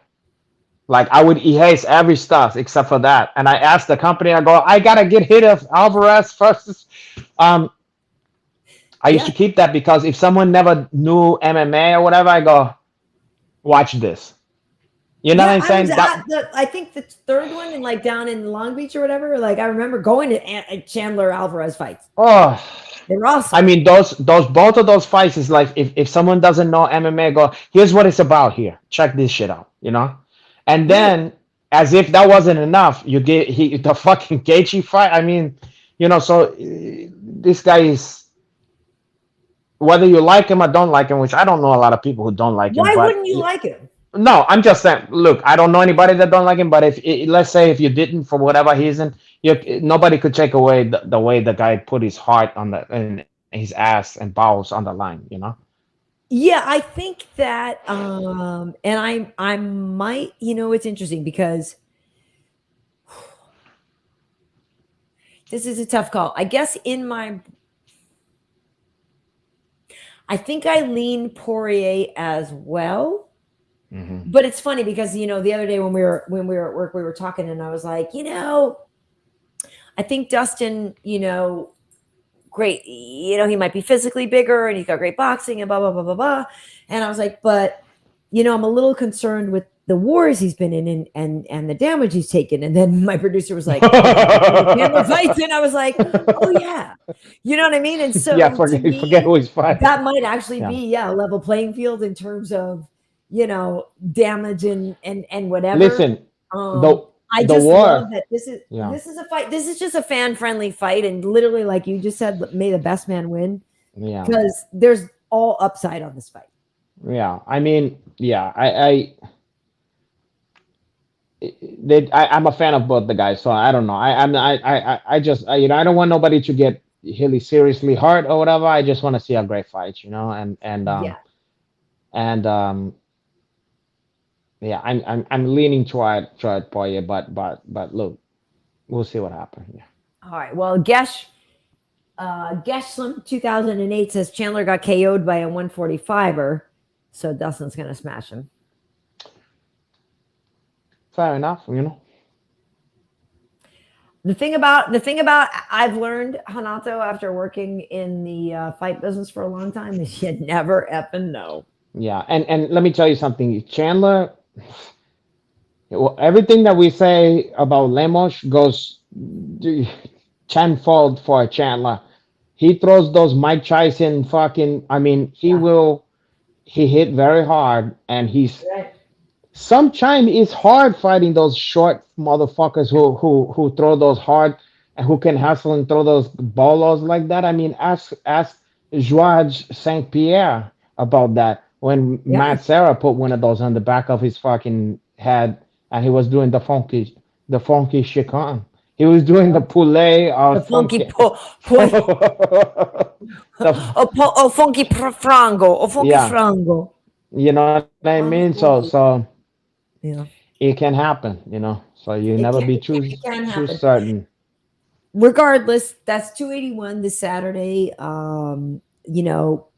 Like, I would erase every stuff except for that. And I asked the company, I go, I gotta get hit of Alvarez versus. I used to keep that because if someone never knew MMA or whatever, I go, watch this. You know what I'm saying? I think the third one, and like down in Long Beach or whatever. Like, I remember going to Chandler Alvarez fights. Oh, they were awesome. I mean, both of those fights is like, if someone doesn't know MMA, go, here's what it's about here. Check this shit out, And then, as if that wasn't enough, you get the fucking Gaethje fight. I mean, so this guy is, whether you like him or don't like him, which I don't know a lot of people who don't like him. Why wouldn't you like him? No, I'm just saying. Look, I don't know anybody that don't like him, but let's say if you didn't, for whatever reason, nobody could take away the way the guy put his heart and his ass and balls on the line. Yeah, I think that, and I might, it's interesting because this is a tough call. I guess I think I lean Poirier as well. Mm-hmm. But it's funny because, the other day when we were at work, we were talking and I was like, I think Dustin, great, he might be physically bigger and he's got great boxing and blah, blah, blah, blah, blah. And I was like, but, I'm a little concerned with the wars he's been in and the damage he's taken. And then my producer was like, fights. And I was like, oh yeah. You know what I mean? And so forget who he's fighting. That might actually be a level playing field in terms of, damage and whatever. Listen, I just love that this is a fight. This is just a fan-friendly fight. And literally, like you just said, may the best man win. Yeah. Because there's all upside on this fight. Yeah. I mean, yeah, I'm a fan of both the guys, so I don't know. I just I don't want nobody to get really seriously hurt or whatever. I just want to see a great fight, I'm leaning toward Poirier, but look, we'll see what happens. Yeah. All right. Well, Gesh Slim 2008 says Chandler got KO'd by a 145er, so Dustin's gonna smash him. Fair enough, The thing about I've learned, Hinato, after working in the fight business for a long time, is you never effing know. Yeah, and let me tell you something, Chandler. Everything that we say about Lemos goes tenfold for Chandler. He throws those Mike Tyson fucking. I mean, he hit very hard, and sometimes it's hard fighting those short motherfuckers who throw those hard and who can hustle and throw those bolos like that. I mean, ask George St. Pierre about that when Yeah. Matt Serra put one of those on the back of his fucking head and he was doing the funky chican. He was doing the poulet or The funky the, funky frango, funky yeah, frango. you know what I mean. So Yeah, it can happen, you know. So you never be it can too happen. certain. Regardless, that's 281 this Saturday. You know,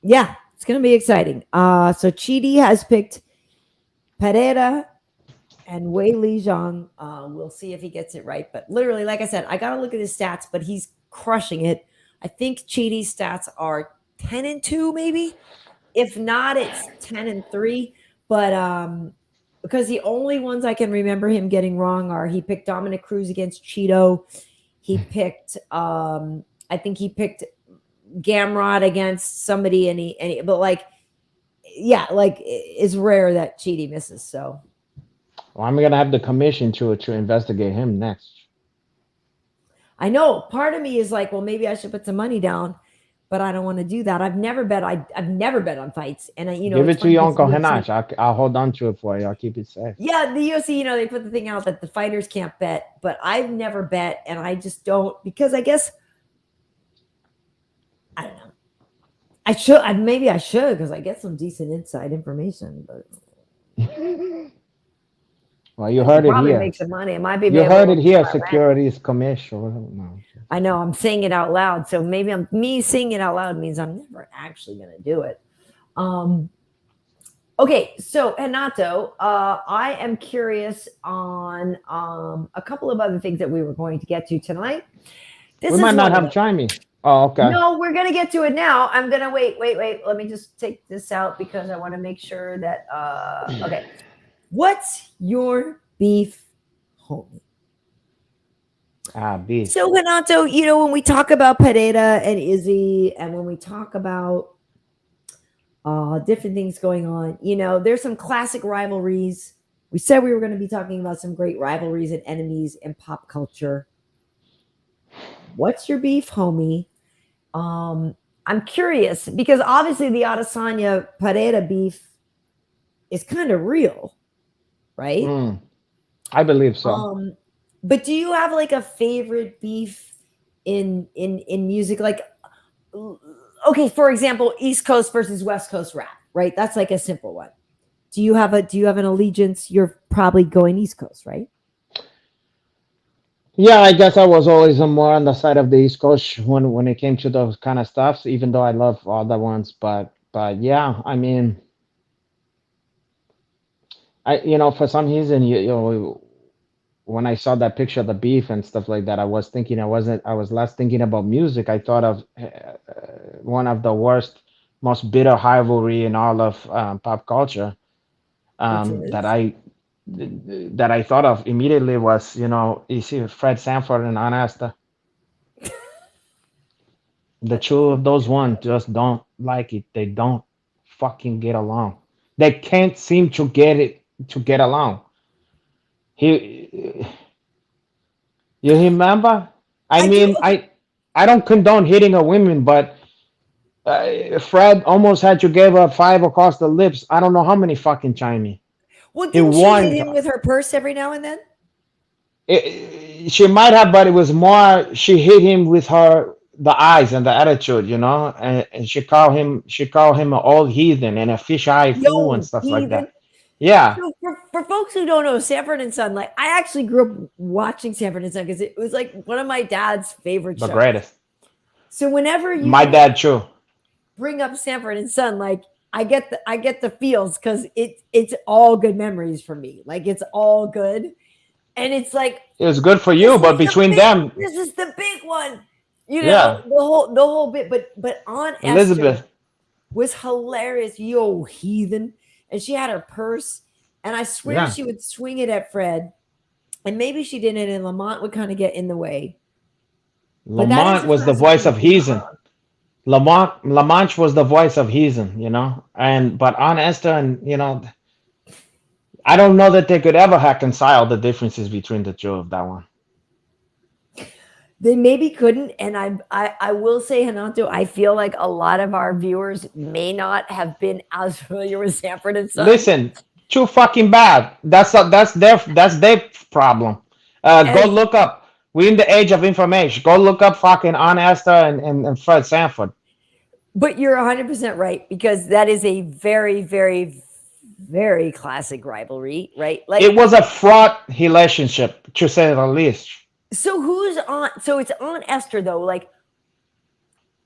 yeah, it's gonna be exciting. So Chidi has picked Pereira and Weili Zhang. We'll see if he gets it right. But literally, like I said, I gotta look at his stats, but he's crushing it. I think Chidi's stats are 10-2, maybe. If not, it's 10-3. But because the only ones I can remember him getting wrong are he picked Dominic Cruz against Cheeto. He picked I think he picked Gamrot against somebody but like yeah, like it's rare that Chidi misses. So Well, I'm gonna have the commission to investigate him next. I know part of me is like, well, maybe I should put some money down, but I don't want to do that. I've never bet on fights, and Give it to your uncle Hinato. I'll hold on to it for you. I'll keep it safe. Yeah, the UFC, they put the thing out that the fighters can't bet, but I've never bet, and I just don't because I guess I don't know. Maybe I should because I get some decent inside information, but. Well, you heard it here. Make some money. It might be. You heard it here. Securities commission. No. I know. I'm saying it out loud, so maybe me saying it out loud means I'm never actually going to do it. Okay, so Hinato, I am curious on a couple of other things that we were going to get to tonight. We might not have Chimey. Oh, okay. No, we're going to get to it now. I'm going to wait. Let me just take this out because I want to make sure that, okay. What's your beef, homie? Beef. So, Hinato, when we talk about Pereira and Izzy, and when we talk about different things going on, there's some classic rivalries. We said we were going to be talking about some great rivalries and enemies in pop culture. What's your beef, homie? I'm curious because obviously the Adesanya Pereira beef is kind of real, right? I believe so. But do you have like a favorite beef in music? Like, okay, for example, East Coast versus West Coast rap, right? That's like a simple one. Do you have an allegiance? You're probably going East Coast, right? Yeah, I guess I was always more on the side of the East Coast when it came to those kind of stuff, even though I love other ones. But yeah, I mean, for some reason, when I saw that picture of the beef and stuff like that, I was less thinking about music. I thought of one of the worst, most bitter rivalry in all of pop culture that I thought of immediately was, you see Fred Sanford and Anasta. The two of those ones just don't like it. They don't fucking get along. They can't seem to get along. You remember? I don't condone hitting a woman, but Fred almost had to give her 5 across the lips. I don't know how many fucking chimey. Well, didn't she hit him with her purse every now and then? She might have, but it was more she hit him with the eyes and the attitude, and she called him an old heathen and a fish-eye fool and stuff like that. Yeah. So for folks who don't know, Sanford and Son, like I actually grew up watching Sanford and Son because it was like one of my dad's favorite shows. The greatest. So whenever my dad too bring up Sanford and Son, like I get the feels because it's all good memories for me. Like it's all good, and it's like it was good for you, but between them, this is the big one. The whole bit, but Aunt Elizabeth Esther was hilarious. Yo, heathen. And she had her purse, and I swear she would swing it at Fred, and maybe she didn't, and Lamont would kind of get in the way. Lamont was the voice of heathen. Lamont was the voice of heathen, but Aunt Esther and I don't know that they could ever reconcile the differences between the two of that one. They maybe couldn't, and I will say, Hinato, I feel like a lot of our viewers may not have been as familiar with Sanford and Son. Listen, too fucking bad. That's their problem. Go look up. We're in the age of information. Go look up fucking Aunt Esther and Fred Sanford. But you're 100% right, because that is a very, very, very classic rivalry, right? Like, it was a fraught relationship, to say the least. So who's on? So it's Aunt Esther, though. Like,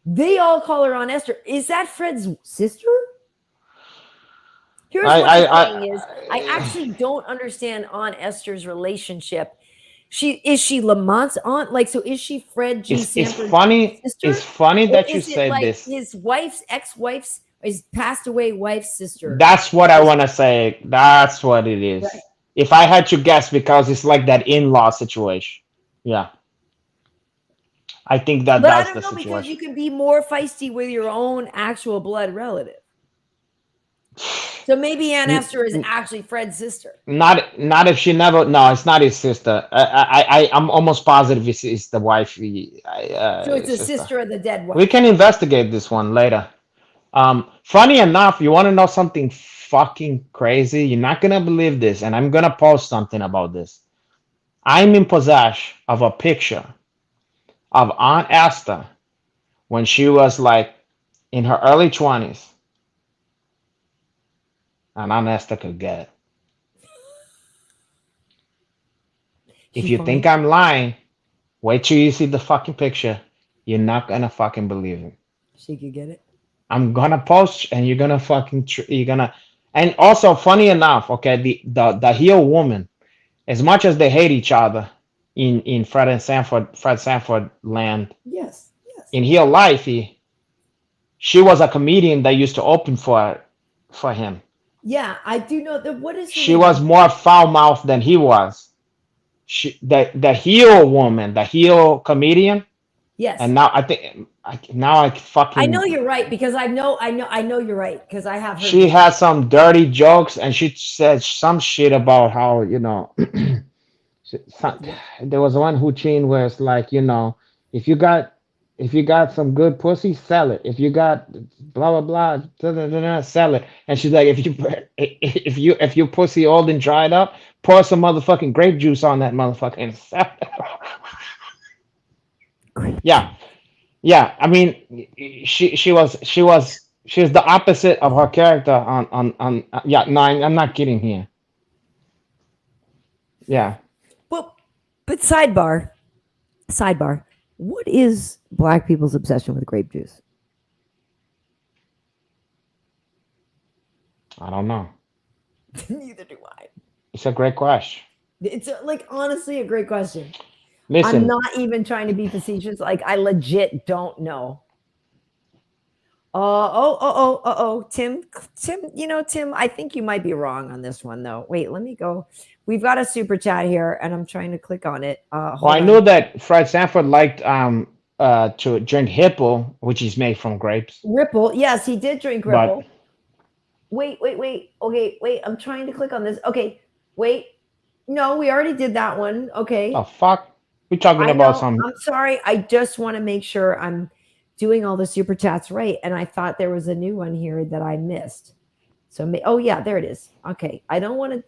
they all call her Aunt Esther. Is that Fred's sister? Here's what the thing is. I actually don't understand Aunt Esther's relationship. Is she Lamont's aunt? Like, so is she Fred G. Sanford's sister? It's funny that you say said this. His wife's ex-wife's, his passed away wife's sister. That's what I want to say. That's what it is. Right. If I had to guess, because it's like that in-law situation. Yeah. I think that's the situation. But I don't know, because you can be more feisty with your own actual blood relative. So maybe Aunt Esther is actually Fred's sister. Not if she never. No, it's not his sister. I'm almost positive it's the wife. So it's the sister of the dead wife. We can investigate this one later. Funny enough, you want to know something fucking crazy? You're not gonna believe this, and I'm gonna post something about this. I'm in possession of a picture of Aunt Esther when she was like in her early 20s. And Aunt Esther could get it. If you think I'm lying, wait till you see the fucking picture. You're not gonna fucking believe it. She could get it. I'm gonna post, and you're gonna fucking And also, funny enough, okay, the heel woman, as much as they hate each other in Fred Sanford land. Yes. In real life, she was a comedian that used to open for him. Yeah, I do know that. What is she was more foul-mouthed than he was. The heel woman, the heel comedian. Yes. And now I fucking. I know you're right, because I know you're right, because I have heard. She has some dirty jokes, and she said some shit about how, there was one routine where it's like, if you got some good pussy, sell it. If you got blah blah blah, sell it. And she's like, if you pussy old and dried up, pour some motherfucking grape juice on that motherfucker and sell it. Yeah. I mean, she was the opposite of her character on. Yeah, no, I'm not kidding here. Yeah. But sidebar. What is black people's obsession with grape juice? I don't know. Neither do I. It's a great question. It's honestly a great question. Listen, I'm not even trying to be facetious. Like, I legit don't know. Tim, Tim, I think you might be wrong on this one, though. Wait, let me go. We've got a super chat here, and I'm trying to click on it. I knew that Fred Sanford liked to drink Hippo, which is made from grapes. Ripple, yes, he did drink Ripple. Wait. Okay, wait. I'm trying to click on this. Okay, wait. No, we already did that one. Okay. Oh, fuck. We're talking about some. I'm sorry. I just want to make sure I'm doing all the super chats right, and I thought there was a new one here that I missed. So, yeah, there it is. Okay, I don't want to.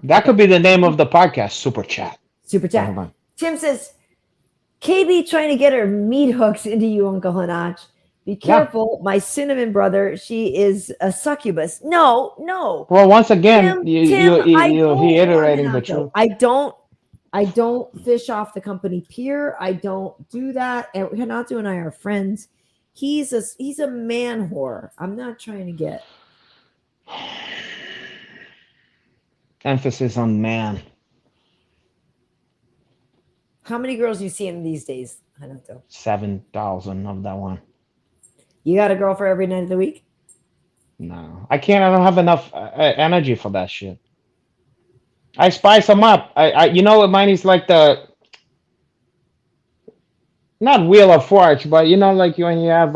That could be the name of the podcast. Super chat. Tim says, KB trying to get her meat hooks into you, Uncle Hanach. Be careful, my cinnamon brother. She is a succubus. No. Well, once again, you're reiterating the truth. I don't fish off the company pier. I don't do that. And Hinato and I are friends. He's a man whore. I'm not trying to get emphasis on man. How many girls you see him these days, Hinato? 7,000 of that one. You got a girl for every night of the week? No, I can't. I don't have enough energy for that shit. I spice them up. Mine is like the not Wheel of Fortune, but like when you have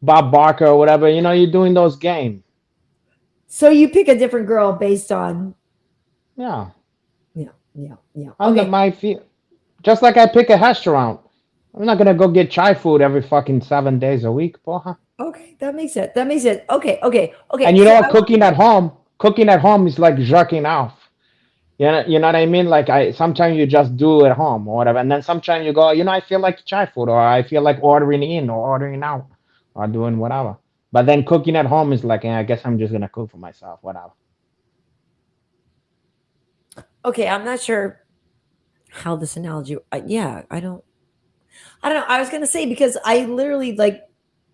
Bob Barker or whatever. You're doing those games. So you pick a different girl based on Yeah. yeah. Under Okay. my feet. Just like I pick a restaurant. I'm not gonna go get chai food every fucking 7 days a week, porra. Okay, that makes it. That makes it. Okay. And you So know I what? want Cooking at home is like jerking off. You know what I mean? Like I sometimes you just do it at home or whatever, and then sometimes you go, I feel like chai food, or I feel like ordering in or ordering out, or doing whatever. But then cooking at home is like, I guess I'm just gonna cook for myself, whatever. okay, I'm not sure how this analogy. Yeah, I don't know. I was gonna say because I literally like.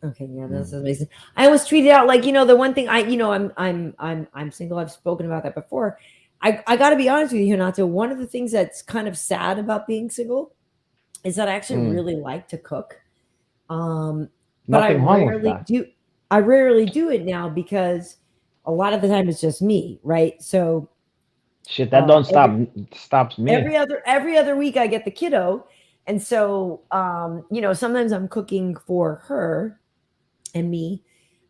Okay, yeah, this is amazing. I always treat it out like the one thing I'm single. I've spoken about that before. I got to be honest with you, Hinato. One of the things that's kind of sad about being single is that I actually really like to cook. But I Nothing wrong with rarely that. do. I rarely do it now because a lot of the time it's just me, right? So Shit, that don't stops me. every other week I get the kiddo, and so sometimes I'm cooking for her and me.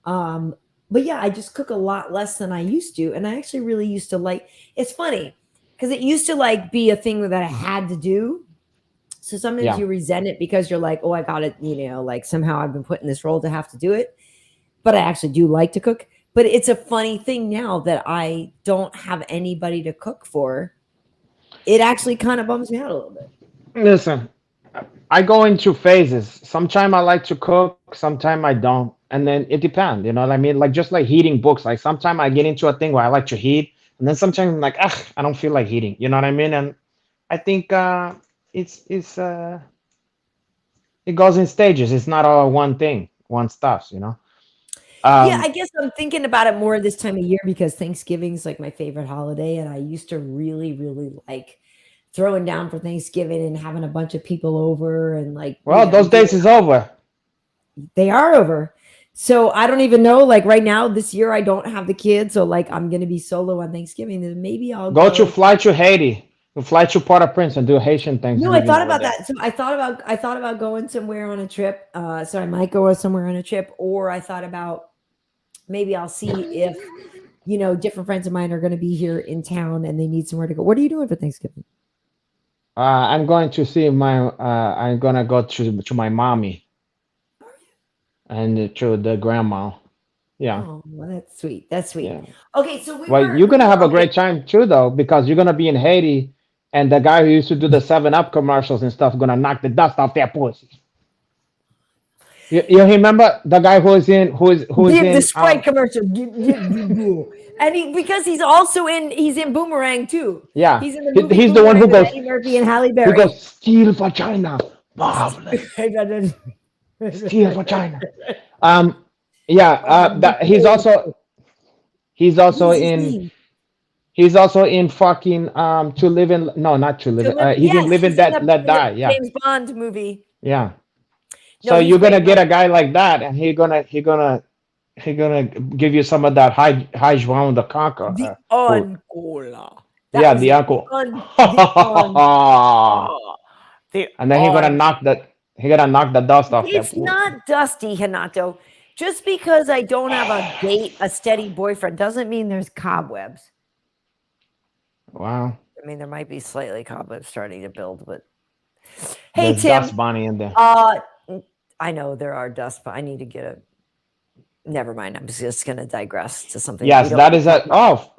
But yeah, I just cook a lot less than I used to, and I actually really used to like. It's funny because it used to like be a thing that I had to do. So sometimes Yeah. you resent it because you're like, oh, I got it, like somehow I've been put in this role to have to do it. But I actually do like to cook. But it's a funny thing now that I don't have anybody to cook for. It actually kind of bums me out a little bit. Listen, I go into phases. Sometimes I like to cook, sometimes I don't. And then it depends, you know what I mean? Like just like heating books. Like sometimes I get into a thing where I like to heat, and then sometimes I'm like, I don't feel like heating. You know what I mean? And I think it's it goes in stages. It's not all one thing, one stuff. Yeah, Um, I guess I'm thinking about it more this time of year because Thanksgiving's like my favorite holiday, and I used to really, really like throwing down for Thanksgiving and having a bunch of people over and like well, those days is over. they are over. So I don't even know. Like right now, this year I don't have the kids, so like I'm gonna be solo on Thanksgiving. Then maybe I'll Go to go. fly to Haiti. Fly to Port-au-Prince and do Haitian No, I Thanksgiving thought over about there. that. So I thought about going somewhere on a trip. So I might go somewhere on a trip, or I thought about maybe I'll see if different friends of mine are going to be here in town and they need somewhere to go. What are you doing for Thanksgiving? I'm going to see my. I'm gonna go to my mommy and to the grandma. Yeah, Oh, well, that's sweet. That's sweet. yeah. Okay, so Well, you're we gonna were have a okay. great time too, though, because you're gonna be in Haiti, and the guy who used to do the Seven Up commercials and stuff gonna knock the dust off their pussy. You remember the guy who is The in Sprite commercial, and because he's in Boomerang too. yeah, He's in the movie he's the one Boomerang who with goes Eddie Murphy and Halle he Berry. goes steal for China, marvelous, steal for China. Yeah, that he's What also is his in name? he's also in fucking to live in no not to live he's in Yes, Live and he's in Let the Die. Yeah, James Bond movie. yeah. No, So he's you're great. gonna get a guy like that, and he gonna give you some of that high João the The Conqueror food. Uncola. That Yeah, was the it. uncle. The un. Oh, the And then un. he gonna knock the dust off that It's food. not dusty, Hinato. Just because I don't have a steady boyfriend doesn't mean there's cobwebs. Wow, I mean, there might be slightly cobwebs starting to build, but hey, there's Tim. dust bunny in there. I know there are dust, but I need to get a. Never mind. I'm just going to digress to something. Yes, that is a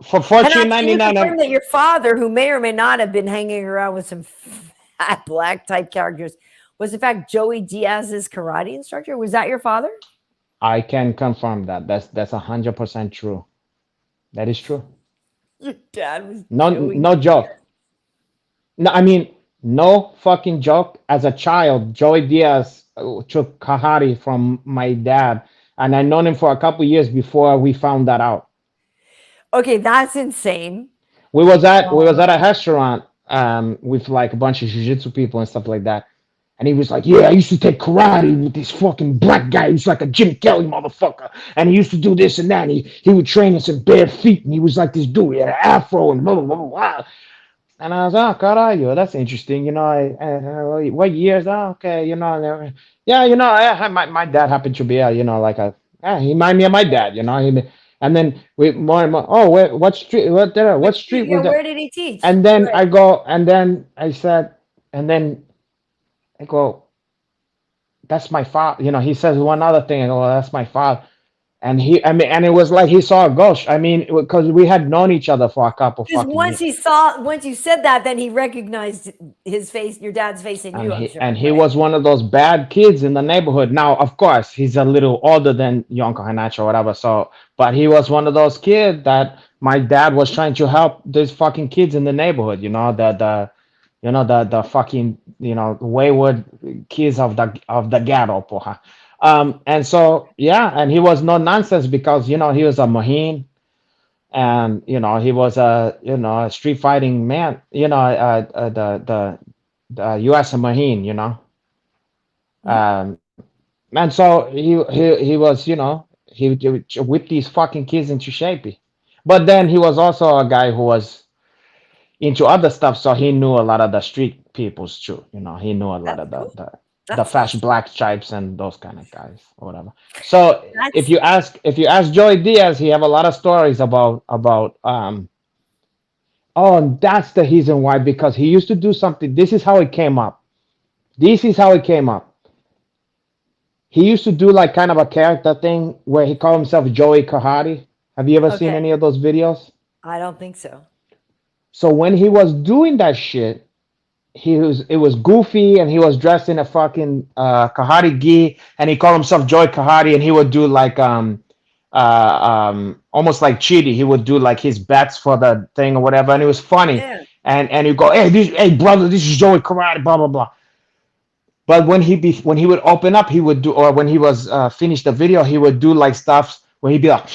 for Can you $14.99. confirm that your father, who may or may not have been hanging around with some fat black type characters, was in fact Joey Diaz's karate instructor? Was that your father? I can confirm that. That's 100% true. That is true. Your dad was No joke. No, I mean no fucking joke. As a child, Joey Diaz took karate from my dad, and I known him for a couple years before we found that out. Okay, that's insane. We was at a restaurant with like a bunch of jiu-jitsu people and stuff like that. And he was like, "Yeah, I used to take karate with this fucking black guy who's like a Jim Kelly motherfucker. And he used to do this and that. And he would train us in bare feet. And he was like this dude. He had an afro and blah, blah, blah, blah." And I was, "Oh, caralho, that's interesting. What years? Oh, okay, yeah, my dad happened to be, he reminded me of my dad, And then we more and more. Oh, what street? What street was that? Where did he teach? And then I go, and then I said, and then I go, that's my father. He says one other thing. I go, well, that's my father. And and it was like he saw a ghost. I mean, because we had known each other for a couple Because fucking once years. once you said that, then he recognized his face, your dad's face in you. I'm sure. And he was one of those bad kids in the neighborhood. Now, of course, he's a little older than Yonko Hinacho or whatever. So, but he was one of those kids that my dad was trying to help these fucking kids in the neighborhood. The fucking wayward kids of the ghetto, porra. And so and he was no nonsense because he was a Maheen, and he was a street fighting man, the U.S. Maheen, and so he was he whipped these fucking kids into shape. But then he was also a guy who was into other stuff, so he knew a lot of the street peoples too. He knew a lot of the fast black stripes and those kind of guys or whatever. So if you ask Joey Diaz, he have a lot of stories about and that's the reason why, because he used to do something. This is how it came up. He used to do like kind of a character thing where he called himself Joey Kahati. Have you ever seen any of those videos? I don't think so. So when he was doing that shit, it was goofy, and he was dressed in a fucking Kahati gi, and he called himself Joey Kahati, and he would do like almost like Chidi. He would do like his bets for the thing or whatever, and it was funny. Yeah. And you go, hey brother, this is Joey Kahati, blah blah blah. But when he would open up, he would do, or when he was finished the video, he would do like stuff where he'd be like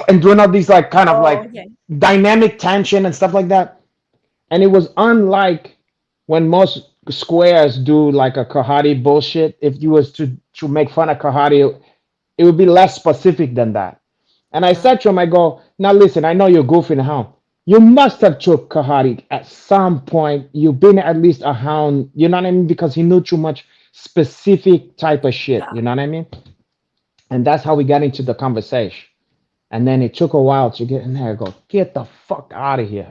and doing all these like kind of dynamic tension and stuff like that. And it was unlike when most squares do like a Kahati bullshit. If you was to make fun of Kahati, it would be less specific than that. And I said to him, I go, now listen, I know you're goofing around. You must have took Kahati at some point. You've been at least a hound, you know what I mean? Because he knew too much specific type of shit, you know what I mean? And that's how we got into the conversation. And then it took a while to get in there. I go, get the fuck out of here,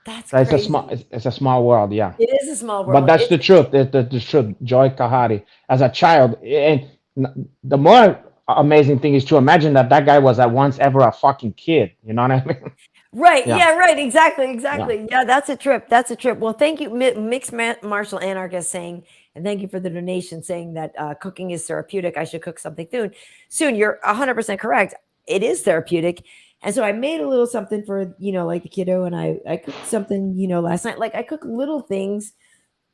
That's so crazy. it's a small world, yeah. It is a small world. But that's the truth. The truth. Joy Kahati as a child, and the more amazing thing is to imagine that guy was at once ever a fucking kid. You know what I mean? Right. Yeah. Right. Exactly. Yeah. That's a trip. Well, thank you, Mixed Martial Anarchist, saying, and thank you for the donation, saying that cooking is therapeutic. I should cook something soon. You're 100% correct. It is therapeutic. And so I made a little something for, like the kiddo, and I cooked something, last night. Like I cook little things.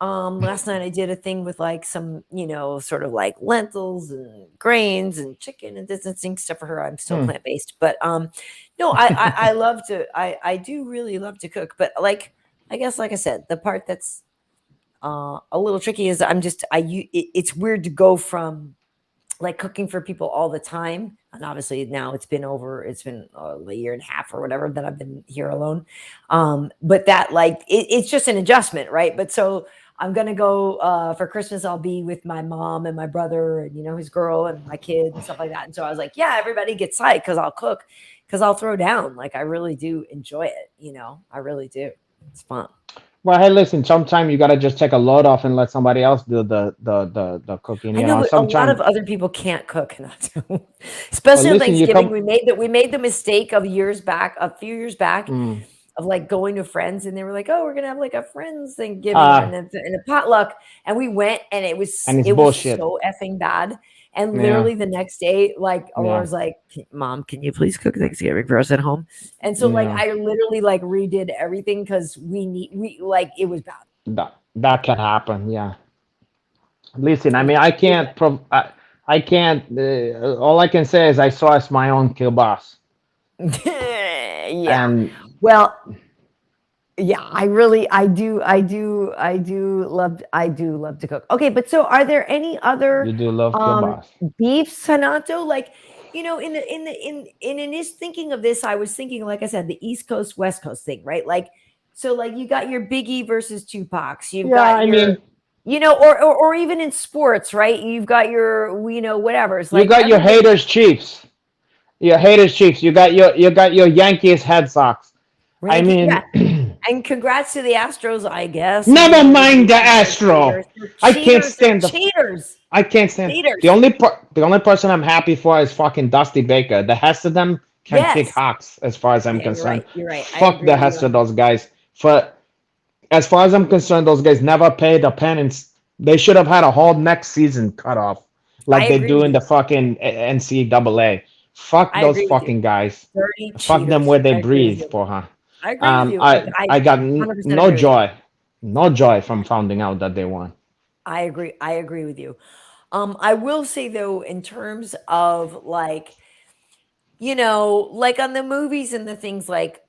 Last night I did a thing with like some, sort of like lentils and grains and chicken and this stuff for her. I'm still plant-based, but no, I love to, I do really love to cook, but like, I guess, like I said, the part that's a little tricky is it's weird to go from like cooking for people all the time. And obviously now it's been a year and a half or whatever that I've been here alone. But that like, it's just an adjustment, right? But so I'm going to go for Christmas. I'll be with my mom and my brother and, his girl and my kids and stuff like that. And so I was like, yeah, everybody gets psyched because I'll cook, because I'll throw down. Like I really do enjoy it. I really do. It's fun. Well, hey, listen. Sometimes you gotta just take a load off and let somebody else do the cooking. I know, but a lot of other people can't cook, especially on Thanksgiving. We made the mistake of a few years back, of like going to friends, and they were like, "Oh, we're gonna have like a friends Thanksgiving and a potluck," and we went, and it was so effing bad. And literally the next day, like, I was like, Mom, can you please cook Thanksgiving for us at home? And so like, I literally like redid everything because it was bad. That can happen. Yeah. Listen, I mean, I can't, all I can say is I sauce my own kielbasa. Yeah. Yeah, I do love to cook. Okay, but so are there any other you do love kielbasa beefs, Hinato? Like, in this thinking of this, I was thinking, like I said, the East Coast, West Coast thing, right? Like, so like you got your Biggie versus Tupac's, or even in sports, right? You've got your, whatever. It's like you got your haters, Chiefs. Your haters, Chiefs. You got your Yankees head socks. I mean, Yeah. And congrats to the Astros, I guess. never mind the They're Astro. cheaters. They're I can't cheaters. They're stand the. cheaters. I can't stand Cheaters. the only person I'm happy for is fucking Dusty Baker. The rest of them can kick Yes. hocks as far as I'm Yeah, concerned. You're right. I Fuck agree the with rest you. of those guys. For as far as I'm concerned, those guys never paid the penance. They should have had a whole next season cut off, like I they agree do with in you. the fucking NCAA. Fuck I those agree with fucking you. guys. Dirty Fuck them cheaters. where I they agree with breathe, you. porra. I agree with you. I got 100% no agree with you. joy, no joy from finding out that they won. I agree. I agree with you. I will say though, in terms of like, like on the movies and the things like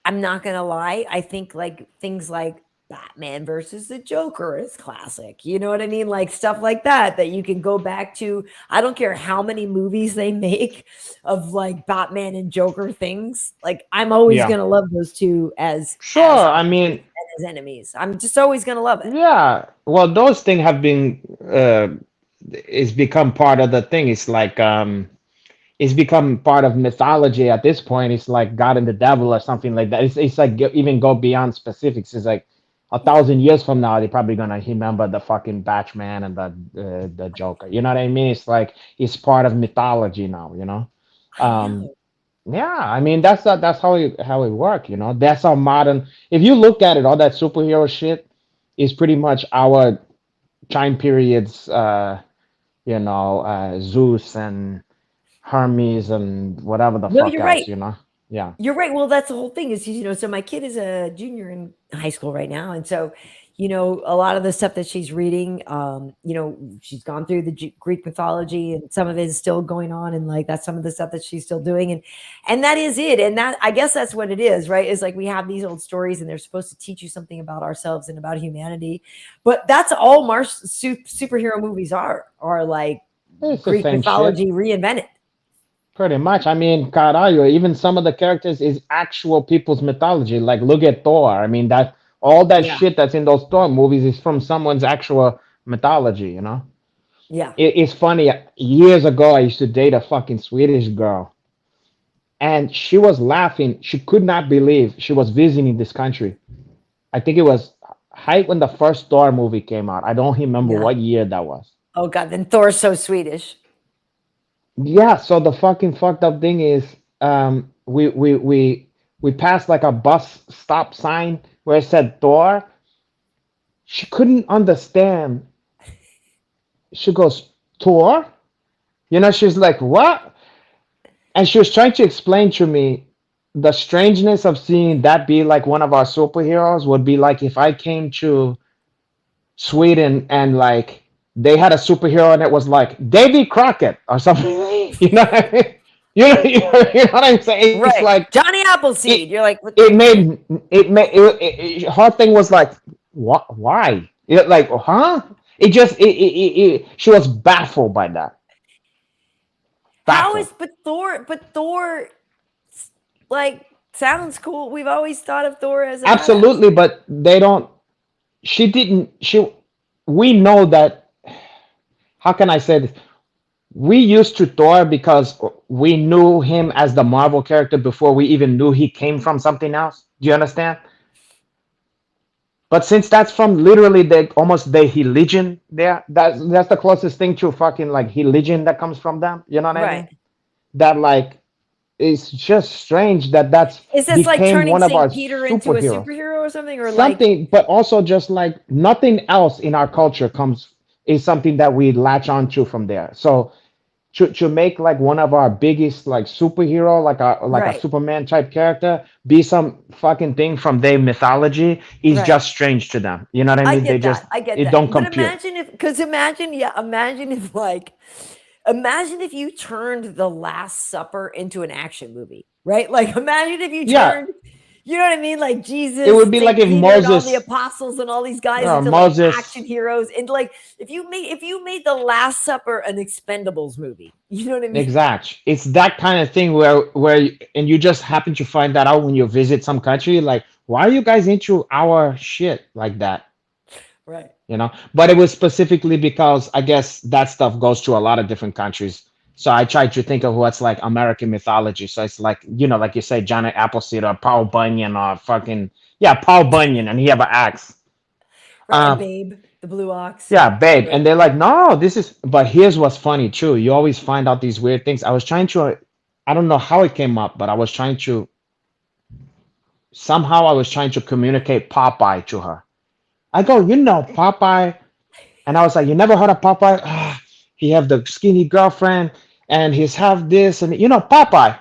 I'm not gonna lie, I think like things like Batman versus the Joker is classic. You know what I mean? Like stuff like that you can go back to. I don't care how many movies they make of like Batman and Joker things. Like I'm always Yeah, gonna love those two as sure. I mean, as enemies. I'm just always gonna love it. yeah. Well, those things have been it's become part of the thing. It's like it's become part of mythology at this point. It's like God and the devil or something like that. It's like even go beyond specifics. It's like 1,000 years from now, they're probably gonna remember the fucking Batman and the Joker. You know what I mean? It's like it's part of mythology now. You know. I Um, know. yeah, I mean that's how it work. You know, that's how modern. If you look at it, all that superhero shit is pretty much our time periods. Zeus and Hermes and whatever the No, fuck you're else, right. you know? Yeah. You're right. Well, that's the whole thing is, so my kid is a junior in high school right now. And so, a lot of the stuff that she's reading, she's gone through the Greek mythology and some of it is still going on. And like, that's some of the stuff that she's still doing. And that is it. And that, I guess that's what it is, right? Is like, we have these old stories and they're supposed to teach you something about ourselves and about humanity. But that's all superhero movies are like It's the Greek same mythology shit. reinvented. Pretty much. I mean, Caralho, even some of the characters is actual people's mythology. Like, look at Thor. I mean, that all that Yeah. shit that's in those Thor movies is from someone's actual mythology, you know? Yeah. It's funny. Years ago, I used to date a fucking Swedish girl, and she was laughing. She could not believe she was visiting this country. I think it was right when the first Thor movie came out. I don't remember Yeah. what year that was. Oh God, then Thor's so Swedish. Yeah, so the fucking fucked up thing is, we passed like a bus stop sign where it said Thor. She couldn't understand. She goes, Thor? She's like, what? And she was trying to explain to me the strangeness of seeing that be like one of our superheroes would be like if I came to Sweden and like they had a superhero and it was like Davy Crockett or something. You know what I mean? You know what I'm saying? It's Right. like Johnny Appleseed. You're like, her thing was like, what? Why? Like, huh? She was baffled by that. Baffled. but Thor like sounds cool. We've always thought of Thor as a badass. Absolutely, but they don't. She didn't. We know that. How can I say this? We used to Thor because we knew him as the Marvel character before we even knew he came from something else. Do you understand? But since that's from literally almost the religion there, that's the closest thing to fucking like religion that comes from them. You know what I mean? Right. That like it's just strange that's Is this like became turning one of our St. Peter into a superheroes. superhero or something? Or Something, but also just like nothing else in our culture is something that we latch onto from there. So to make like one of our biggest like superhero, like a Right. Superman type character, be some fucking thing from their mythology is Right. just strange to them. You know what I mean? I get it that. don't But compute. imagine if you turned The Last Supper into an action movie, right? Like imagine if you Yeah. turned, you know what I mean? Like Jesus, It would be Saint like if Peter, and all Moses- the apostles and all these guys Yeah, into Moses- like action heroes. And like if you made The Last Supper an Expendables movie, you know what I mean? Exact. It's that kind of thing and you just happen to find that out when you visit some country. Like, why are you guys into our shit like that? Right. But it was specifically because I guess that stuff goes to a lot of different countries So I try to think of what's like American mythology. So it's like, like you say, Johnny Appleseed or Paul Bunyan or fucking, yeah, Paul Bunyan, and he have an axe. Right, and Babe, the blue ox. Yeah, Babe. And they're like, no, but here's what's funny too. You always find out these weird things. I don't know how it came up, but somehow I was trying to communicate Popeye to her. I go, Popeye. And I was like, you never heard of Popeye? He have the skinny girlfriend and he's have this and Popeye.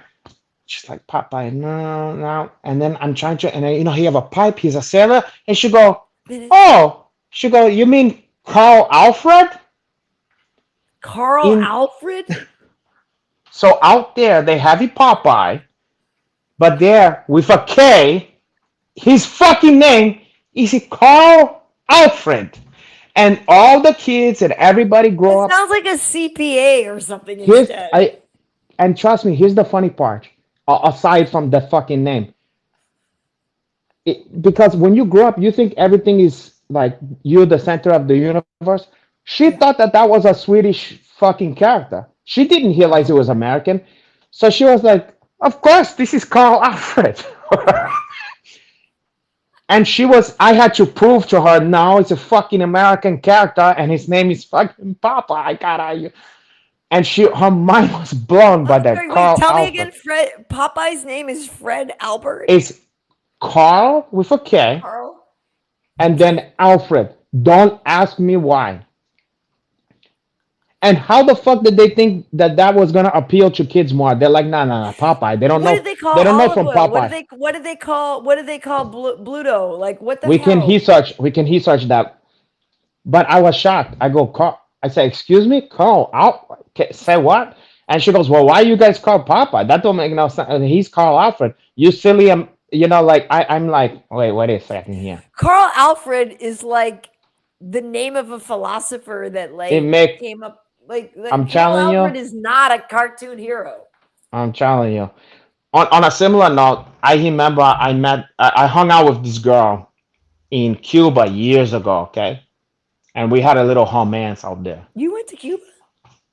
She's like, Popeye, no. And then I'm trying to, and then, he have a pipe, he's a sailor. And she go, you mean Carl Alfred? Alfred? So out there, they have a Popeye, but there with a K, his fucking name is Carl Alfred. And all the kids and everybody grow up. Sounds like a CPA or something instead. And trust me, here's the funny part. Aside from the fucking name. Because when you grow up, you think everything is like you're the center of the universe. She thought that was a Swedish fucking character. She didn't realize it was American. So she was like, of course, this is Carl Alfred. And I had to prove to her, no, it's a fucking American character and his name is fucking Popeye. And her mind was blown by that. Tell me again, Popeye's name is Fred Albert? It's Carl with a K. Carl? And then Alfred. Don't ask me why. And how the fuck did they think that was gonna appeal to kids more? They're like, no, Popeye. They don't know. They don't know from Popeye. What did they call Bluto? Like what the hell? We can research that. But I was shocked. I go, Carl. I say, excuse me, Carl. Say what? And she goes, well, why you guys call Popeye? That don't make no sense. And he's Carl Alfred. You silly, I'm like, wait a second here. Carl Alfred is like the name of a philosopher that came up. I'm telling you, Alfred is not a cartoon hero. I'm telling you. On a similar note, I remember I hung out with this girl in Cuba years ago, okay? And we had a little romance out there. You went to Cuba?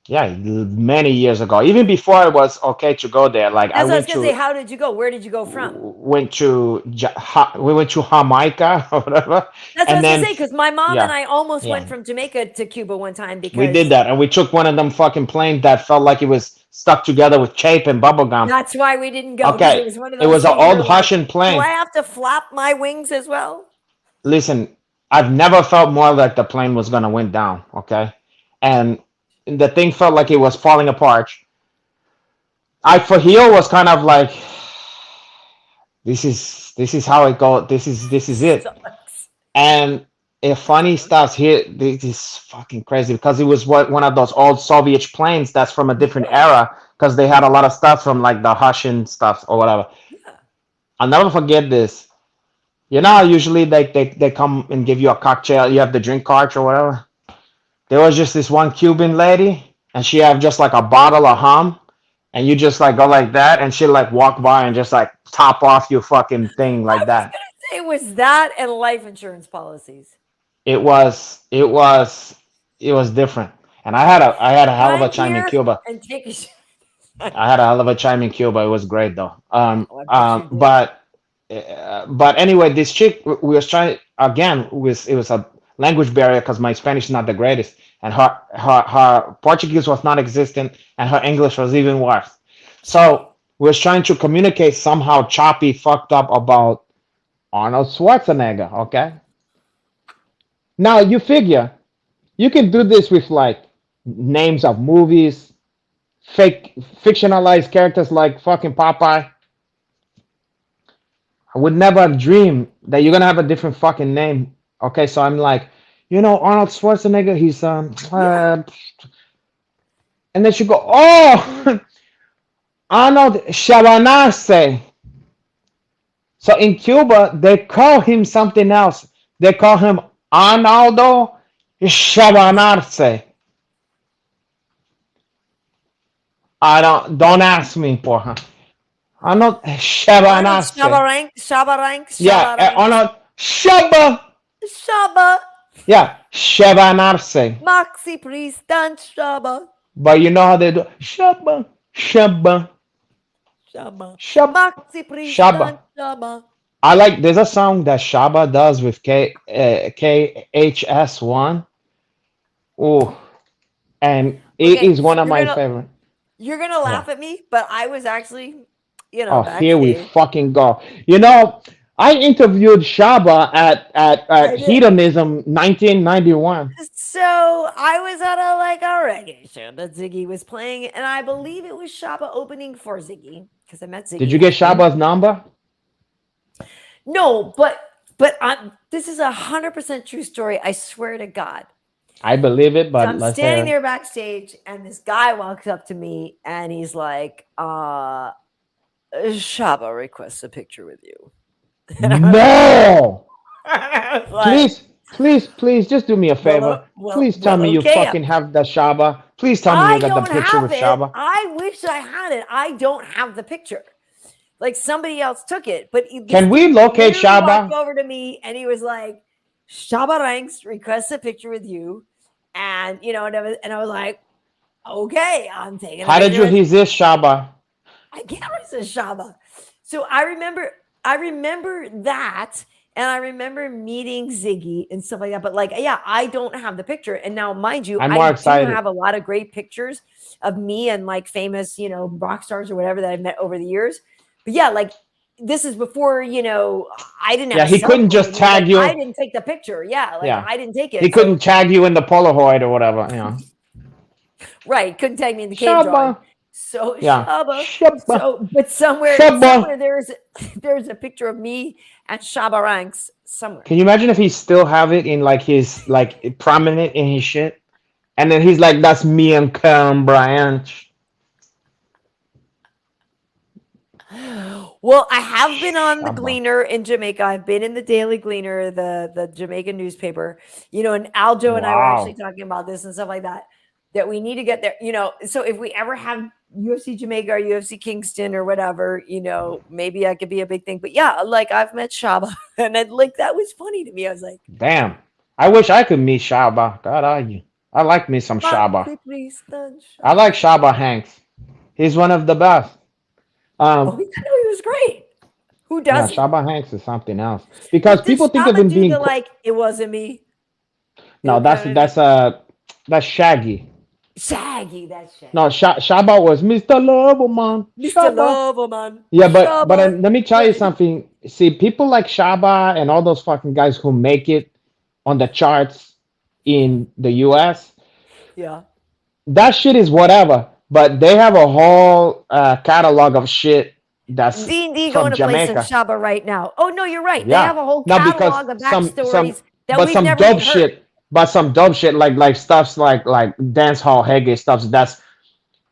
Yeah, many years ago. Even before it was okay to go there. Like I was gonna say, how did you go? Where did you go from? We went to Jamaica or whatever. That's what I was gonna say, because my mom and I almost went from Jamaica to Cuba one time because we did that, and we took one of them fucking planes that felt like it was stuck together with tape and bubble gum. That's why we didn't go. Okay, it was an old Haitian plane. Do I have to flap my wings as well? Listen, I've never felt more like the plane was gonna went down. Okay, and the thing felt like it was falling apart. For here was kind of like, this is how it goes. This is it. And funny stuff here. This is fucking crazy because it was one of those old Soviet planes that's from a different era because they had a lot of stuff from like the Russian stuff or whatever. Yeah. I'll never forget this. Usually they come and give you a cocktail. You have the drink cart or whatever. There was just this one Cuban lady, and she had just like a bottle of rum, and you just like go like that, and she like walk by and just like top off your fucking thing like that. I was gonna say, was that and life insurance policies? It was different, and I had a hell of a time in Cuba. And take I had a hell of a time in Cuba. It was great though. But anyway, this chick we was trying again. It was a language barrier because my Spanish is not the greatest, and her Portuguese was non-existent, and her English was even worse. So we was trying to communicate somehow choppy, fucked up about Arnold Schwarzenegger. Okay. Now you figure you can do this with like names of movies, fictionalized characters like fucking Popeye. I would never dream that you're gonna have a different fucking name. Okay, so I'm like, Arnold Schwarzenegger, he's and then she go, oh, Arnold Shabanarse. So in Cuba, they call him something else. They call him Arnaldo Shabanarse. Don't ask me for her. Arnold Shabanarse. Shabarank. Yeah, Arnold Shabba. Yeah, Shabanarse. Maxi Priest and Shabba. But you know how they do Shabba, Shabba, Shabba. Shabba, Maxi Shabba. Pristan Shabba. I like. There's a song that Shabba does with KHS1. Oh, and it Okay, is one of you're my gonna favorite. you're gonna What? laugh at me, but I was actually, Oh, here we backstage. fucking go. You know, I interviewed Shabba at I did. Hedonism 1991. So I was at a reggae show that Ziggy was playing, and I believe it was Shabba opening for Ziggy because I met Ziggy. Did you get after. Shabba's number? No, but this is 100% true story. I swear to God. I believe it, So but I'm let's standing say there backstage, and this guy walks up to me, and he's like, Shabba requests a picture with you. no. I was like, Please, just do me a favor. Please tell me you okay. fucking have the Shabba. Please tell me I you got the don't picture have with it. Shabba. I wish I had it. I don't have the picture. Like somebody else took it. But Can we locate literally walked Shabba? over to me, and he was like, Shabba Ranks requests a picture with you. And and I was like, okay, I'm taking a How did picture you resist Shabba? I can't resist Shabba. So I remember that, and I remember meeting Ziggy and stuff like that. But yeah, I don't have the picture. And now, mind you, I'm more I excited. do have a lot of great pictures of me and famous, rock stars or whatever that I've met over the years. But yeah, this is before, I didn't have Yeah, a he cell couldn't phone. just tag you. I didn't take the picture. Yeah, Yeah. I didn't take it. He couldn't tag you in the Polaroid or whatever. Right, couldn't tag me in the cave drawing. Shabba. So Yeah. Shabba. Shabba. So, but somewhere Shabba. there's a picture of me and Shabba Ranks somewhere. Can you imagine if he still have it in his prominent in his shit? And then he's like, that's me and Karyn Bryant. Well, I have been on the Shabba. Gleaner in Jamaica. I've been in the Daily Gleaner, the Jamaican newspaper. And Aljo and I were actually talking about this and stuff like that. That we need to get there. So if we ever have UFC Jamaica or UFC Kingston or whatever, maybe I could be a big thing. But yeah, I've met Shabba, and that was funny to me. I was like, damn, I wish I could meet Shabba. God, I like me some Shabba. I like Shabba Hanks. He's one of the best. I know he was great. Who doesn't? Yeah, Shabba Hanks is something else because people think of him being it wasn't me. No, that's Shaggy. Shaggy, that's Shaggy. No, Shabba was Mr. Loverman. Mr. Loverman. Yeah, but let me tell you something. See, people like Shabba and all those fucking guys who make it on the charts in the US. Yeah. That shit is whatever, but they have a whole catalog of shit that's D&D from going to Jamaica. play some Shabba right now. Oh no, you're right. Yeah. They have a whole catalog of backstories that we've some never dope heard. shit. But some dope shit like stuffs like dance hall reggae stuff that's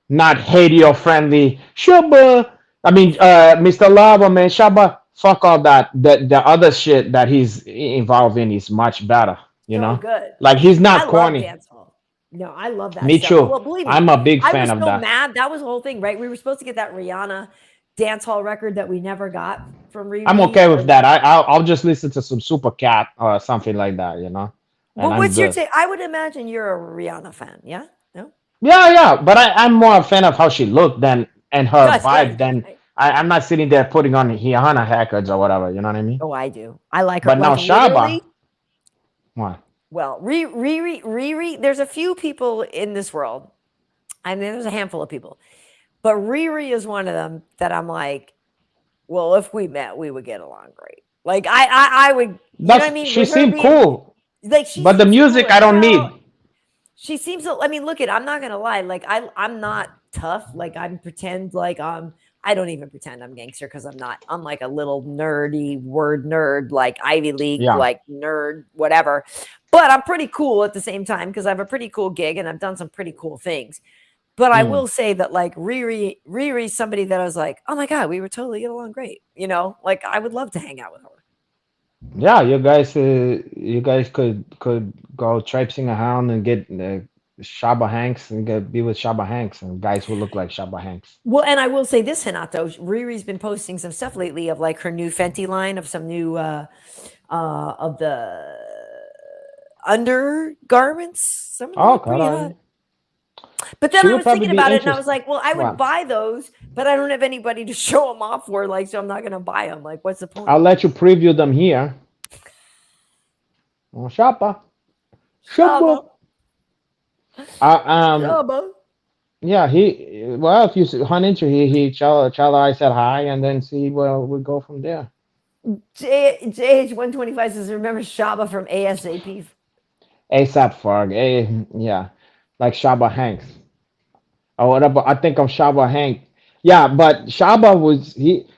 not Haiti friendly. Shabba, I mean Mr. Lava, man, Shabba, fuck all that. The other shit that he's involved in is much better. You know, good. Like he's not I corny. love dance hall. No, I love that. Me stuff. too. Well, believe me, I'm a big fan of that. I was so mad. That was the whole thing, right? We were supposed to get that Rihanna dance hall record that we never got from Riri. I'm okay with that. I'll just listen to some Super Cat or something like that. Well, what's your take? I would imagine you're a Rihanna fan, yeah? No? Yeah. But I'm more a fan of how she looked and her vibe than I'm not sitting there putting on Rihanna records or whatever. You know what I mean? Oh, I do. I like her. But now Shabba. What? Well, Riri, there's a few people in this world. I mean, there's a handful of people. But Riri is one of them that I'm like, well, if we met, we would get along great. Like I would. You know what I mean? She seemed cool. But the music cool. I don't need. She seems. I mean, look I'm not gonna lie. I'm not tough. I'm pretend I don't even pretend I'm gangster because I'm not. I'm like a little nerdy word nerd, like Ivy League, nerd, whatever. But I'm pretty cool at the same time because I have a pretty cool gig and I've done some pretty cool things. But I will say that Riri's somebody that I was like, oh my God, we would totally get along great. I would love to hang out with her. Yeah, you guys could go traipsing around and get Shabba Hanks and be with Shabba Hanks and guys who look like Shabba Hanks. Well, and I will say this, Hinato, Riri's been posting some stuff lately of her new Fenty line of some new of the undergarments. Some pretty hot. But then She I would was probably thinking be about it, and I was interested. like, well, I would Wow. buy those, but I don't have anybody to show them off for, like, so I'm not gonna buy them. Like, what's the point? I'll let you preview them here. Oh, Shabba. Shabba. Uh, Shabba. yeah, well, if you hunt into Chala, I said hi, and then see where we go from there. JH125 says, remember Shabba from ASAP? ASAP Ferg, yeah, like Shabba Hanks. Or whatever. I think of Shabba Hank. Yeah, but Shabba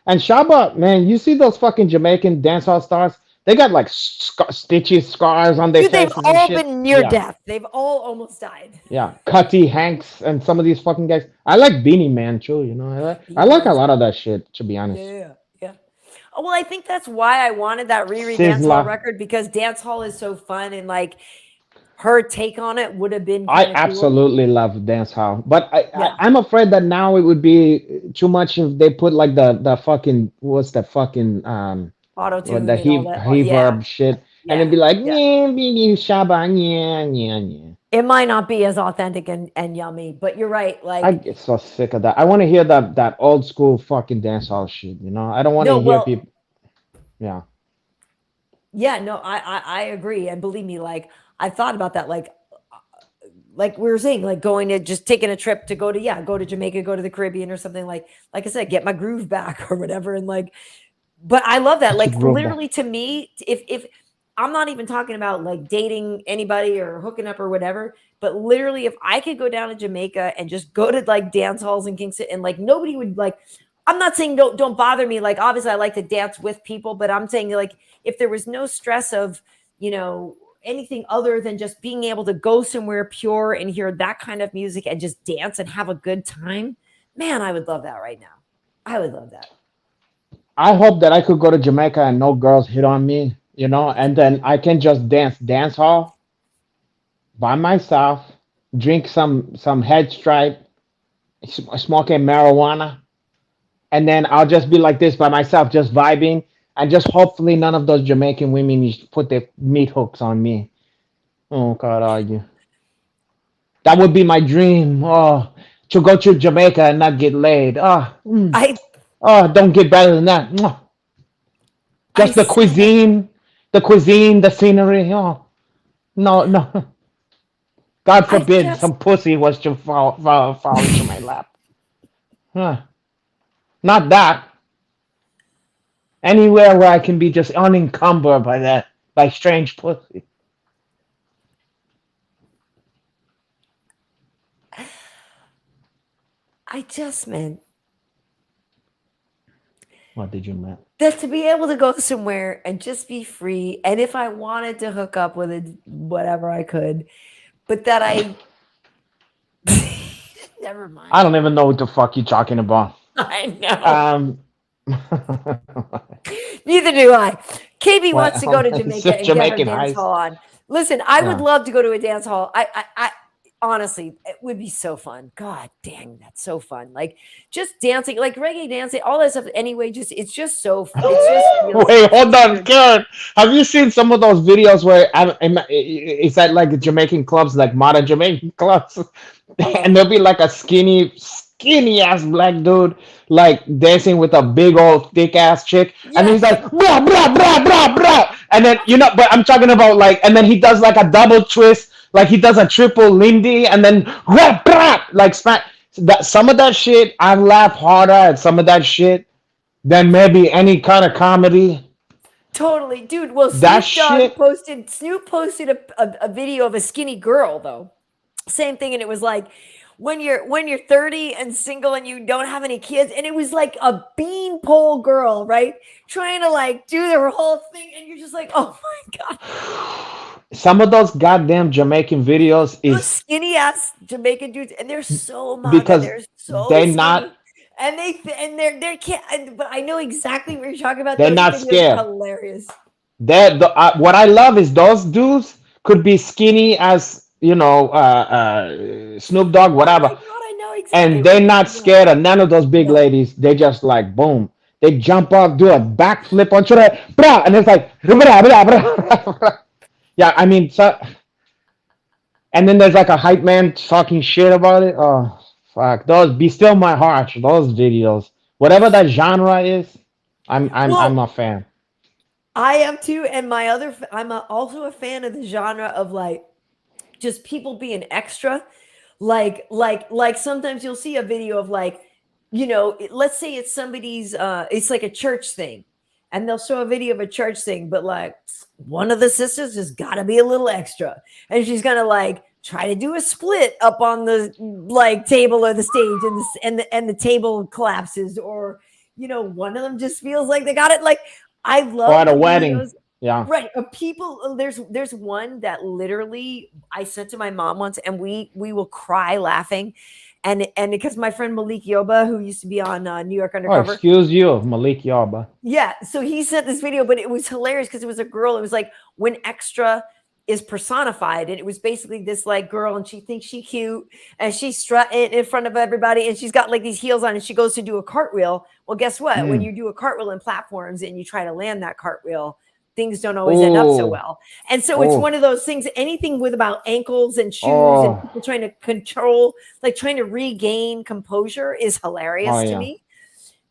Shabba, man, you see those fucking Jamaican dancehall stars? They got like stitches, scars on their Dude, they've faces and all shit. been near Yeah. death. They've all almost died. Yeah, Cutty Hanks and some of these fucking guys. I like Beanie Man too, you know. I like a lot of that shit, to be honest. Yeah. Oh, well, I think that's why I wanted that Riri Sizzla. dancehall record, because dancehall is so fun, and like her take on it would have been. I Cool. absolutely love dancehall, but Yeah. I'm afraid that now it would be too much if they put like the fucking what's the fucking Auto-tune the and all that. reverb shit, and it'd be like Yeah. yeah, baby Shabba, yeah. It might not be as authentic and yummy, but you're right. Like, I get so sick of that. I want to hear that old school fucking dancehall shit. You know, I don't want to hear people. Yeah. Yeah, no, I agree, and believe me, like I thought about that, like we were saying, like going to just taking a trip to go to Jamaica, go to the Caribbean or something, like I said, get my groove back or whatever, and like, but I love that, like literally to me, if I'm not even talking about like dating anybody or hooking up or whatever, but literally if I could go down to Jamaica and just go to like dance halls in Kingston and like nobody would like, I'm not saying don't bother me. Like obviously I like to dance with people, but I'm saying like if there was no stress of, you know, anything other than just being able to go somewhere pure and hear that kind of music and just dance and have a good time, man, I would love that right now. I would love that. I hope that I could go to Jamaica and no girls hit on me, you know, and then I can just dance hall by myself, drink some head stripe, smoking marijuana, and then I'll just be like this by myself, just vibing, and just hopefully none of those Jamaican women put their meat hooks on me. Oh God, argue. That would be my dream. Oh, to go to Jamaica and not get laid. Don't get better than that. Just the cuisine, the scenery. Oh, no. God forbid some pussy was to fall into my lap. Not that. Anywhere where I can be just unencumbered by strange pussy. I just meant. What did you mean? That to be able to go somewhere and just be free, and if I wanted to hook up with it, whatever I could, but that I never mind. I don't even know what the fuck you're talking about. I know. Neither do I. KB wants to go to Jamaica and get her dance hall on. Listen, I would love to go to a dance hall. I honestly, it would be so fun. God dang, that's so fun. Like just dancing, like reggae dancing, all that stuff. Anyway, it's just so fun. Wait, hold on, Karen. Have you seen some of those videos where it's at like Jamaican clubs, like modern Jamaican clubs, and there'll be like a skinny ass black dude like dancing with a big old thick ass chick, and he's like blah blah blah blah blah, and then but I'm talking about like, and then he does like a double twist. Like he does a triple Lindy and then like smack. Some of that shit, I laugh harder at some of that shit than maybe any kind of comedy. Totally, dude. Well, Snoop posted a video of a skinny girl though. Same thing, and it was like when you're 30 and single and you don't have any kids, and it was like a beanpole girl, right? Trying to like do their whole thing, and you're just like, oh my God. Some of those goddamn Jamaican videos is those skinny ass Jamaican dudes, and they're so because they're so they're skinny. not, and they're can't. But I know exactly what you're talking about. They're not scared. Hilarious. What I love is those dudes could be skinny as Snoop Dogg, whatever. Oh my God, I know exactly. And they're not scared of none of those big ladies. They just like boom. They jump up, do a backflip onto that, and it's like, yeah. I mean, so And then there's like a hype man talking shit about it. Oh fuck, those be still my heart. Those videos, whatever that genre is, I'm a fan. I am too, and I'm also a fan of the genre of like just people being extra. Like sometimes you'll see a video of like, let's say it's somebody's it's like a church thing, and they'll show a video of a church thing, but like one of the sisters has got to be a little extra, and she's gonna like try to do a split up on the like table or the stage, and the table collapses, or one of them just feels like they got it. Like I love Or at a videos, wedding. Yeah. right, of people. There's one that literally I sent to my mom once, and we will cry laughing, and because my friend Malik Yoba, who used to be on New York Oh, Undercover, excuse you, Malik Yoba. yeah, so he sent this video, but it was hilarious because it was a girl. It was like when extra is personified, and it was basically this like girl, and she thinks she's cute, and she's strutting in front of everybody, and she's got like these heels on, and she goes to do a cartwheel. Well, guess what? When you do a cartwheel in platforms and you try to land that cartwheel, things don't always end up so well. And so it's one of those things, anything with about ankles and shoes and people trying to control, like trying to regain composure is hilarious to me.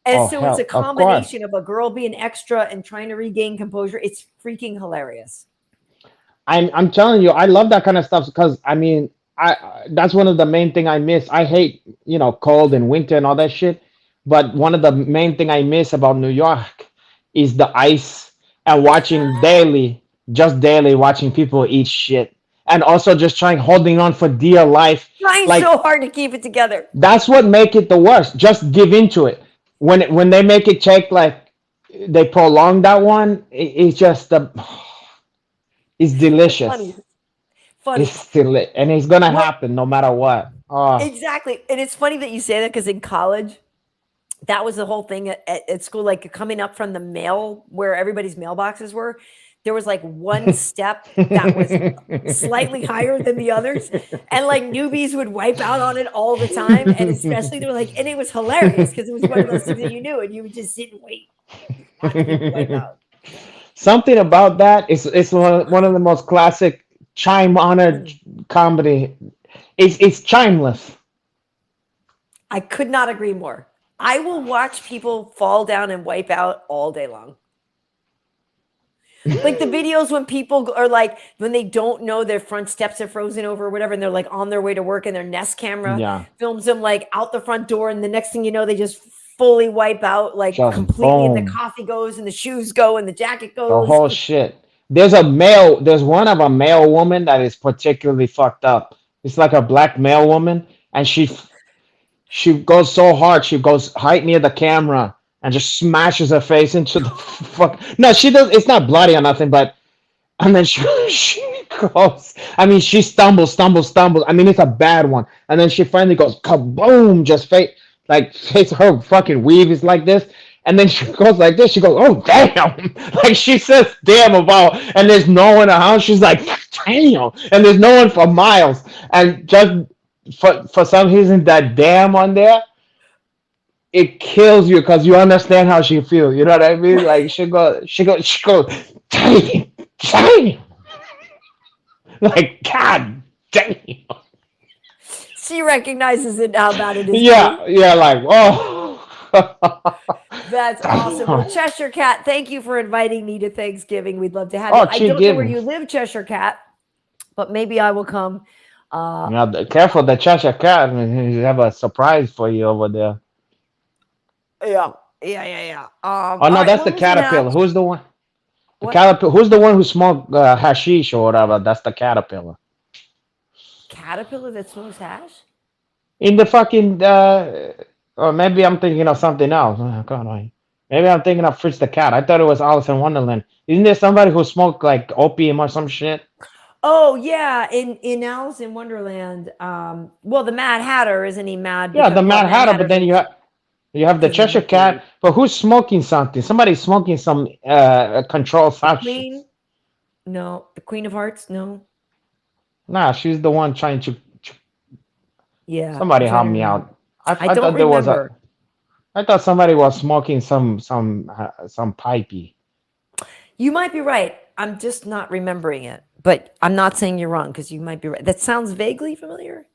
And so it's a combination of a girl being extra and trying to regain composure. It's freaking hilarious. I'm telling you, I love that kind of stuff because I mean, that's one of the main thing I miss. I hate, cold and winter and all that shit. But one of the main thing I miss about New York is the ice and watching daily watching people eat shit. And also just holding on for dear life. Trying so hard to keep it together. That's what make it the worst. Just give into it. When they make it take like they prolong that one, it's just it's delicious. Funny. And it's gonna happen no matter what. Exactly. And it's funny that you say that because in college, that was the whole thing at school, like coming up from the mail where everybody's mailboxes were. There was like one step that was slightly higher than the others. And like newbies would wipe out on it all the time. And especially they were like, and it was hilarious because it was one of those things that you knew and you would just sit and wait. Wipe out. Something about that is one of the most classic chime honored comedy. It's chimeless. I could not agree more. I will watch people fall down and wipe out all day long. Like the videos when people are like, when they don't know their front steps are frozen over or whatever, and they're like on their way to work and their Nest camera films them like out the front door. And the next thing you know, they just fully wipe out, like just completely. Boom. And the coffee goes and the shoes go and the jacket goes. The whole shit. There's one of a male woman that is particularly fucked up. It's like a black male woman. And she goes so hard. She goes right near the camera and just smashes her face into the fuck. No, she does. It's not bloody or nothing, but and then she goes. I mean, she stumbles. I mean, it's a bad one. And then she finally goes kaboom, just face her fucking weave is like this. And then she goes like this. She goes, oh damn! Like she says, damn about. And there's no one in the house. She's like, damn! And there's no one for miles. And just for some reason, that damn on there, it kills you because you understand how she feels. You know what I mean? Like she goes, damn. Like God damn. She recognizes it how bad it is. Yeah, like oh. That's awesome. Well, Cheshire Cat, thank you for inviting me to Thanksgiving. We'd love to have you. I don't know where you live, Cheshire Cat, but maybe I will come. Careful, the Cheshire Cat. You have a surprise for you over there. Yeah. Oh no, that's the caterpillar. Who's the one? The caterpillar. Who's the one who smoked hashish or whatever? That's the caterpillar. Caterpillar that smokes hash? In the fucking. Or maybe I'm thinking of something else. Oh, God, maybe I'm thinking of Fritz the Cat. I thought it was Alice in Wonderland. Isn't there somebody who smoked like opium or some shit? Oh yeah, in Alice in Wonderland. Well, the Mad Hatter, isn't he mad? Yeah, the Mad Hatter. But then you have the Cheshire Cat. But who's smoking something? Somebody's smoking some controlled substance. No, the Queen of Hearts. No. Nah, she's the one trying to. Yeah. Somebody help me out. I don't remember. I thought somebody was smoking some pipey. You might be right. I'm just not remembering it. but I'm not saying you're wrong because you might be right. That sounds vaguely familiar.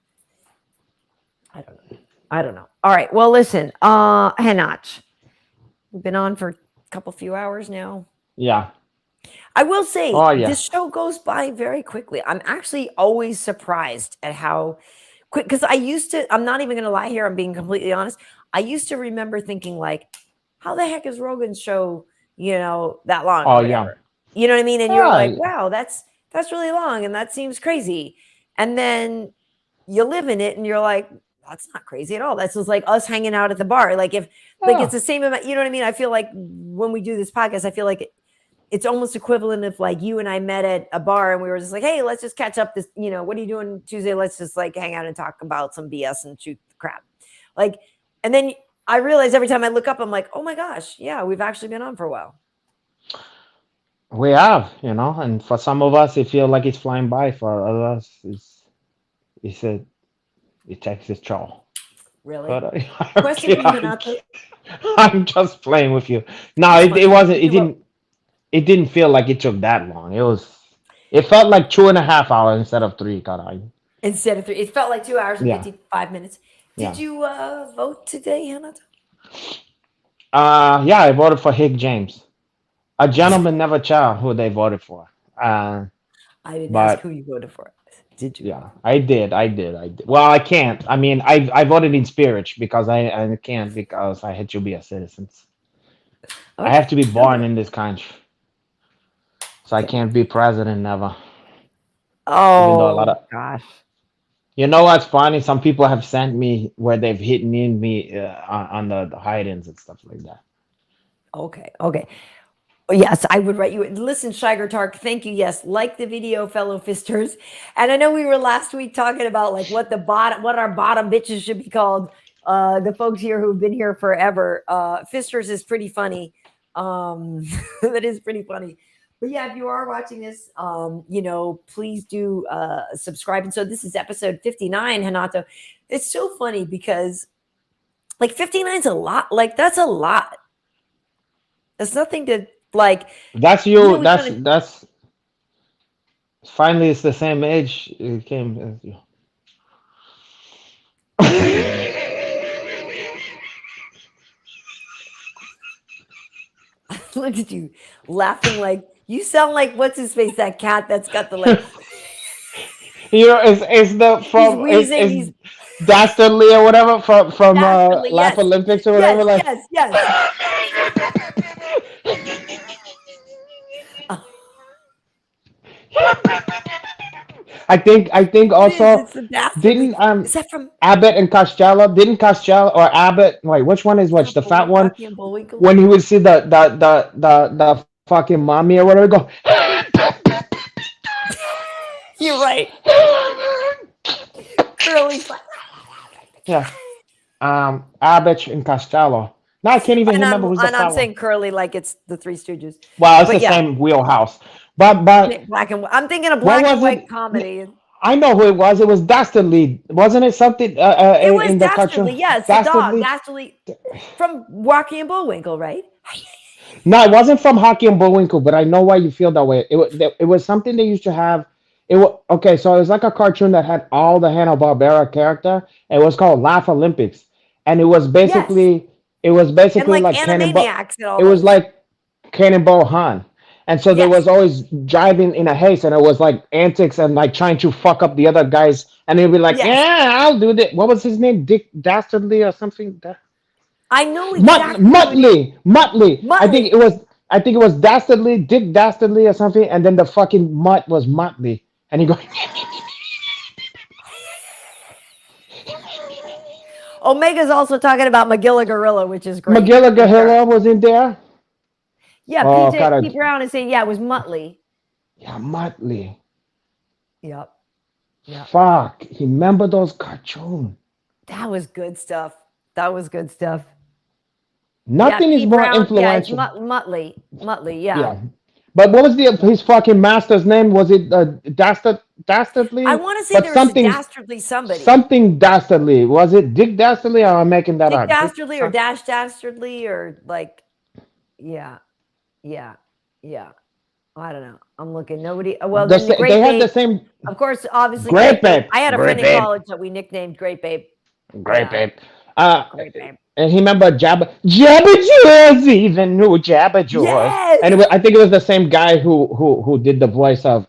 I don't know. All right. Well, listen, Hinato, we've been on for a few hours now. Yeah. I will say yeah. this show goes by very quickly. I'm actually always surprised at how quick, because I'm not even going to lie here. I'm being completely honest. I used to remember thinking like, how the heck is Rogan's show, that long? Oh, yeah. You know what I mean? And you're like, wow, that's really long. And that seems crazy. And then you live in it and you're like, that's not crazy at all. That's just like us hanging out at the bar. Like it's the same amount, you know what I mean? I feel like when we do this podcast, I feel like it's almost equivalent if like you and I met at a bar and we were just like, hey, let's just catch up this, what are you doing Tuesday? Let's just like hang out and talk about some BS and shoot the crap. Like, and then I realize every time I look up, I'm like, oh my gosh, yeah, we've actually been on for a while. We have, and for some of us, it feels like it's flying by. For others, it takes its toll. Really? But, Question for Hinato. I'm just playing with you. No, it wasn't. It didn't feel like it took that long. It felt like 2.5 hours instead of 3, Karyn. Instead of 3. It felt like 2 hours and 55 minutes. Did you vote today, Hinato? Yeah, I voted for Hick James. A gentleman never child who they voted for. I didn't ask who you voted for. Did you? Yeah, I did. Well, I can't. I mean, I voted in spirit because I can't because I had to be a citizen. Okay. I have to be born in this country. So I can't be president never. Oh, gosh. You know what's funny? Some people have sent me where they've hidden in me on the hide-ins and stuff like that. Okay. Yes, I would write you. Listen, Shiger Tark, thank you. Yes, like the video, fellow fisters. And I know we were last week talking about like what our bottom bitches should be called. The folks here who've been here forever. Fisters is pretty funny. That is pretty funny. But yeah, if you are watching this, please do subscribe. And so this is episode 59, Hinato. It's so funny because like 59 is a lot. Like that's a lot. It's nothing to like. That's you. That's finally it's the same age it came as you. Look at you laughing like you sound like what's his face, that cat that's got the like it's the from it's Dastardly or whatever from Laugh Olympics or whatever. Yes. I think also didn't is that from Abbott and Costello? Didn't Costello or Abbott? Wait, which one is which? The fat one? When he would see the fucking mommy or whatever, go. You're right. Curly. Yeah. Abbott and Costello. Now I can't even remember who's the fat one. I'm saying Curly like it's the Three Stooges. Well, it's the same wheelhouse. But black and white. I'm thinking of black and white comedy. I know who it was. It was Dastardly, wasn't it? Something it was in Dastardly, the cartoon. yes, Dastardly. The dog, Dastardly from Rocky and Bullwinkle, right? No, it wasn't from Hockey and Bullwinkle, but I know why you feel that way. It was something they used to have. It was okay, so it was like a cartoon that had all the Hanna-Barbera character. It was called Laugh Olympics, and it was basically like Cannonball. It was like Cannonball Han. And so there was always driving in a haste, and it was like antics and like trying to fuck up the other guys. And they'd be like, "Yeah, I'll do that." What was his name? Dick Dastardly or something? I know exactly. Muttley. I think it was Dastardly, Dick Dastardly or something. And then the fucking mutt was Muttley, and he goes. Omega's also talking about Magilla Gorilla, which is great. Magilla Gorilla was in there. Yeah, PJ Pete Brown is saying, it was Muttley. Yeah, Muttley. Yep. Yeah. Fuck. Remember those cartoons? That was good stuff. Nothing is more influential. Yeah, Muttley, yeah. But what was his fucking master's name? Was it Dastardly? I want to say there was a Dastardly somebody. Something Dastardly. Was it Dick Dastardly or am I making that up? Dick Dastardly or Dash Dastardly or like, yeah. I don't know. I'm looking. Nobody. Well, then the Great They had Babe. the same. Of course, obviously, Great Babe. I had a Great friend in Babe. college that we nicknamed Great Babe. Great Babe. Great Babe. And he remember Jabba Jaws, even knew Jabba Jaws. Yes! And I think it was the same guy who did the voice of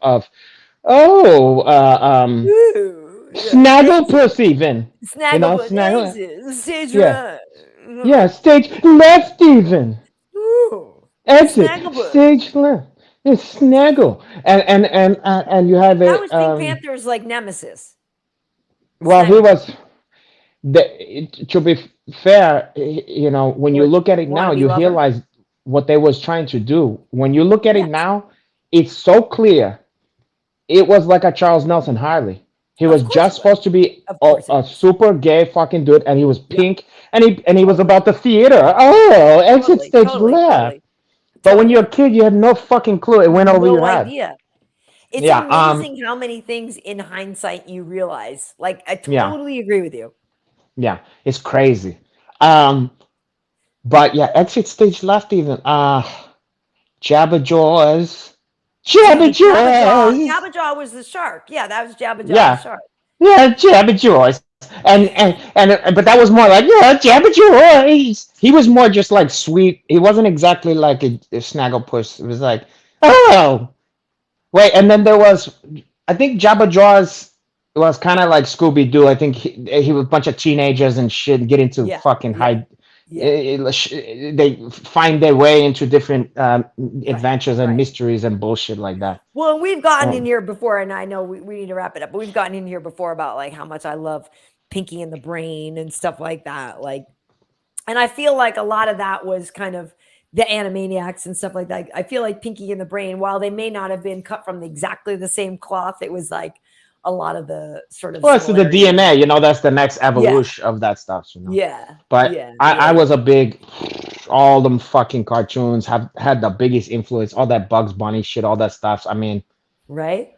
Snagglepuss even. Snagglepuss. Stage right. right. Yeah, stage left even. Ooh. Exit. Stage left. It's Snaggle. And you have it. That was Pink Panther's like nemesis. Well, he was. To be fair, you know, when you look at it now, you realize what they was trying to do. When you look at it now, it's so clear. It was like a Charles Nelson Harley. He was just supposed to be a super gay fucking dude, and he was pink, and he was about the theater. Oh, exit stage left. But when you're a kid, you had no fucking clue. It went over your head. Idea. It's amazing how many things in hindsight you realize. Like, I totally agree with you. Yeah, it's crazy. But yeah, exit stage left even. Jabba Jaws. Jabba Jaws. Jabba Jaw was the shark. Yeah, that was Jabba Jaw the shark. Yeah, Jabba Jaws. And but that was more like, yeah, Jabba Jaws. He was more just like sweet. He wasn't exactly like a Snagglepuss. It was like, oh. Wait, and then there was, I think Jabba Jaws was kind of like Scooby-Doo. I think he was a bunch of teenagers and shit get into fucking high. They find their way into different adventures and mysteries and bullshit like that. Well, we've gotten in here before, and I know we need to wrap it up, but we've gotten in here before about like how much I love Pinky and the Brain and stuff like that. Like, and I feel like a lot of that was kind of the Animaniacs and stuff like that. I feel like Pinky and the Brain, while they may not have been cut from exactly the same cloth, it was like a lot of the sort of. Well, it's the DNA, you know, that's the next evolution of that stuff, you know. Yeah. But I was a big, all them fucking cartoons have had the biggest influence, all that Bugs Bunny shit, all that stuff. I mean, right?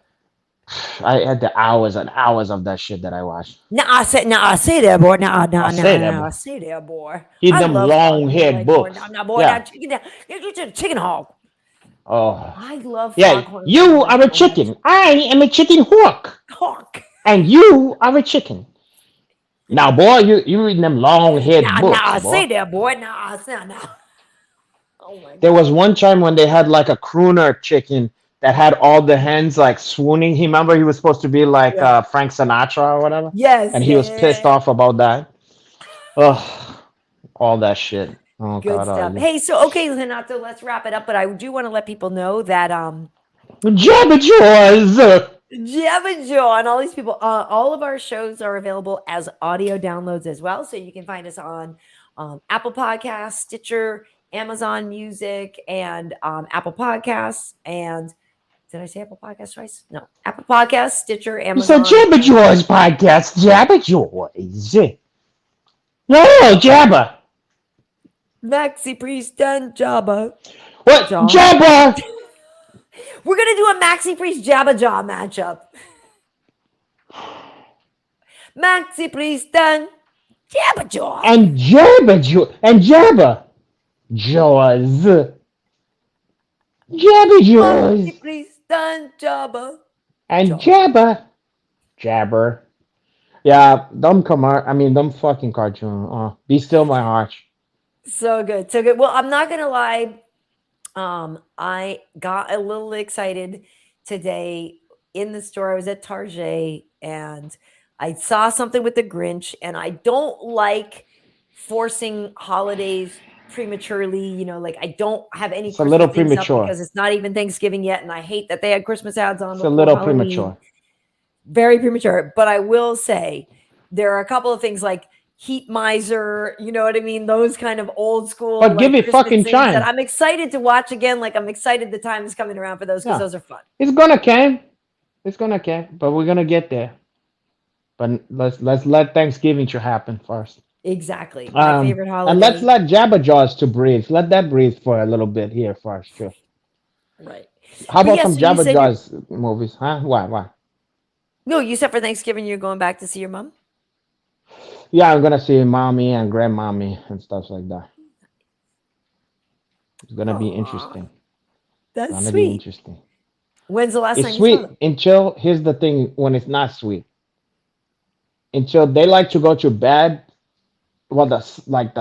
I had the hours and hours of that shit that I watched. I say there, boy. I say there, boy. He them long haired books. Now, boy, get to the chicken hog. Oh, I love. You are a chicken. I am a chicken hawk. And you are a chicken. Now, boy, you reading them long haired books. I say there, boy. I say now. Oh my God. There was one time when they had like a crooner chicken that had all the hens like swooning. He remember he was supposed to be like Frank Sinatra or whatever. Yes. And he was pissed off about that. Ugh, all that shit. Oh, good God, stuff. Hey, so okay, Hinato, let's wrap it up. But I do want to let people know that Jabba Jaws. Jabba Jaw and all these people. All of our shows are available as audio downloads as well. So you can find us on Apple Podcasts, Stitcher, Amazon Music, and Apple Podcasts. And did I say Apple Podcasts twice? No. Apple Podcasts, Stitcher, Amazon. So Jabba Jaws podcast. Jabba Jaws. No, Jabba. Maxi Priest and Jabba. What? Jabba! We're going to do a Maxi Priest Jabba Jaw matchup. Maxi Priest and Jabba Jaw. And Jabba Jaw. And Jabba Jaws. Jabba Jaws. Maxi Priest and Jabba. And Jabba. Jabber. Yeah, them fucking cartoon. Be still my heart. So good. So good. Well, I'm not going to lie. I got a little excited today in the store. I was at Target and I saw something with the Grinch, and I don't like forcing holidays prematurely. You know, like I don't have any. It's a little premature because it's not even Thanksgiving yet, and I hate that they had Christmas ads on. It's a little premature. Very premature. But I will say there are a couple of things like Heat Miser, you know what I mean? Those kind of old school. But give it fucking time. That I'm excited to watch again. Like I'm excited the time is coming around for those because those are fun. It's gonna come. But we're gonna get there. But let's let Thanksgiving to happen first. Exactly. My favorite holiday. And let's let Jabba Jaws to breathe. Let that breathe for a little bit here first, too. Right. How about some Jabba Jaws movies? Huh? Why? No, you said for Thanksgiving you're going back to see your mom? Yeah, I'm gonna see mommy and grandmommy and stuff like that. It's gonna be interesting. That's Gonna be sweet. interesting. When's the last It's time sweet you saw them? until here's the thing when it's not sweet. Until they like to go to bed. Well, the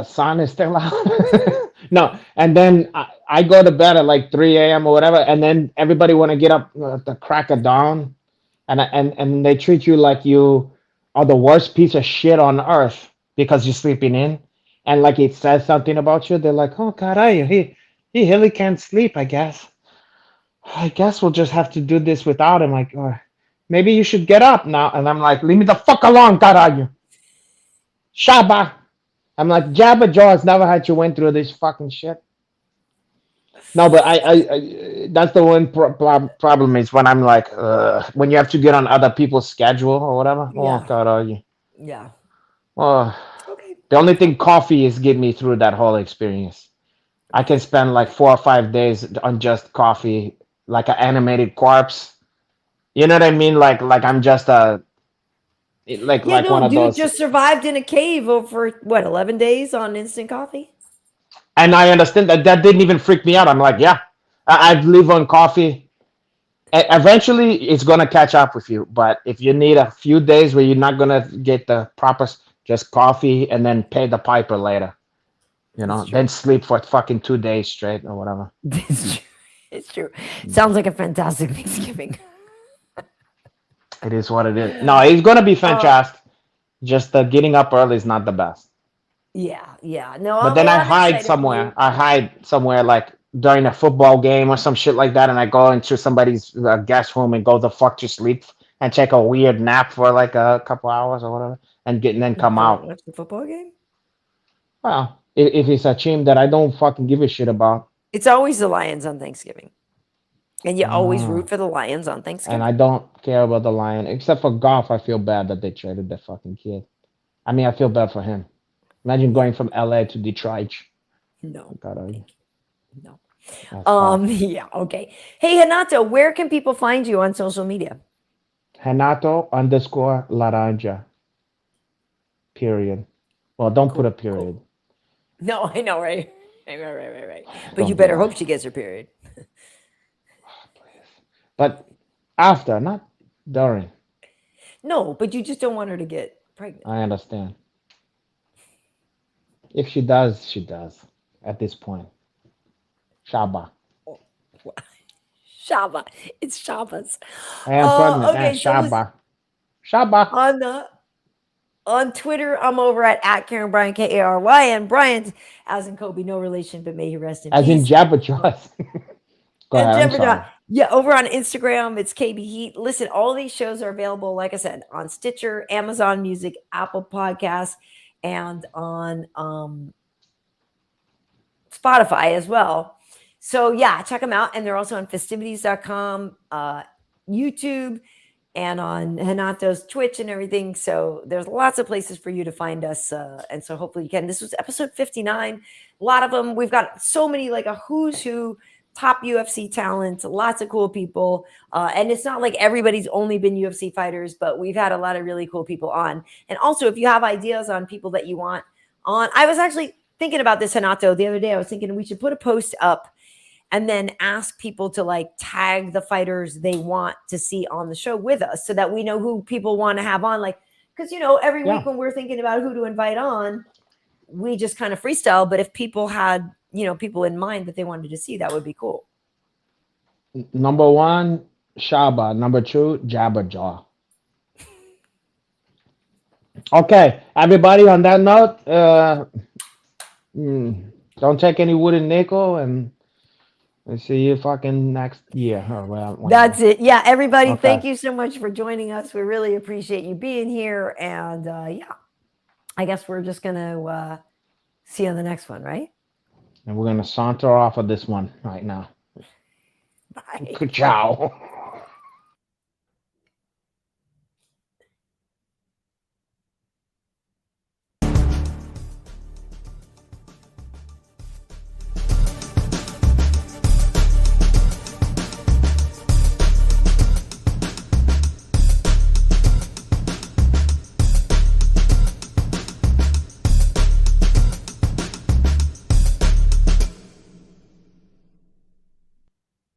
sun is still out. No, and then I go to bed at like 3 a.m. or whatever, and then everybody want to get up at the crack of dawn, and they treat you like you are the worst piece of shit on earth because you're sleeping in, and like it says something about you. They're like, oh, caralho, he really can't sleep. I guess we'll just have to do this without him. Like, or maybe you should get up now. And I'm like, leave me the fuck alone, caralho. Shabba. I'm like, Jabba Jaws never had you went through this fucking shit. No, but I that's the one problem is when I'm like, when you have to get on other people's schedule or whatever. Oh, Yeah. caralho. Yeah. Oh, Okay. the only thing coffee is getting me through that whole experience. I can spend like 4 or 5 days on just coffee, like an animated corpse. You know what I mean? Like I'm just a like Yeah, one no, of dude those. just survived in a cave over what, 11 days on instant coffee? And I understand that didn't even freak me out. I'm like, yeah, I'd live on coffee. Eventually, it's gonna catch up with you. But if you need a few days where you're not gonna get the proper, just coffee and then pay the piper later. You know, then sleep for fucking 2 days straight or whatever. It's true. It's true. Sounds like a fantastic Thanksgiving. It is what it is. No, it's gonna be fantastic. Just getting up early is not the best. Yeah, yeah. No, But then well, I I'm hide excited for somewhere. you. I hide somewhere like during a football game or some shit like that, and I go into somebody's guest room and go the fuck to sleep and take a weird nap for like a couple hours or whatever, and then come Don't out. watch the football game? Well, if it's a team that I don't fucking give a shit about, It's always the Lions on Thanksgiving. And you always ah, root for the Lions on and Thanksgiving. I don't care about the Lion, except for Goff. I feel bad that they traded that fucking kid. I mean, I feel bad for him. Imagine going from LA to Detroit. No. God, No. that's tough. Yeah, okay. Hey, Hinato, where can people find you on social media? Hinato_Laranja. Period. Well, don't put a period. Cool. No, I know, right? Right. But Don't you do better that. hope she gets her period. But after, not during. No, but you just don't want her to get pregnant. I understand. If she does, she does. At this point. Shabba. Shabba. It's Shabba's. I am pregnant. Okay, so Shabba. Shabba. on Twitter, I'm over at Karyn Bryant, Kary, and Bryant, as in Kobe, no relation, but may he rest in As in peace. Jabba Jaws. Go And ahead, I'm Jabba sorry. Jaw. Yeah, over on Instagram, it's KB Heat. Listen, all these shows are available, like I said, on Stitcher, Amazon Music, Apple Podcasts, and on Spotify as well. So yeah, check them out. And they're also on Fistivities.com, YouTube, and on Hinato's Twitch and everything. So there's lots of places for you to find us. And so hopefully you can. This was episode 59. A lot of them. We've got so many, like a who's who, top UFC talent, lots of cool people. And it's not like everybody's only been UFC fighters, but we've had a lot of really cool people on. And also, if you have ideas on people that you want on, I was actually thinking about this, Hinato, the other day. I was thinking we should put a post up and then ask people to like tag the fighters they want to see on the show with us so that we know who people want to have on. Like, because, you know, every week when we're thinking about who to invite on, we just kind of freestyle. But if people had, you know, people in mind that they wanted to see, that would be cool. Number 1, Shabba. Number 2, Jabba Jaw. Okay, everybody, on that note, don't take any wooden nickel, and we'll see you fucking next year. Or whatever. That's it. Yeah, everybody, Okay. Thank you so much for joining us. We really appreciate you being here. And yeah, I guess we're just going to see you on the next one, right? And we're going to saunter off of this one right now. Bye. Ciao.